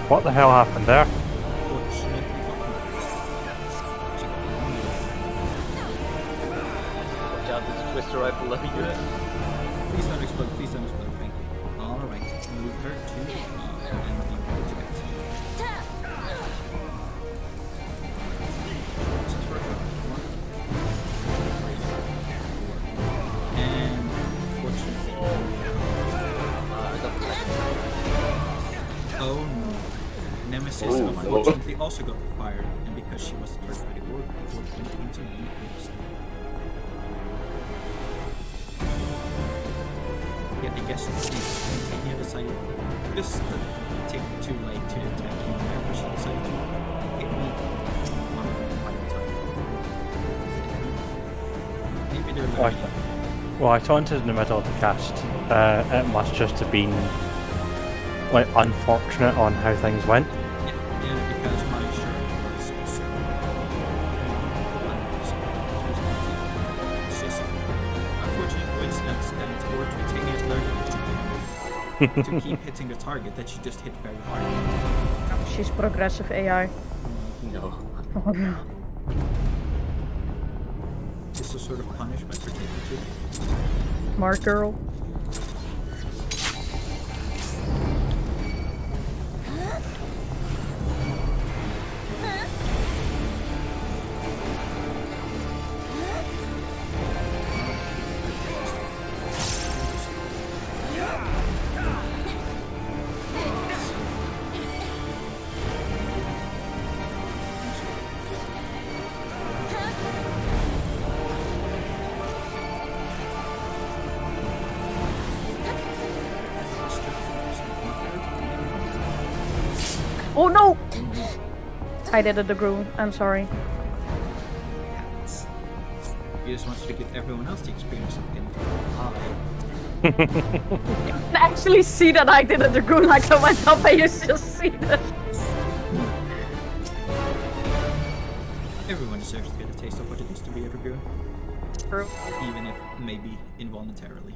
S6: What the hell happened there?
S1: Watch out, there's a twister right below you.
S3: Please don't explode, thank you. Alright, move her to and be ready to get. This is for her. 1, 3, 4. And fortunately. Oh no. Nemesis
S5: Oh, no.
S3: unfortunately also got fired, and because she was the first party orb, the orb went into me first. Yeah, I guess Tanya decided just to take too late to attack him, therefore she decided to hit me one final time. Maybe they're
S6: Right.
S3: learning.
S6: Well, I taunted in the middle of the cast. It must just have been like unfortunate on how things went.
S3: Yeah, because my shirt was also it's just unfortunate coincidence that or Titania is learning to keep hitting the target that she just hit very hard.
S4: She's progressive AI.
S1: No.
S4: Oh no.
S3: This is sort of punishment for taking 2.
S4: Smart girl. Oh no! I did a Dragoon. I'm sorry.
S3: You just wanted to give everyone else the experience of getting high.
S4: You can actually see that I did a Dragoon like I went up and you still see that.
S3: Everyone deserves to get a taste of what it is to be a Dragoon.
S4: True.
S3: Even if maybe involuntarily.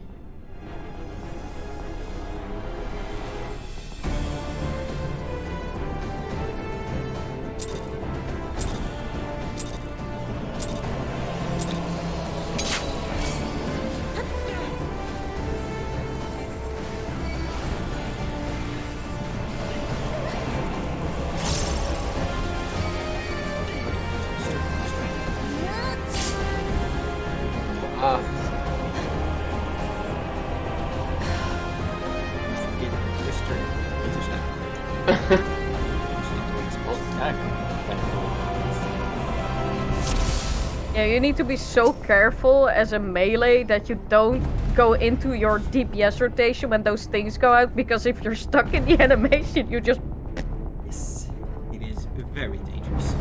S5: Ah,
S3: Get twisted into stack. It's not the way it's supposed to
S4: Yeah, you need to be so careful as a melee that you don't go into your DPS rotation when those things go out, because if you're stuck in the animation, you just...
S3: Yes, it is very dangerous.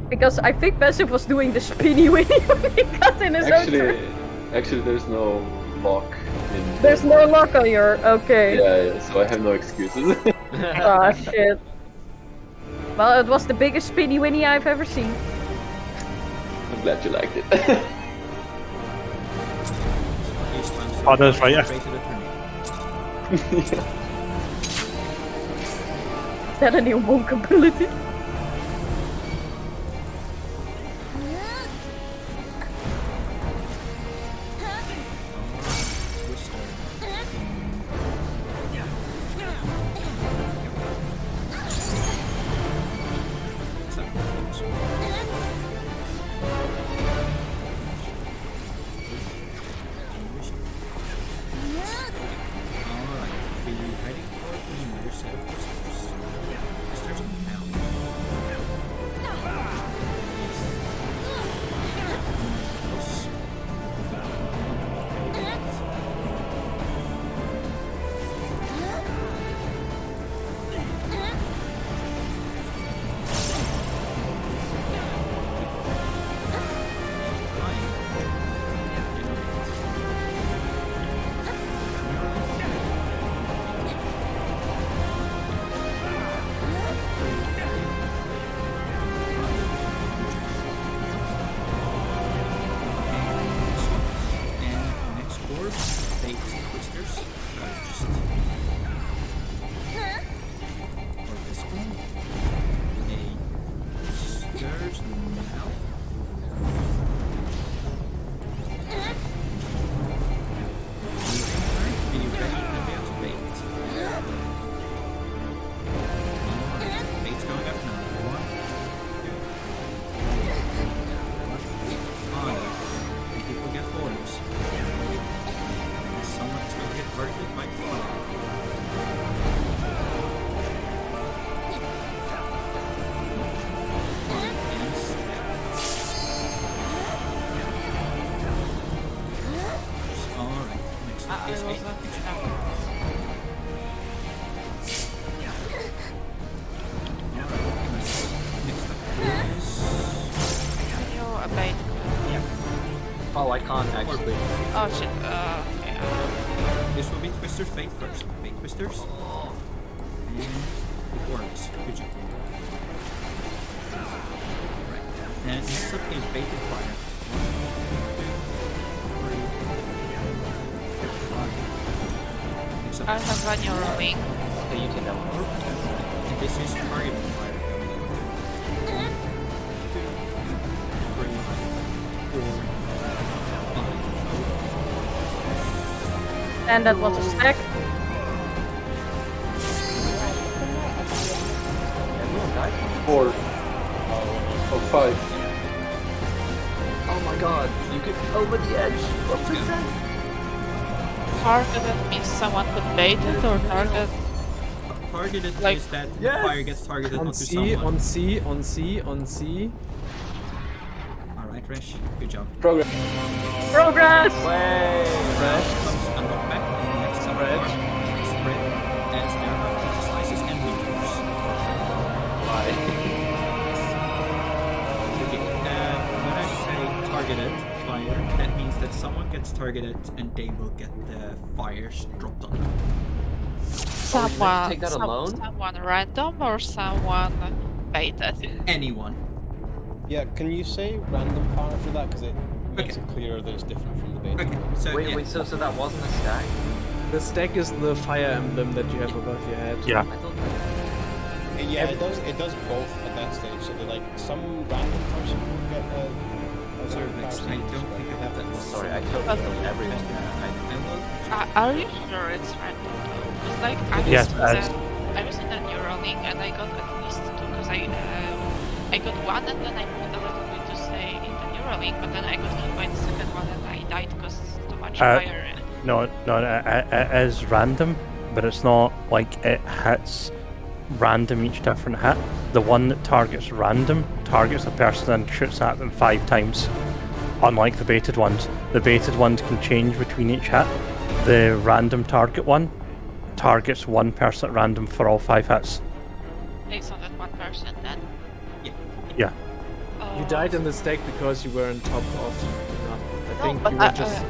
S4: Because I think Passive was doing the spinny winnie when he got in his own turn.
S5: actually, there's no lock in.
S4: There's no lock on your... Okay.
S5: Yeah, so I have no excuses.
S4: Ah, shit. Well, it was the biggest spinny winnie I've ever seen.
S5: I'm glad you liked it.
S6: Oh, that's right, yeah.
S5: Yeah.
S4: Is that a new monk ability?
S1: Oh, I can't actually.
S7: Oh shit, okay.
S3: This will be Twister's bait first. Bait Twisters. And it works. Good job. Right. And next up is Baited Fire. 1, 2, 3, 4, 5. Next up
S7: I have one your wing.
S1: Okay, you take that one.
S3: and this is targeted fire. 1, 2, 3, 4, 5.
S4: And that was a stack.
S1: Everyone died?
S5: 4. Oh, 5.
S1: Oh my god, you get over the edge. What was that?
S7: Targeted means someone could bait it, or target...
S3: Targeted
S7: Like-
S3: is that
S1: Yes!
S3: the fire gets targeted
S2: On
S3: onto
S2: C,
S3: someone.
S2: on C, on C, on C.
S3: Alright, Resh. Good job.
S5: Progress.
S4: Progress!
S1: Way!
S3: Resh comes unlock back. Next up
S1: Spread.
S3: Spread. And Snare. targeted, and they will get the fires dropped on them.
S7: Someone,
S1: take that alone?
S7: someone random or someone baited?
S3: Anyone.
S8: Yeah, can you say random fire for that? Because it makes
S3: Okay.
S8: it clearer that it's different from the bait.
S3: Okay, so
S1: Wait,
S3: yeah.
S1: wait, so that wasn't a stack?
S2: The stack is the fire emblem that you have above your head.
S6: Yeah.
S1: I thought that...
S8: Yeah, it does both at that stage. So that like some random person will get a
S3: Sorry,
S8: random
S3: Max,
S8: fire
S3: I
S8: stage,
S3: don't think I have that.
S1: Sorry, I totally killed everything.
S7: Are you sure it's random though? Because like I was,
S6: Yes,
S7: I was in a Neuralink and I got at least 2 because I got 1 and then I moved a little bit to stay in the Neuralink, but then I got hit by the second one and I died because too much fire.
S6: No, it is random, but it's not like it hits random each different hit. The one that targets random targets a person and shoots at them 5 times. Unlike the baited ones. The baited ones can change between each hit. The random target one targets one person at random for all 5 hits.
S7: Based on that one person then.
S6: Yeah.
S7: Oh.
S2: You died in the stack because you were on top of. I
S7: No,
S2: think
S7: but
S2: you were just.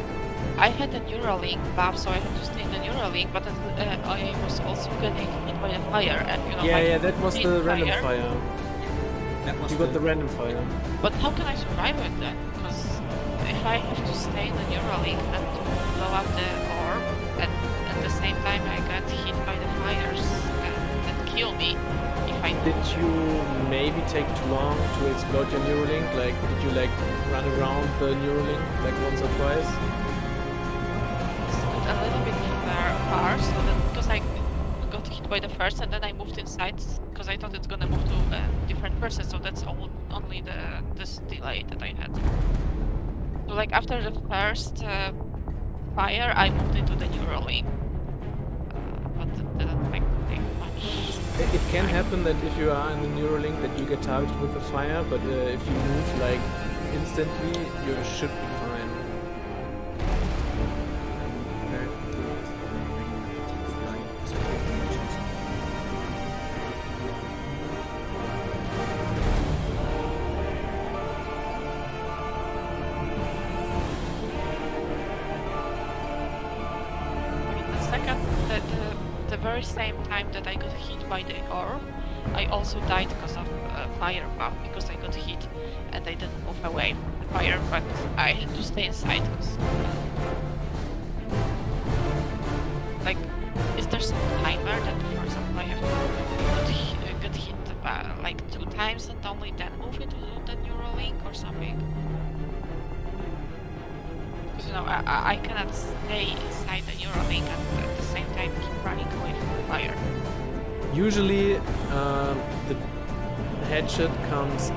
S7: I had a Neuralink buff, so I had to stay in the Neuralink, but I was also getting hit by a fire, and you know.
S2: Yeah,
S7: my
S2: yeah, that was the random fire.
S3: That was
S2: You got the random fire.
S7: But how can I survive it then? Because if I have to stay in the Neuralink and to blow up the orb, and at the same time I get hit by the fires that kill me, if I
S2: Did you maybe take too long to explode your Neuralink? Like, did you like run around the Neuralink like once or twice?
S7: stood a little bit far, so that because I got hit by the first and then I moved inside because I thought it's gonna move to a different person, so that's only this delay that I had. So like after the first fire, I moved into the Neuralink, but it didn't like take much.
S2: It can happen that if you are in the Neuralink that you get targeted with the fire, but if you move like instantly, you should be fine.
S7: The very same time that I got hit by the orb, I also died because of fire buff, because I got hit and I didn't move away from the fire, but I had to stay inside because like, is there some timer that, for example, I have to get hit like 2 times and only then move into the Neuralink or something? Because, you know, I cannot stay inside the Neuralink and at the same time keep running away from the fire.
S2: Usually, the headshot comes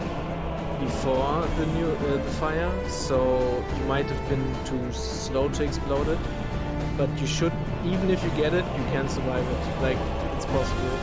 S2: before the fire, so you might have been too slow to explode it. But you should, even if you get it, you can survive it. Like, it's possible.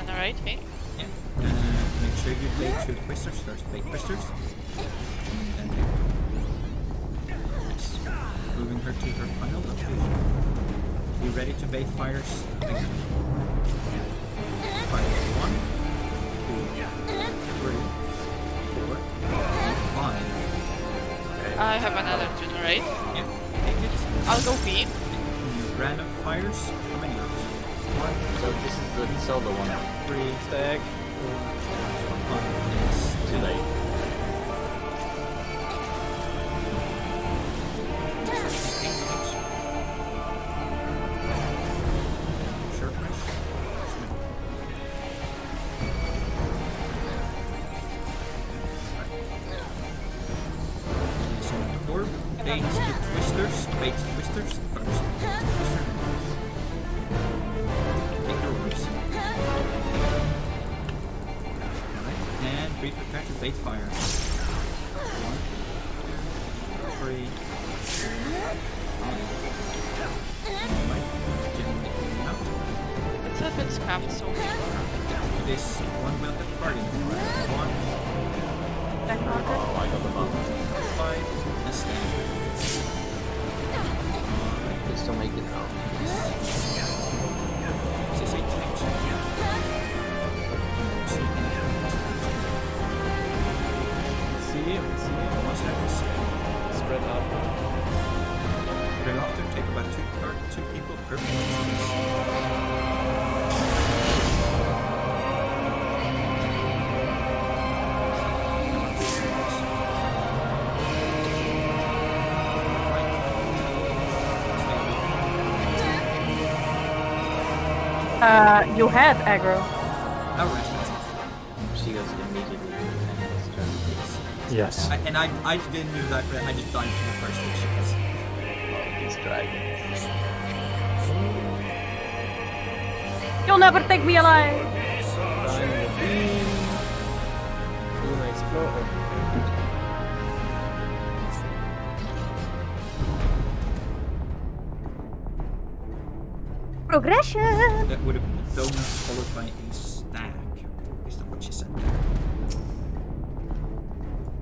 S7: generate me.
S3: Yeah. Make sure you bait two twisters first. Bait twisters. And then yes. Moving her to her final location. Be ready to bait fires again. Fire 1, 2, 3, 4, 5.
S7: I have another generate.
S3: Yeah, take it.
S7: I'll go B.
S3: Random fires. How many rounds? 1,
S1: So this is the solo one.
S3: 3,
S2: Stack.
S3: 4, 5. It's
S1: Too late.
S3: Short rest. So orb baits the twisters. Baits twisters first. Twister. Take your orbs. Alright. And be prepared to bait fire. 1, 3, 5. Alright. Generating out.
S7: It's a bit scuffed so far.
S3: This one will have party. 1,
S4: Back marker.
S1: Oh, I got the bump.
S3: 5, and stand.
S1: Please still make it.
S3: This is a tank.
S2: See.
S3: Once that is
S2: Spread out.
S3: very often, take about two people per
S4: You had aggro.
S3: Alright.
S1: She goes immediately.
S6: Yes.
S3: I didn't use that, but I just died to the first one.
S1: These dragons.
S4: You'll never take me alive.
S2: Time the beam. Luna explode.
S4: Progression.
S3: That would have been a donut followed by a stack. Is that what she said?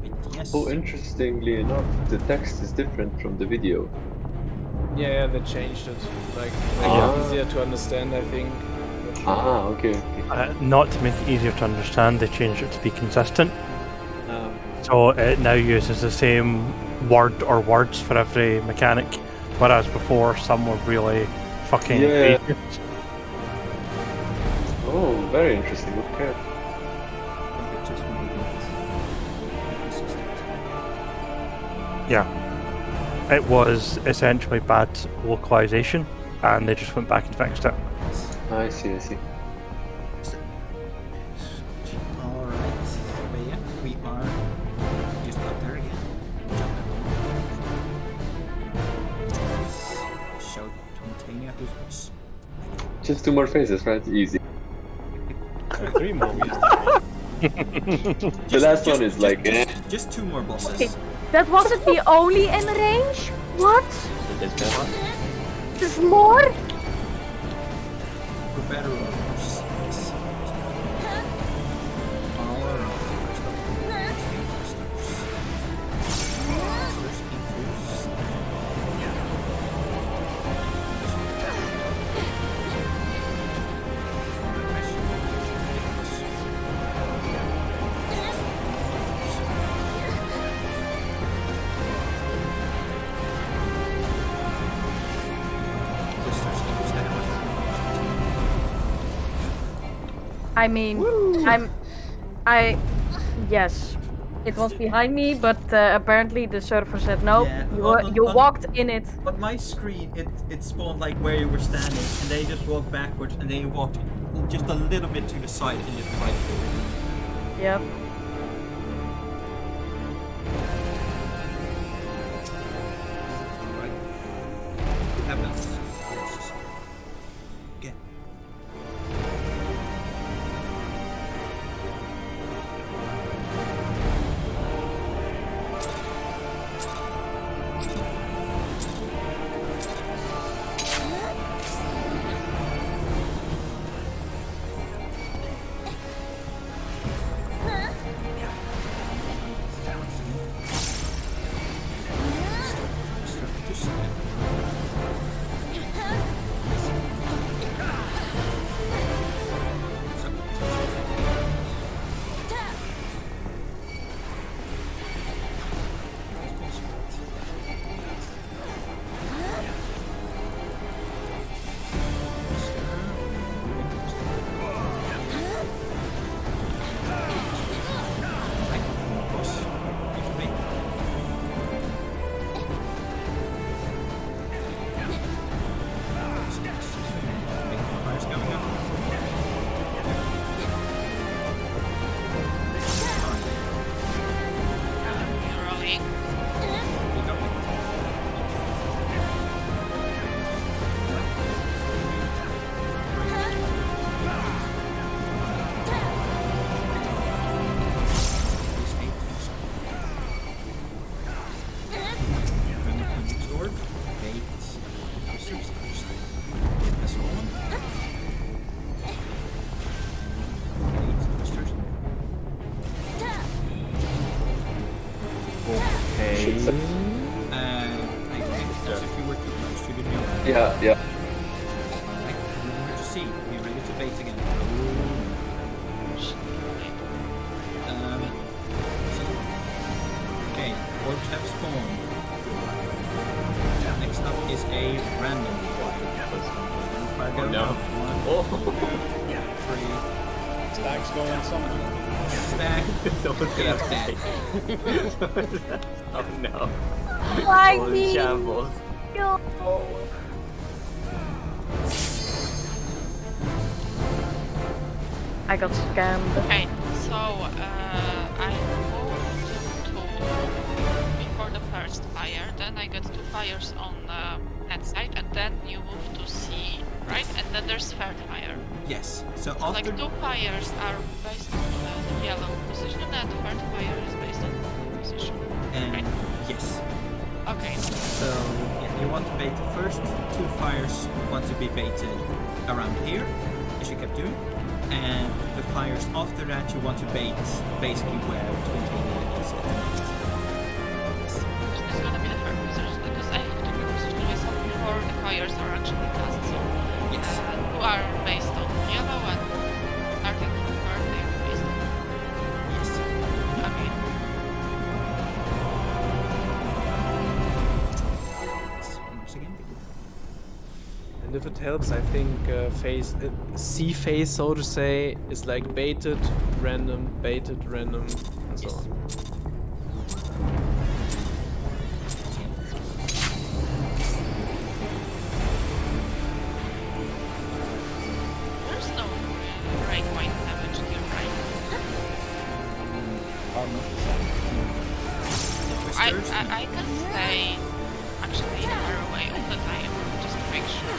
S3: But yes.
S5: Oh, interestingly enough, the text is different from the video.
S2: Yeah, they changed it. Like,
S5: Ah.
S2: easier to understand, I think.
S5: Ah, okay.
S6: Not to make it easier to understand, they changed it to be consistent.
S5: Um,
S6: So it now uses the same word or words for every mechanic, whereas before some were really fucking
S5: Yeah.
S6: crazy.
S5: oh, very interesting. Okay.
S6: Yeah. It was essentially bad localization, and they just went back and fixed it.
S5: I see.
S3: Alright. But yeah, we are just out there again. Show Tontania who's this.
S5: Just 2 more phases, right? Easy.
S8: 3 more we used
S5: The last one is like, eh.
S3: Just 2 more bosses.
S4: Okay, that wasn't the only in range? What?
S1: There's more.
S4: There's more?
S3: For better or worse. Yes. All around. First up, monsters increase.
S4: I mean, yes. It was behind me, but apparently the server said no.
S3: Yeah,
S4: You walked in it.
S3: On my screen, it spawned like where you were standing, and then you just walked backwards, and then you walked just a little bit to the side, and just right forward.
S4: Yep.
S3: Alright. We have that. Again.
S7: trying.
S3: You go.
S2: Okay.
S3: I think that's if you were too close, you didn't know.
S5: Yeah.
S3: Alright, remember to see. Be ready to bait again. Okay, orbs have spawned. Next up is a random fire.
S1: Oh no.
S3: One, three.
S8: Stag's going somewhere.
S3: Stack.
S1: Someone's gonna have
S3: Dead.
S1: to Oh no.
S4: Why
S1: All in
S4: me?
S1: shambles.
S4: I got scammed.
S7: Okay, so I moved to before the first fire, then I got 2 fires on that side, and then you move to C, right? And then there's third fire.
S3: Yes. So
S7: So like
S3: after
S7: 2 fires are based on the yellow position, and third fire is based on the blue position.
S3: and yes.
S7: Okay.
S3: So yeah, you want to bait the first 2 fires want to be baited around here, as you kept doing. And the fires after that you want to bait basically where Twin is at the moment. Yes.
S7: It's gonna be the third position because I have to reposition myself before the fires are actually cast. So
S3: Yes.
S7: who are based on yellow and starting from third, they are based on.
S3: Yes.
S7: Okay.
S3: Once again.
S2: And if it helps, I think phase C phase, so to say, is like baited, random, and so on.
S7: There's no break point damage here, right? I can stay actually far away all the time, just to make sure.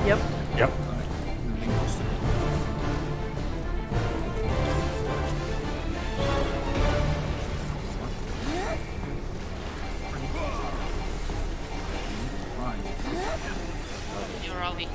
S4: Yep.
S6: Yep.
S7: You're early.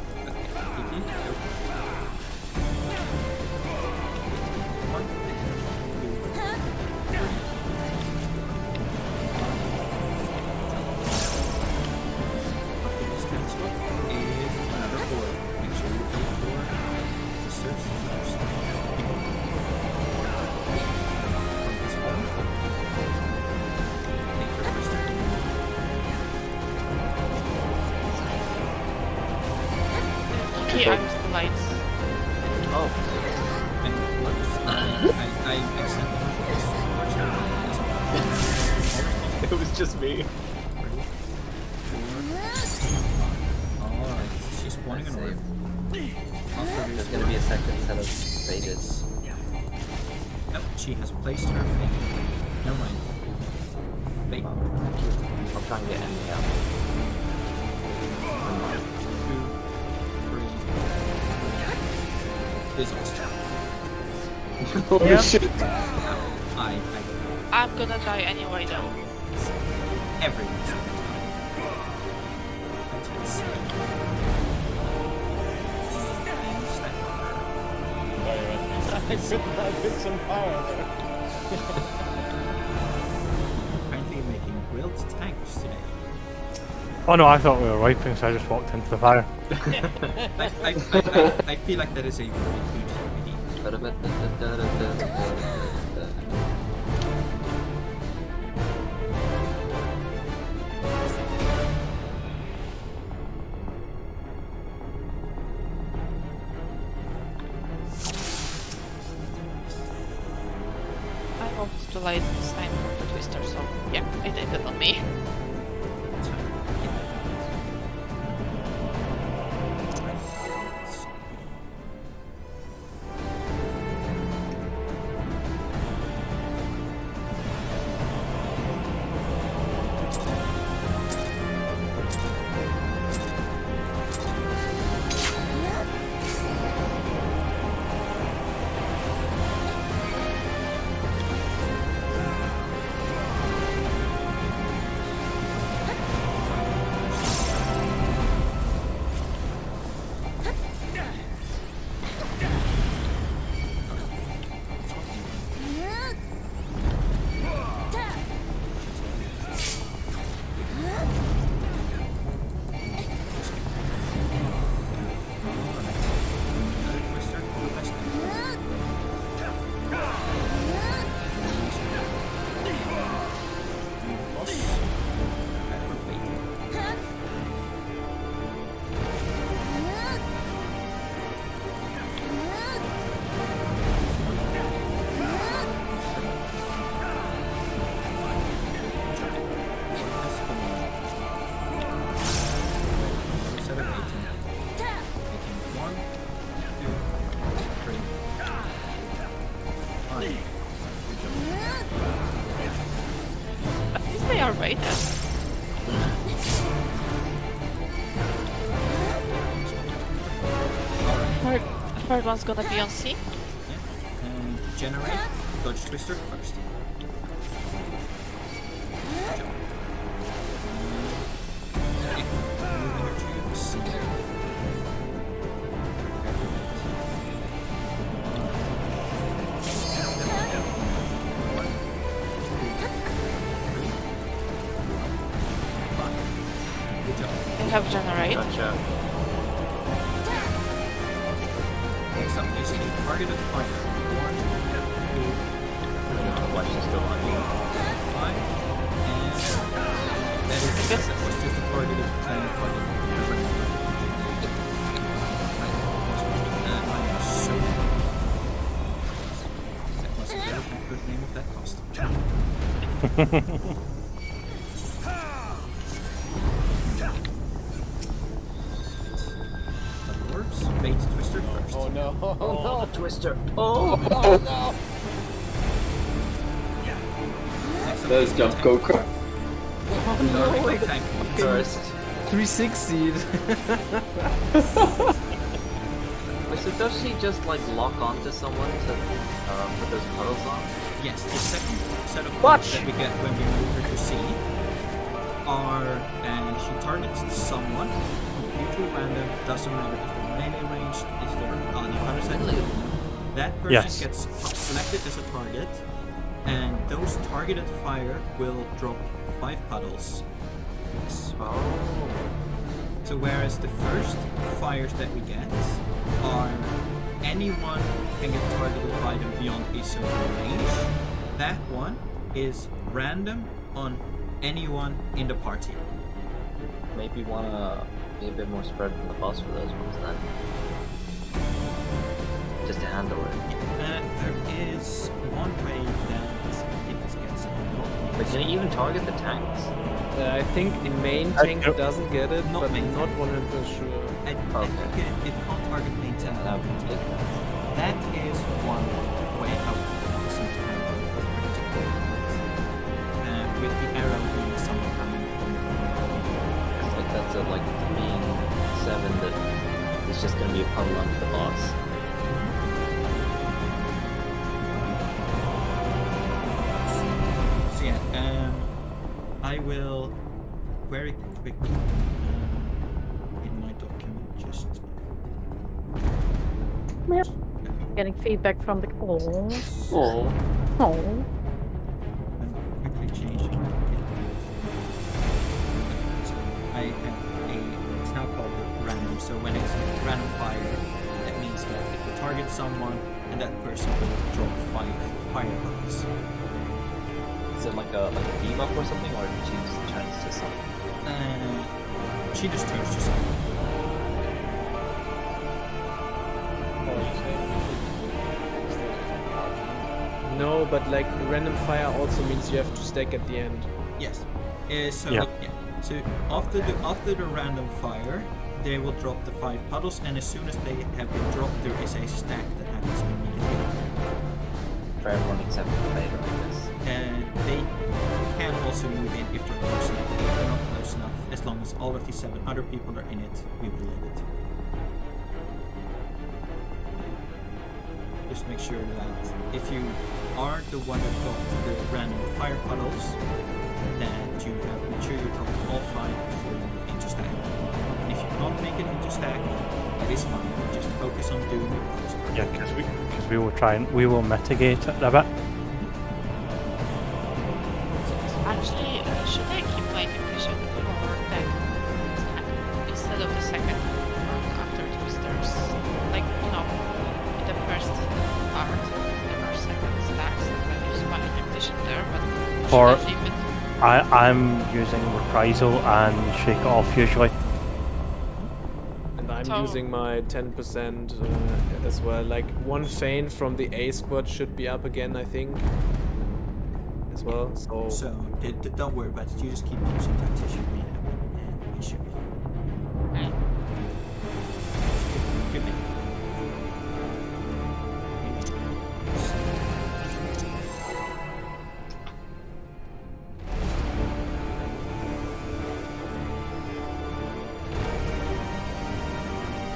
S7: Okay, I was the lights.
S1: Oh.
S3: I accidentally
S1: It was just me.
S3: Alright, she's spawning an orb.
S1: There's gonna be a second set of faded.
S3: Yep, she has placed her thing. Never mind. Wait.
S1: I'll try and get Emily out.
S3: 2, 3. Disaster.
S5: Holy
S4: Yep.
S5: shit!
S7: I'm gonna die anyway though.
S3: Everyone's gonna
S8: I put some fire there.
S3: Apparently making grilled tanks today.
S6: Oh no, I thought we were wiping, so I just walked into the fire.
S3: I feel like that is a very good idea.
S7: hoped to light the sign from the twister, so yeah, I did it on me. At least they are rated. Third one's gonna be on C.
S3: And generate dodge twister first.
S7: They have generate.
S1: Gotcha.
S3: So basically targeted fire. 1, 2,
S1: Watch this still on you.
S3: 5, and that is that was just a targeted target. So that was a very good name of that costume. Orbs, bait twister first.
S8: Oh no!
S1: Oh, the twister. Oh!
S8: no!
S3: Next up
S5: There's
S3: is
S5: jump
S3: tank.
S5: Goku.
S3: No, wait, tank.
S1: First.
S2: 360'd.
S1: Wait, so does she just like lock onto someone to put those puddles on?
S3: Yes, the second set of
S4: Watch.
S3: cards that we get when we move her to C are, she targets someone, completely random, doesn't matter if they're melee ranged, if they're on the other side. That person
S6: Yes.
S3: gets selected as a target, and those targeted fire will drop 5 puddles.
S1: Oh.
S3: So whereas the first fires that we get are anyone can get targeted by them beyond a certain range, that one is random on anyone in the party.
S1: Maybe wanna be a bit more spread from the boss for those ones then. Just to handle it.
S3: There is one way that it gets handled.
S1: But can it even target the tanks?
S2: I think the main
S6: I
S2: tank
S6: don't-
S2: doesn't get it,
S3: Not
S2: but
S3: main
S2: not
S3: tank.
S2: 100% sure.
S3: I
S1: Okay.
S3: think it can't target main tank.
S1: That would be good.
S3: That is one way how it seems to handle it. With the arrow being someone coming from
S1: It's like that's at like 3 and 7 that it's just gonna be a puddle under the boss.
S3: So yeah, I will very quick in my document just
S4: Getting feedback from the call.
S5: Oh.
S4: Oh.
S3: I'm quickly changing it. So I have it's now called random. So when it's random fire, that means that it will target someone and that person will drop 5 fireballs.
S1: Is it like a debuff or something, or did she just turns to something?
S3: She just turns to someone.
S2: No, but like random fire also means you have to stack at the end.
S3: Yes. So
S6: Yeah.
S3: So after the random fire, they will drop the 5 puddles, and as soon as they have been dropped, there is a stack that happens immediately.
S1: For everyone except for Vader, I guess.
S3: And they can also move in if they're close enough. If they're not close enough, as long as all of the 7 other people are in it, we will leave it. Just make sure that if you are the one that got the random fire puddles, that you have made sure you drop all 5 before you move into stack. And if you can't make it into stack, that is fine. Just focus on doing your puddles.
S6: Yeah, because we will mitigate it a bit.
S7: Actually, should I keep my division for deck stack instead of the second one after twisters? Like, you know, in the first part, there are second stacks, and I use my division there, but
S6: For-
S7: should I leave it?
S6: I'm using reprisal and shake it off usually.
S2: And I'm
S7: So-
S2: using my 10% as well. Like one feint from the A squad should be up again, I think. As well. So
S3: So don't worry about it. You just keep using tactician rehab, and we should be fine.
S7: Mm.
S3: Good bit.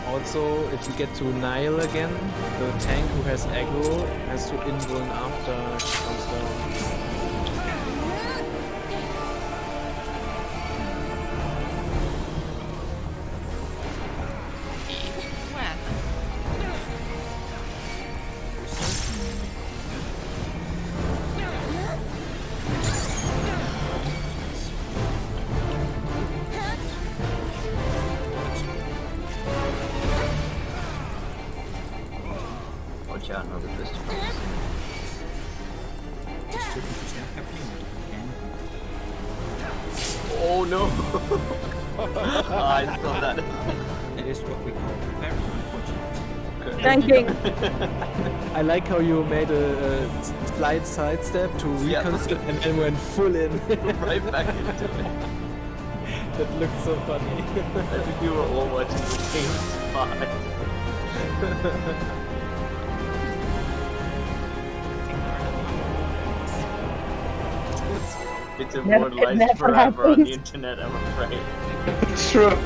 S2: also, if you get to Nile again, the tank who has aggro has to invuln after she comes down.
S7: When?
S1: Watch out, another twister.
S3: Just to stack happening again.
S1: Oh no! I saw that.
S3: That is what we call very unfortunate.
S4: Tanking.
S2: I like how you made a slight sidestep to
S1: Yeah.
S2: reconsider and then went full in.
S1: Right back into it.
S2: That looked so funny.
S1: I think we were all watching the same spot. It's immortalized
S4: never
S1: forever on the
S4: happens.
S1: internet, I'm afraid.
S5: It's true.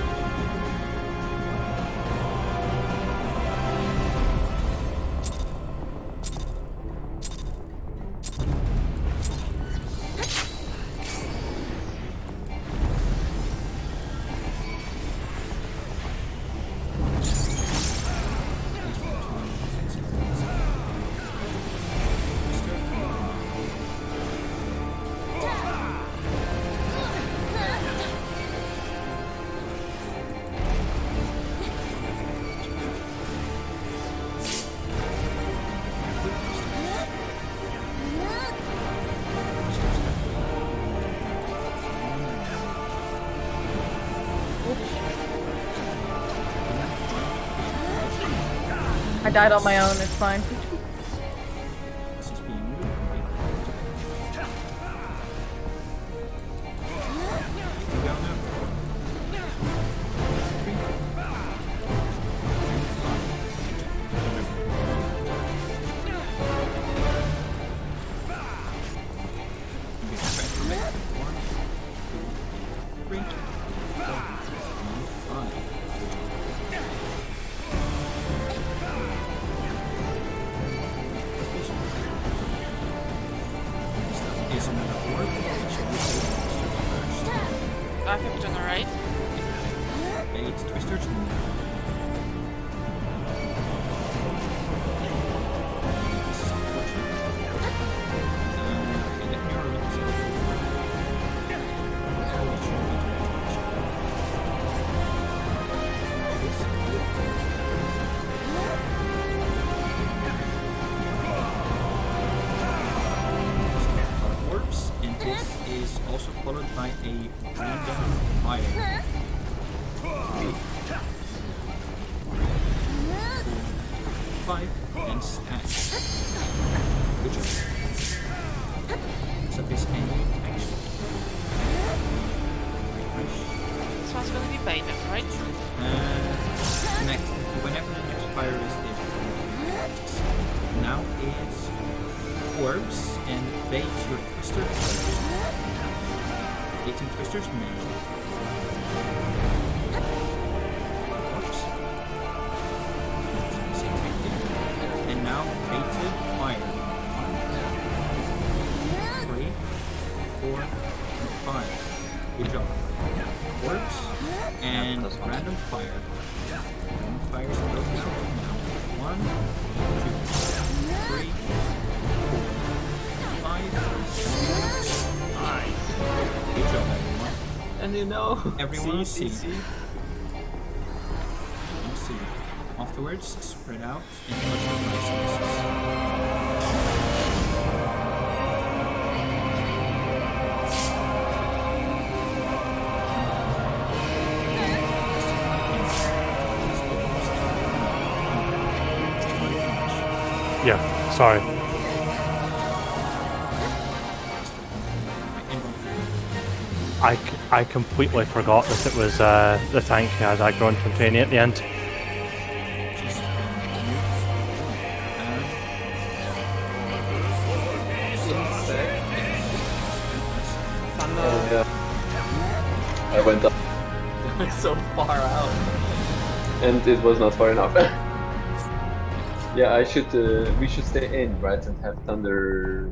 S4: I died on my own, it's fine.
S3: This is being moved. Go now. We expect to make 1, 2, 3, 4, 5. Is another orb. Should we say twisters first?
S7: I have done alright.
S3: 8 twisters. This is unfortunate. Okay, let me roll it. Holy orbs, and this is also followed by a random fire. 5 and stack. Good job. So this any action.
S7: This one's gonna be baited, right?
S3: Next, whenever the next fire is now is orbs and bait your twister. 18 twisters, mage. Orbs. And now baited fire. 1, 3, 4, 5. Good job. Orbs and random fire. Random fire is broken out now. 1, 2, 3, 4, 5, 6. Nice. Good job, everyone.
S1: And you know,
S3: Everyone see. You see. Afterwards, spread out and touch your licenses.
S6: Yeah, sorry. I completely forgot that it was the tank who had aggro on Tintania at the end.
S2: Thunder.
S5: I went up,
S1: it's so far out.
S5: and it was not far enough. Yeah, we should stay in, right, and have thunder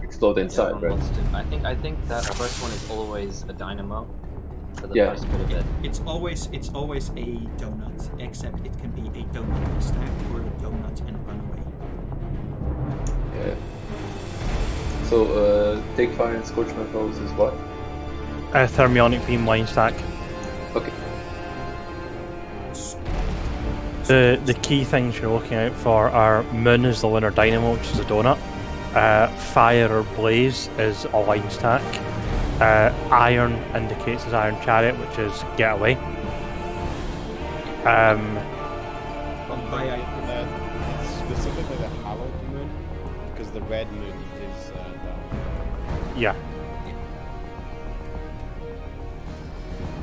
S5: explode inside,
S1: Everyone
S5: right?
S1: wants to. I think that first one is always a dynamo for the
S5: Yeah.
S1: first bit of it.
S3: It's always a donut, except it can be a donut and a stack or a donut and a runaway.
S5: Yeah. So, take fire and scorch my foes is what?
S6: Thermionic beam line stack.
S5: Okay.
S6: The key things you're looking out for are Moon is the lunar dynamo, which is a donut. Fire or blaze is a line stack. Iron indicates as iron chariot, which is get away.
S8: It's specifically the hallowed moon, because the red moon is down.
S6: Yeah.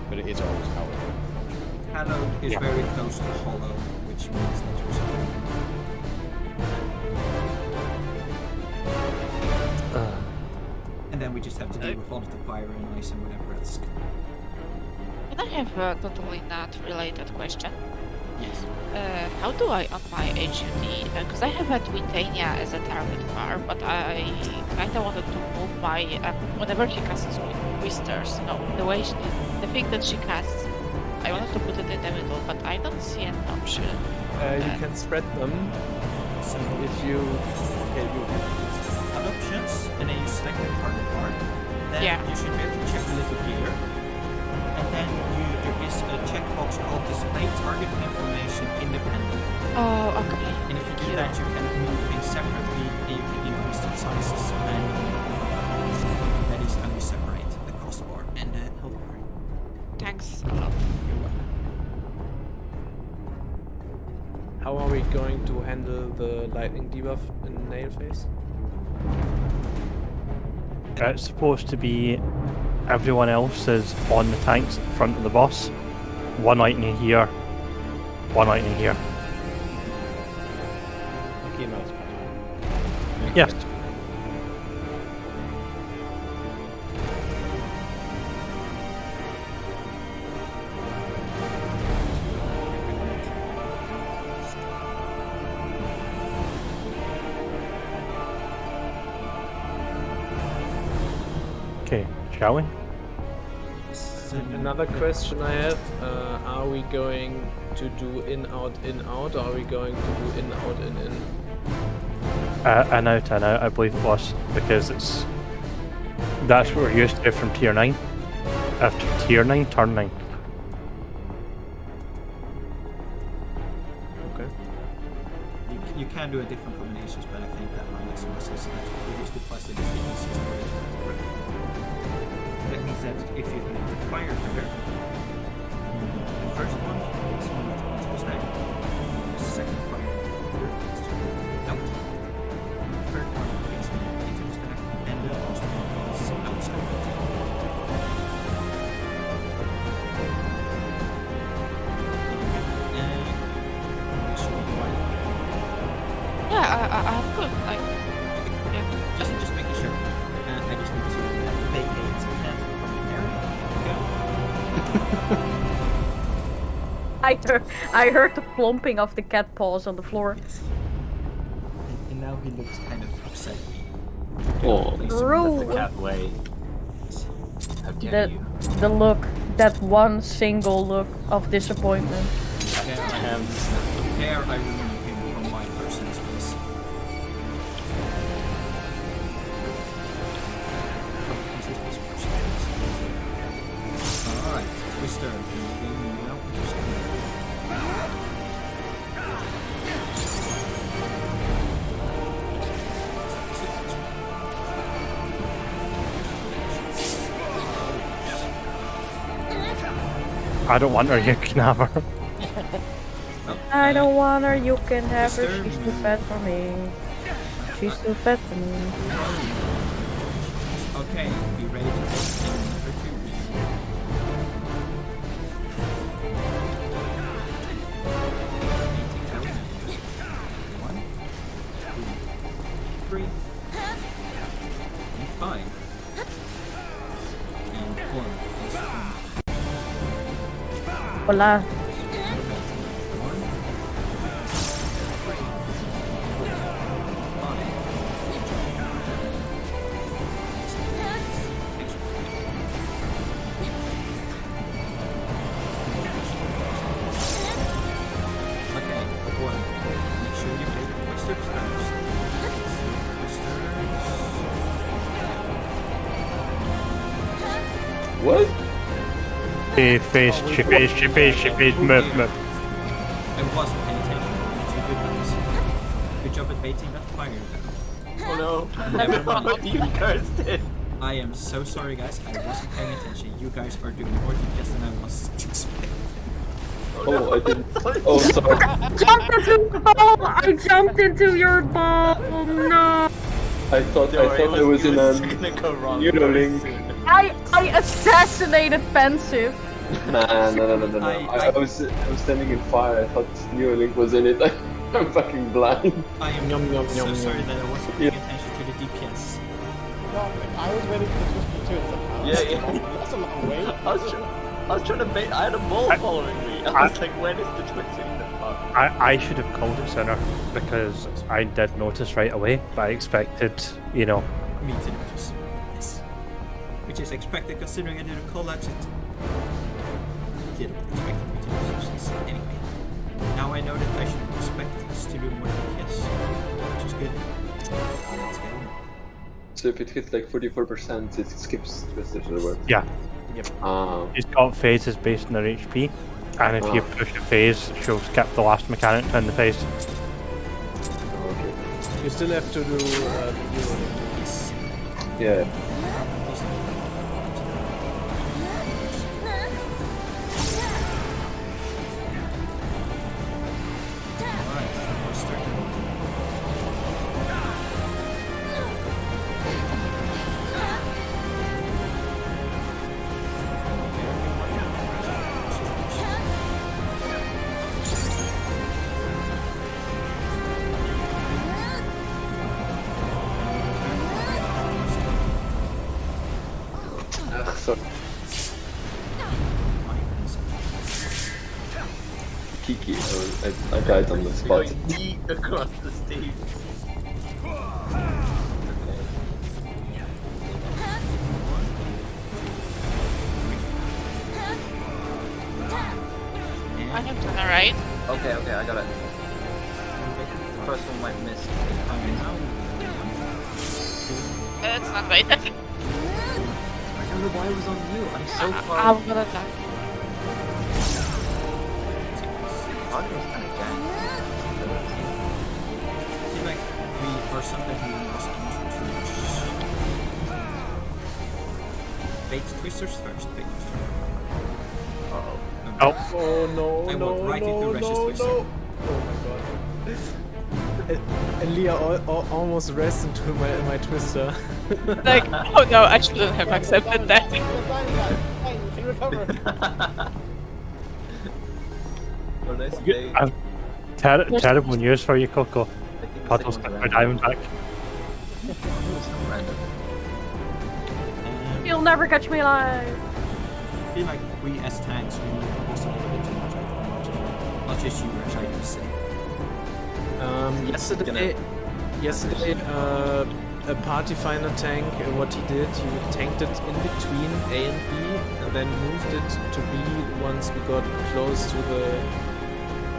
S8: But it is always hallowed.
S3: Hallowed is
S6: Yeah.
S3: very close to hollow, which means that you're something. And then we just have to deal with all of the fire and ice and whatever else.
S7: And I have a totally not related question.
S3: Yes.
S7: How do I on my HUD? Because I have a Twitania as a target bar, but I kinda wanted to move my whenever she casts Twisters, the thing that she casts, I wanted to put it in the middle, but I don't see an option.
S2: You can spread them.
S3: So
S2: If you
S3: have options, and then you select the target bar, then
S7: Yeah.
S3: you should be able to check a little here. And then there is a checkbox called display target information independent.
S7: Oh, okay.
S3: And if you do that, you can move things separately and you can increase the sizes manually. That is how you separate the cost bar and the health bar.
S7: Thanks a lot.
S3: You're welcome.
S2: How are we going to handle the lightning debuff in nail phase?
S6: It's supposed to be everyone else is on the tanks in front of the boss. One lightning here, one lightning here.
S8: Mickey Mouse pattern.
S6: Yes. Okay, shall we?
S2: Another question I have, are we going to do in, out, or are we going to do in, out, in?
S6: And out, I believe it was, because that's what we're used to from tier 9. After tier 9, turn 9.
S2: Okay.
S3: You can do a different combinations, but I think that one makes more sense. That's what we used to plus it is the easiest way to work. That means that if you have the fire trigger, the first one is into the stack, the second fire trigger is to out, third
S7: I'm good.
S3: Just making sure. I just need to vacate some hands from the area.
S4: I heard the plumping of the cat paws on the floor.
S3: Yes. And now he looks kind of upset.
S5: Oh,
S3: Please
S1: That's
S4: Rule.
S1: the cat way. How dare you?
S4: The look, that one single look of disappointment.
S3: There, I remove him from my personal space. Alright, Twister. Now, just...
S6: I don't want her, you can have her.
S4: I don't want her, you can have her, she's too fat for me. She's too fat for me.
S3: Okay, be ready to take number 2. One, 2, 3, and 5. And 1 is 1.
S4: Hola.
S5: what?
S6: She faced, move.
S3: I wasn't paying attention. Too good, guys. Good job at baiting that fire though.
S1: Oh no! Never mind. You cursed it.
S3: I am so sorry, guys. I wasn't paying attention. You guys are doing more DPS than I was expecting.
S5: Oh, I didn't. Oh, sorry.
S4: I jumped into your ball. Oh, no.
S5: I thought it was in a Unending.
S4: I assassinated Pensive.
S5: Nah, no. I was standing in fire. I thought Unending was in it. I'm fucking blind.
S3: I am so sorry that I wasn't paying attention to the DPS.
S8: No, I was waiting for the Twister too. It's like,
S1: Yeah.
S8: That's a long way.
S1: I was trying to bait. I had a ball following me. I was like, when is the twisting in the park?
S6: I should have called it sooner because I did notice right away, but I expected, you know.
S3: Me to notice this. Which is expected considering I didn't call out it. Didn't expect me to notice this. Anyway. Now I know that I should expect us to do more DPS. Which is good. Let's get on.
S5: So if it hits like 44%, it skips Twisters or what?
S6: Yeah.
S5: Ah.
S6: She's got phases based on her HP, and if you push a phase, she'll skip the last mechanic in the phase.
S5: Okay.
S2: You still have to do
S5: Yeah. Sorry. Kiki, I died on the spot.
S1: Going knee across the stage.
S7: I have to the right.
S1: Okay, I got it. First one might miss.
S7: It's not right.
S1: I don't know why it was on you. I'm so far.
S7: I'm gonna die.
S1: Audio was kind of gang.
S3: I feel like we are sometimes doing most bait Twisters first. Bait Twisters.
S1: Uh-oh.
S6: Oh.
S2: Oh no,
S3: I
S2: no,
S3: walked right into Rash's
S2: no,
S3: Twister.
S2: no. Oh my god. And Leah almost rest into my twister.
S7: Like, oh no, I shouldn't have accepted that.
S8: You're fine, you can recover.
S1: Oh, nice bait.
S6: Terrible news for you, Coco.
S1: I think
S6: puddles
S1: Signals
S6: got my
S1: random.
S6: diamond back.
S1: So random.
S4: You'll never catch me alive.
S3: I feel like we as tanks, we also a little bit too much. Not just you, Rash, I would say.
S2: Yesterday, a party finder tank, what he did, he tanked it in between A and B, and then moved it to B once we got close to the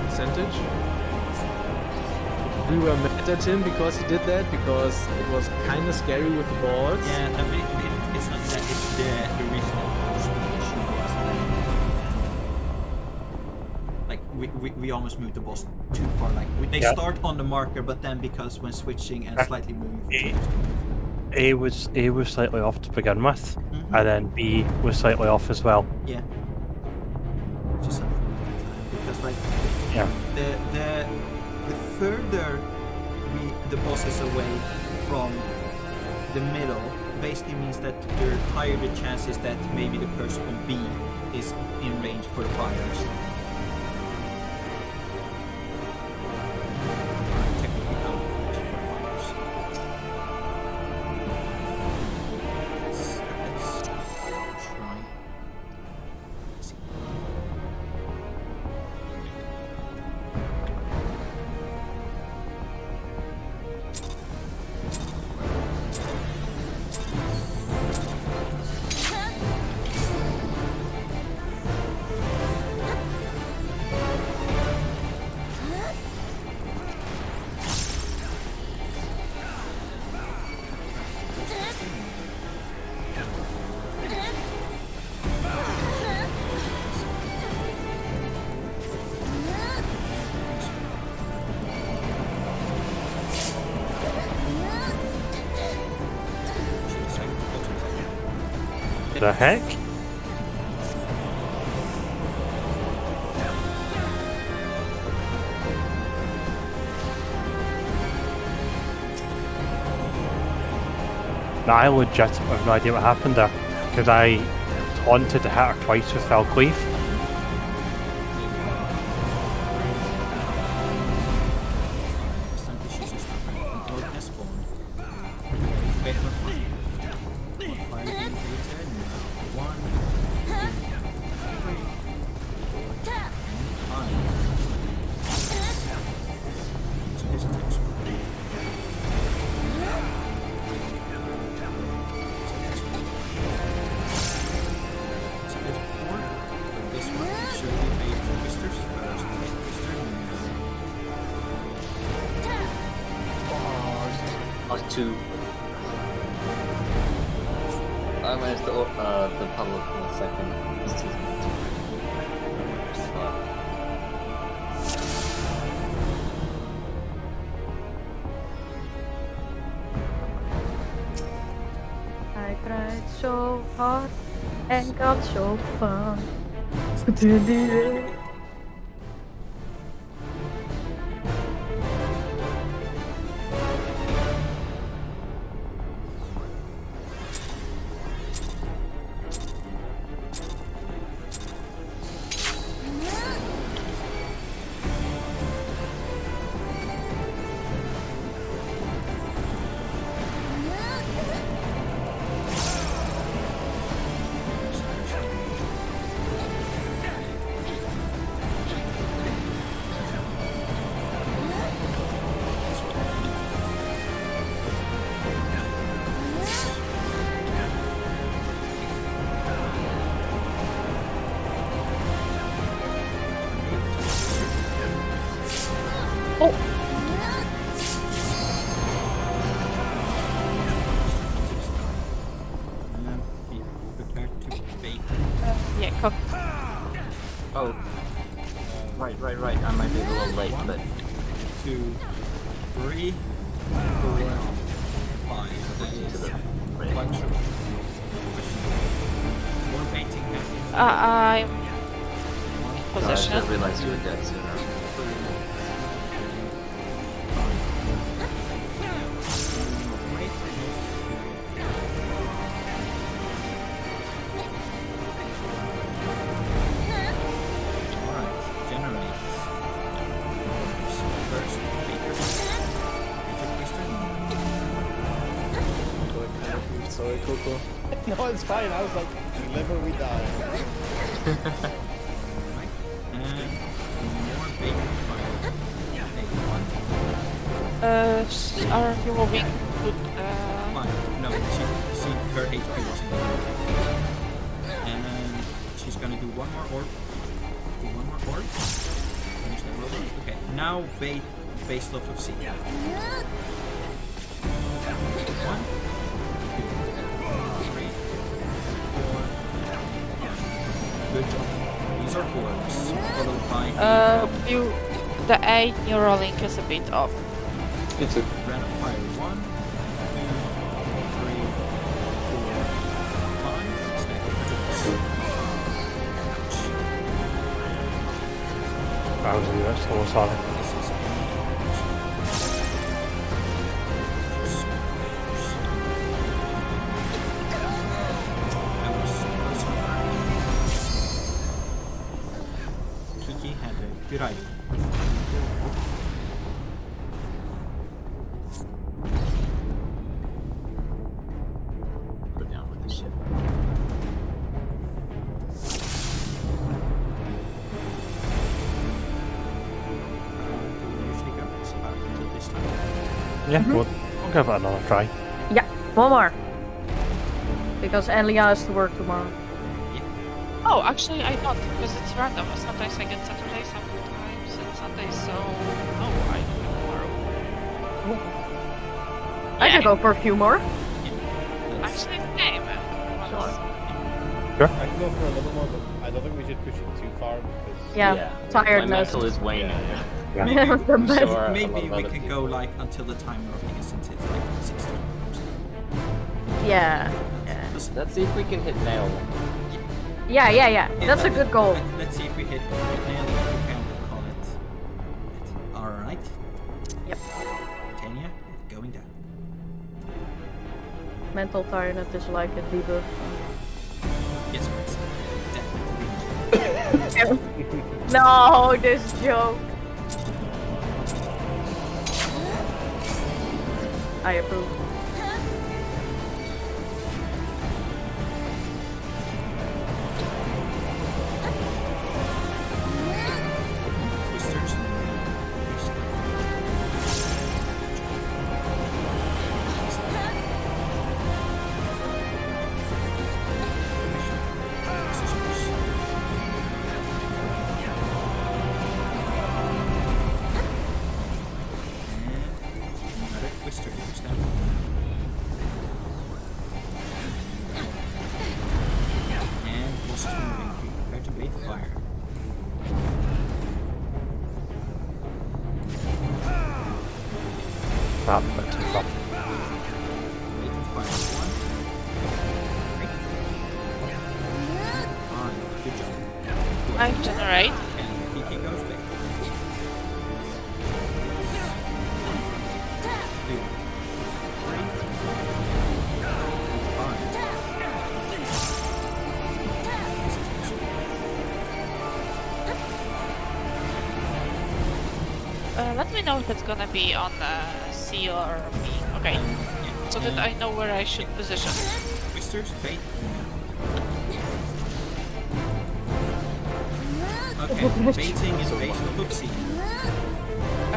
S2: percentage. We were mad at him because he did that, because it was kind of scary with the balls.
S3: Yeah, I mean, it's not that, it's the original issue was that, like, we almost moved the boss too far. Like, they start on the marker, but then because when switching and slightly moving
S6: A was slightly off to begin with, and then B was slightly off as well.
S3: Yeah. Just something because like the further the boss is away from the middle, basically means that the higher the chances that maybe the person on B is in range for the fires. Technically out of range for fires. Let's try. See.
S6: The heck? Now, I legit have no idea what happened there, because I taunted to hit her twice with Falcleaf.
S1: Two. I managed the puddle in a second. It's too slow.
S4: I tried so hard and got so far. But in the end,
S3: Be prepared to bake.
S7: Yeah, cook.
S1: Oh. Right. I might be a little late, but
S3: 2, 3, 4, 5.
S1: to the right.
S3: Bunch of one painting happening.
S7: I'm
S1: I
S7: position.
S1: just realized you were dead sooner.
S3: Alright, generate. First,
S2: Sorry, Coco.
S8: No, it's fine. I was like, live or we die.
S3: Right. And more bacon fire. Take one.
S7: Are you moving? Good.
S3: Fine. No, she her HP wasn't good. And she's gonna do one more orb. Finish that robot. Okay, now base loft of sea. 1, 2, 3, 4. Good job. These are orbs, followed by
S7: The A neural link is a bit off.
S5: It's a
S3: random fire. 1, 2, 3, 4, 5. Stack of
S6: I was really slow, sorry.
S3: This is Kiki had a good idea.
S1: Put down with the ship.
S3: Usually goes about until this time.
S6: Yeah, we'll give it another try.
S4: Yeah, one more. Because Enlia has to work tomorrow.
S7: Oh, actually, I don't, because it's random. Sometimes I get Saturday, sometimes it's Sunday, so... Oh, I don't know tomorrow.
S4: I can go for a few more.
S7: Actually, same.
S6: Sure.
S8: I can go for a little more, but I don't think we should push it too far because.
S4: Yeah, tiredness.
S1: My mental is waning.
S4: The
S1: I'm
S4: best.
S1: sure a
S3: Maybe
S1: lot of
S3: we
S1: other
S3: can
S1: people-
S3: go like until the timer of the instance is like 60 or something.
S4: Yeah.
S1: Let's see if we can hit nail.
S4: Yeah. That's a good goal.
S3: Let's see if we hit nail if we can call it. Alright.
S4: Yep.
S3: Tanya, going down.
S4: Mental tiredness is like a debuff.
S3: Yes, please. Definitely.
S4: No, this joke. I approve.
S3: Twisters. Another twister. Push down. And plus 2 moving. Prepare to bait fire.
S6: That a bit too far.
S3: Bait fire. 1. Good job.
S7: I generate.
S3: And Kiki goes big. 2, 3, 5.
S7: Let me know if it's gonna be on C or B. Okay, so that I know where I should position.
S3: Twisters, bait. Okay, baiting is based on hook seed.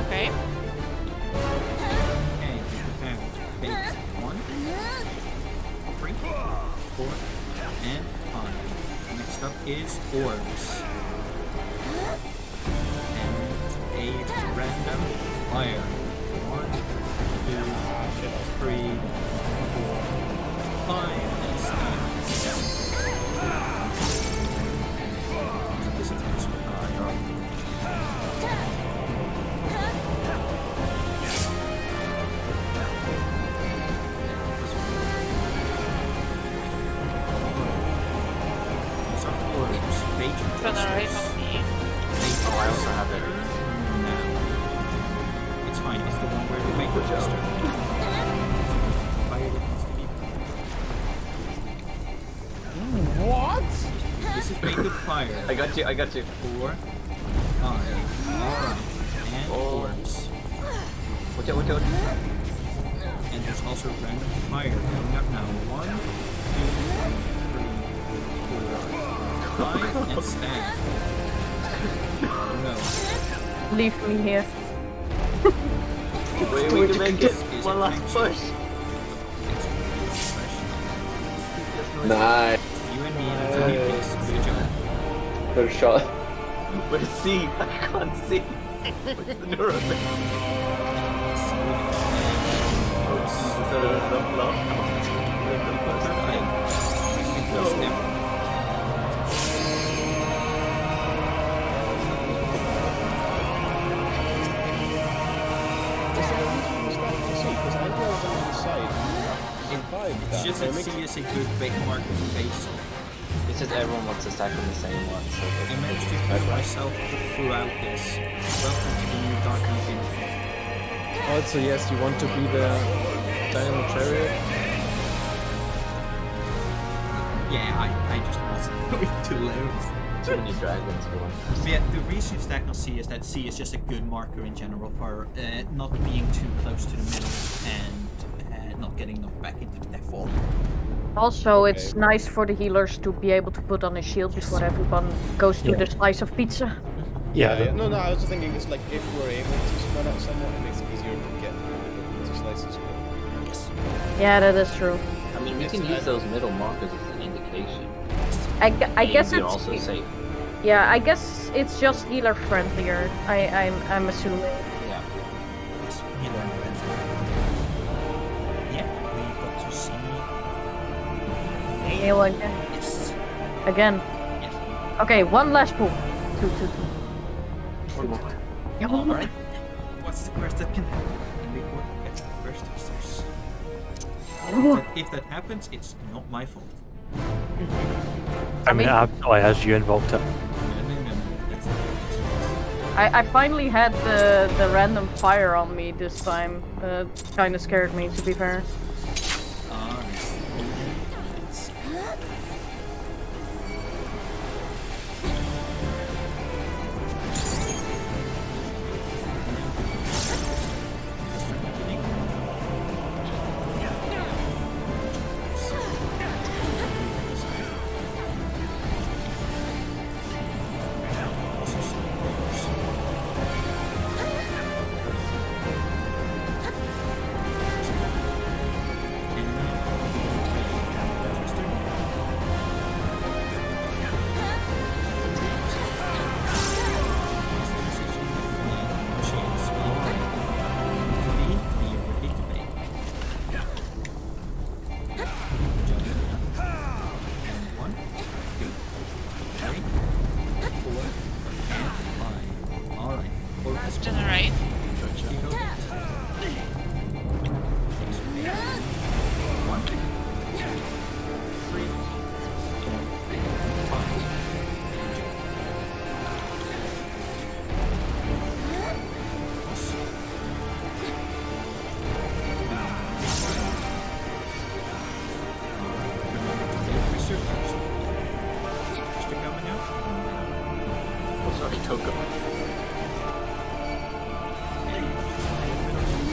S7: Okay.
S3: Okay, prepare. Bait 1, 3, 4, and 5. Next up is orbs. And a random fire. 1, 2, 3, 4, 5. And stack. This attacks These are orbs. Bait
S7: Generate
S3: twisters.
S7: on me.
S1: Oh, I also have it.
S3: No. It's fine. It's the one where the bait twister. Fire that needs to be.
S8: What?
S3: This is bait with fire.
S1: I got you.
S3: 4, 5. Alright. And
S1: Oh.
S3: orbs.
S1: Watch out.
S3: And there's also random fire coming up now. 1, 2, 3, 4, 5, and stand. No.
S4: Leave me here.
S1: Wait, we can make it.
S3: Is
S1: One
S3: it
S1: last
S3: next?
S1: push.
S5: Nice.
S3: You and me in a team, please. Good job.
S5: Good shot.
S1: Where's C? I can't see. What's the neuro thing?
S3: It's just that C is a good bait marker base.
S1: It's just everyone wants to stack on the same one, so
S3: I managed to keep myself throughout this. Welcome to the new Dark Infinity.
S2: Also, yes, you want to be the Dynamo Chariot.
S3: Yeah, I just wasn't going to live.
S1: too many dragons for one person.
S3: Yeah, the reason you stack on C is that C is just a good marker in general for not being too close to the middle and not getting knocked back into the default.
S4: Also, it's nice for the healers to be able to put on a shield before everyone goes to the slice of pizza.
S8: Yeah. No, I was just thinking it's like if we're able to spread out somewhat, it makes it easier to get into slices.
S3: Yes.
S4: Yeah, that is true.
S1: I mean, we can use those middle markers as an indication.
S4: I guess
S1: you're
S4: it's
S1: also safe.
S4: Yeah, I guess it's just healer friendlier. I'm assuming.
S1: Yeah.
S3: It's healer friendly. Yeah, we got to see.
S4: Nail again.
S3: Yes.
S4: Again.
S3: Yes.
S4: Okay, one last pull. Two.
S1: One more.
S4: Yeah, one more.
S3: Alright. What's the worst that can happen? And before it gets worse, if that happens, it's not my fault.
S6: I mean, it absolutely has you involved it.
S3: No. That's not my fault.
S4: I finally had the random fire on me this time. Kind of scared me, to be fair.
S7: Generate.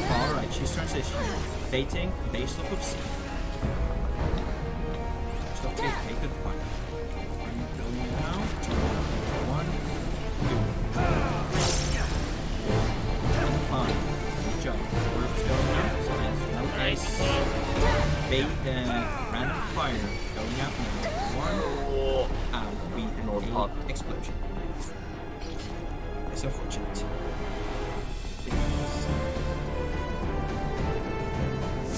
S3: Alright, she's transitioning. Baiting based off of C. Stop it, take it point. Going now. 1, 2, 5. Good job. Work's going out, so that's nice. Bait random fire going out now. 1. We have an explosion. It's unfortunate.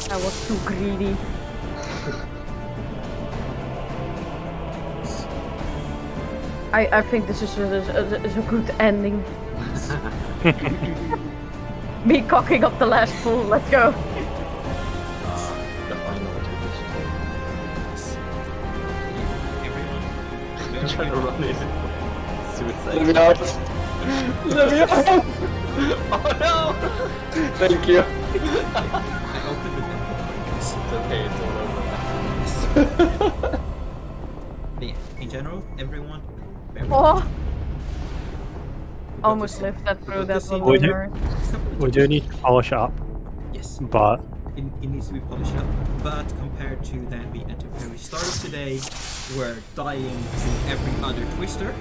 S4: I was too greedy. I think this is a good ending. Me cocking up the last pull. Let's go.
S1: The final
S3: Everyone,
S1: I'm trying to run it. Suicide.
S5: Let me out! Let me out!
S1: Oh no!
S5: Thank you.
S3: I opened the door.
S1: It's okay, it's all over.
S3: But yeah, in general, everyone.
S4: Oh! Almost lived that through that
S3: Good to see
S4: one.
S6: We do need to polish it up,
S3: Yes.
S6: but
S3: it needs to be polished up. But compared to that, we at the very start of today were dying to every other twister.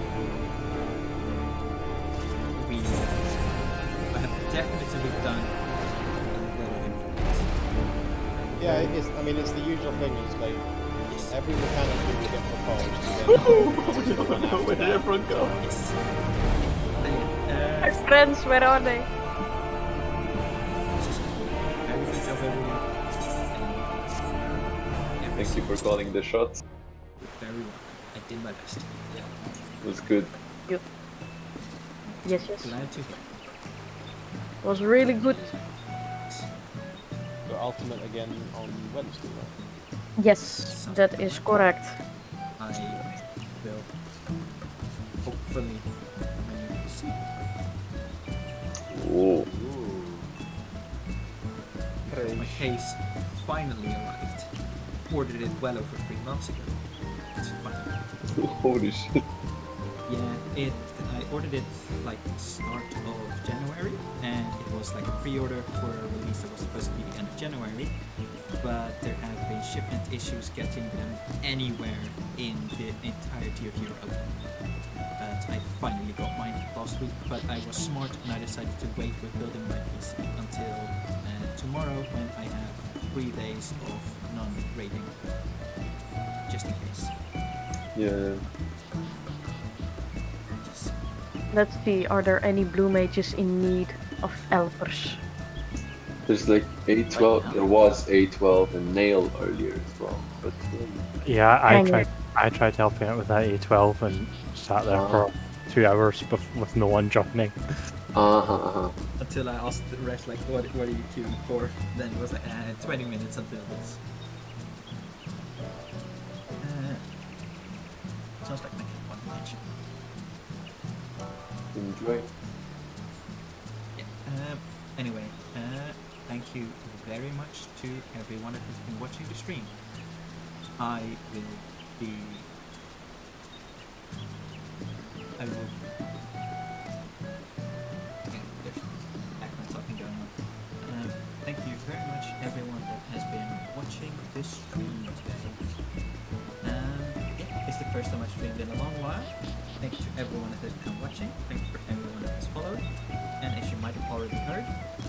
S3: I have definitely done a lot of improvements.
S8: Yeah, it's the usual thing. It's like every mechanic we get more polished, you get
S5: Where did everyone go?
S3: Yes.
S4: My friends, where are they?
S3: Very good job, everyone.
S5: Thank you for calling the shots.
S3: Very well. I did my best.
S5: It was good.
S4: Yes.
S3: Glad to hear.
S4: Was really good.
S8: the ultimate again on Wednesday, right?
S4: Yes, that is correct.
S3: I will hopefully see.
S5: Whoa.
S3: My case finally arrived. Ordered it well over 3 months ago. It's finally.
S5: Holy shit.
S3: Yeah, I ordered it like start of January, and it was like a pre-order for a release that was supposed to be the end of January, but there have been shipment issues getting them anywhere in the entirety of Europe. But I finally got mine last week, but I was smart and I decided to wait with building my PC until tomorrow, when I have 3 days of non-raiding, just in case.
S5: Yeah.
S4: Let's see, are there any blue mages in need of helpers?
S5: There's like A12, there was A12 and Nail earlier as well, but
S6: Yeah,
S4: Dang it.
S6: I tried helping out with that A12 and sat there for 2 hours with no one joining.
S3: Until I asked the rest, like, what are you queuing for? Then it was like, 20 minutes until this. Sounds like making one match.
S5: enjoy.
S3: Yeah. Anyway, thank you very much to everyone that has been watching the stream. I will. Okay, there's background talking going on. Thank you very much, everyone that has been watching this stream today. Yeah, it's the first time I've streamed in a long while. Thank you to everyone that has been watching. Thank you for everyone that has followed. And as you might have already heard,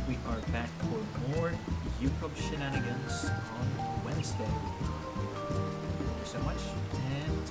S3: we are back for more UCOB shenanigans on Wednesday. Thank you so much, and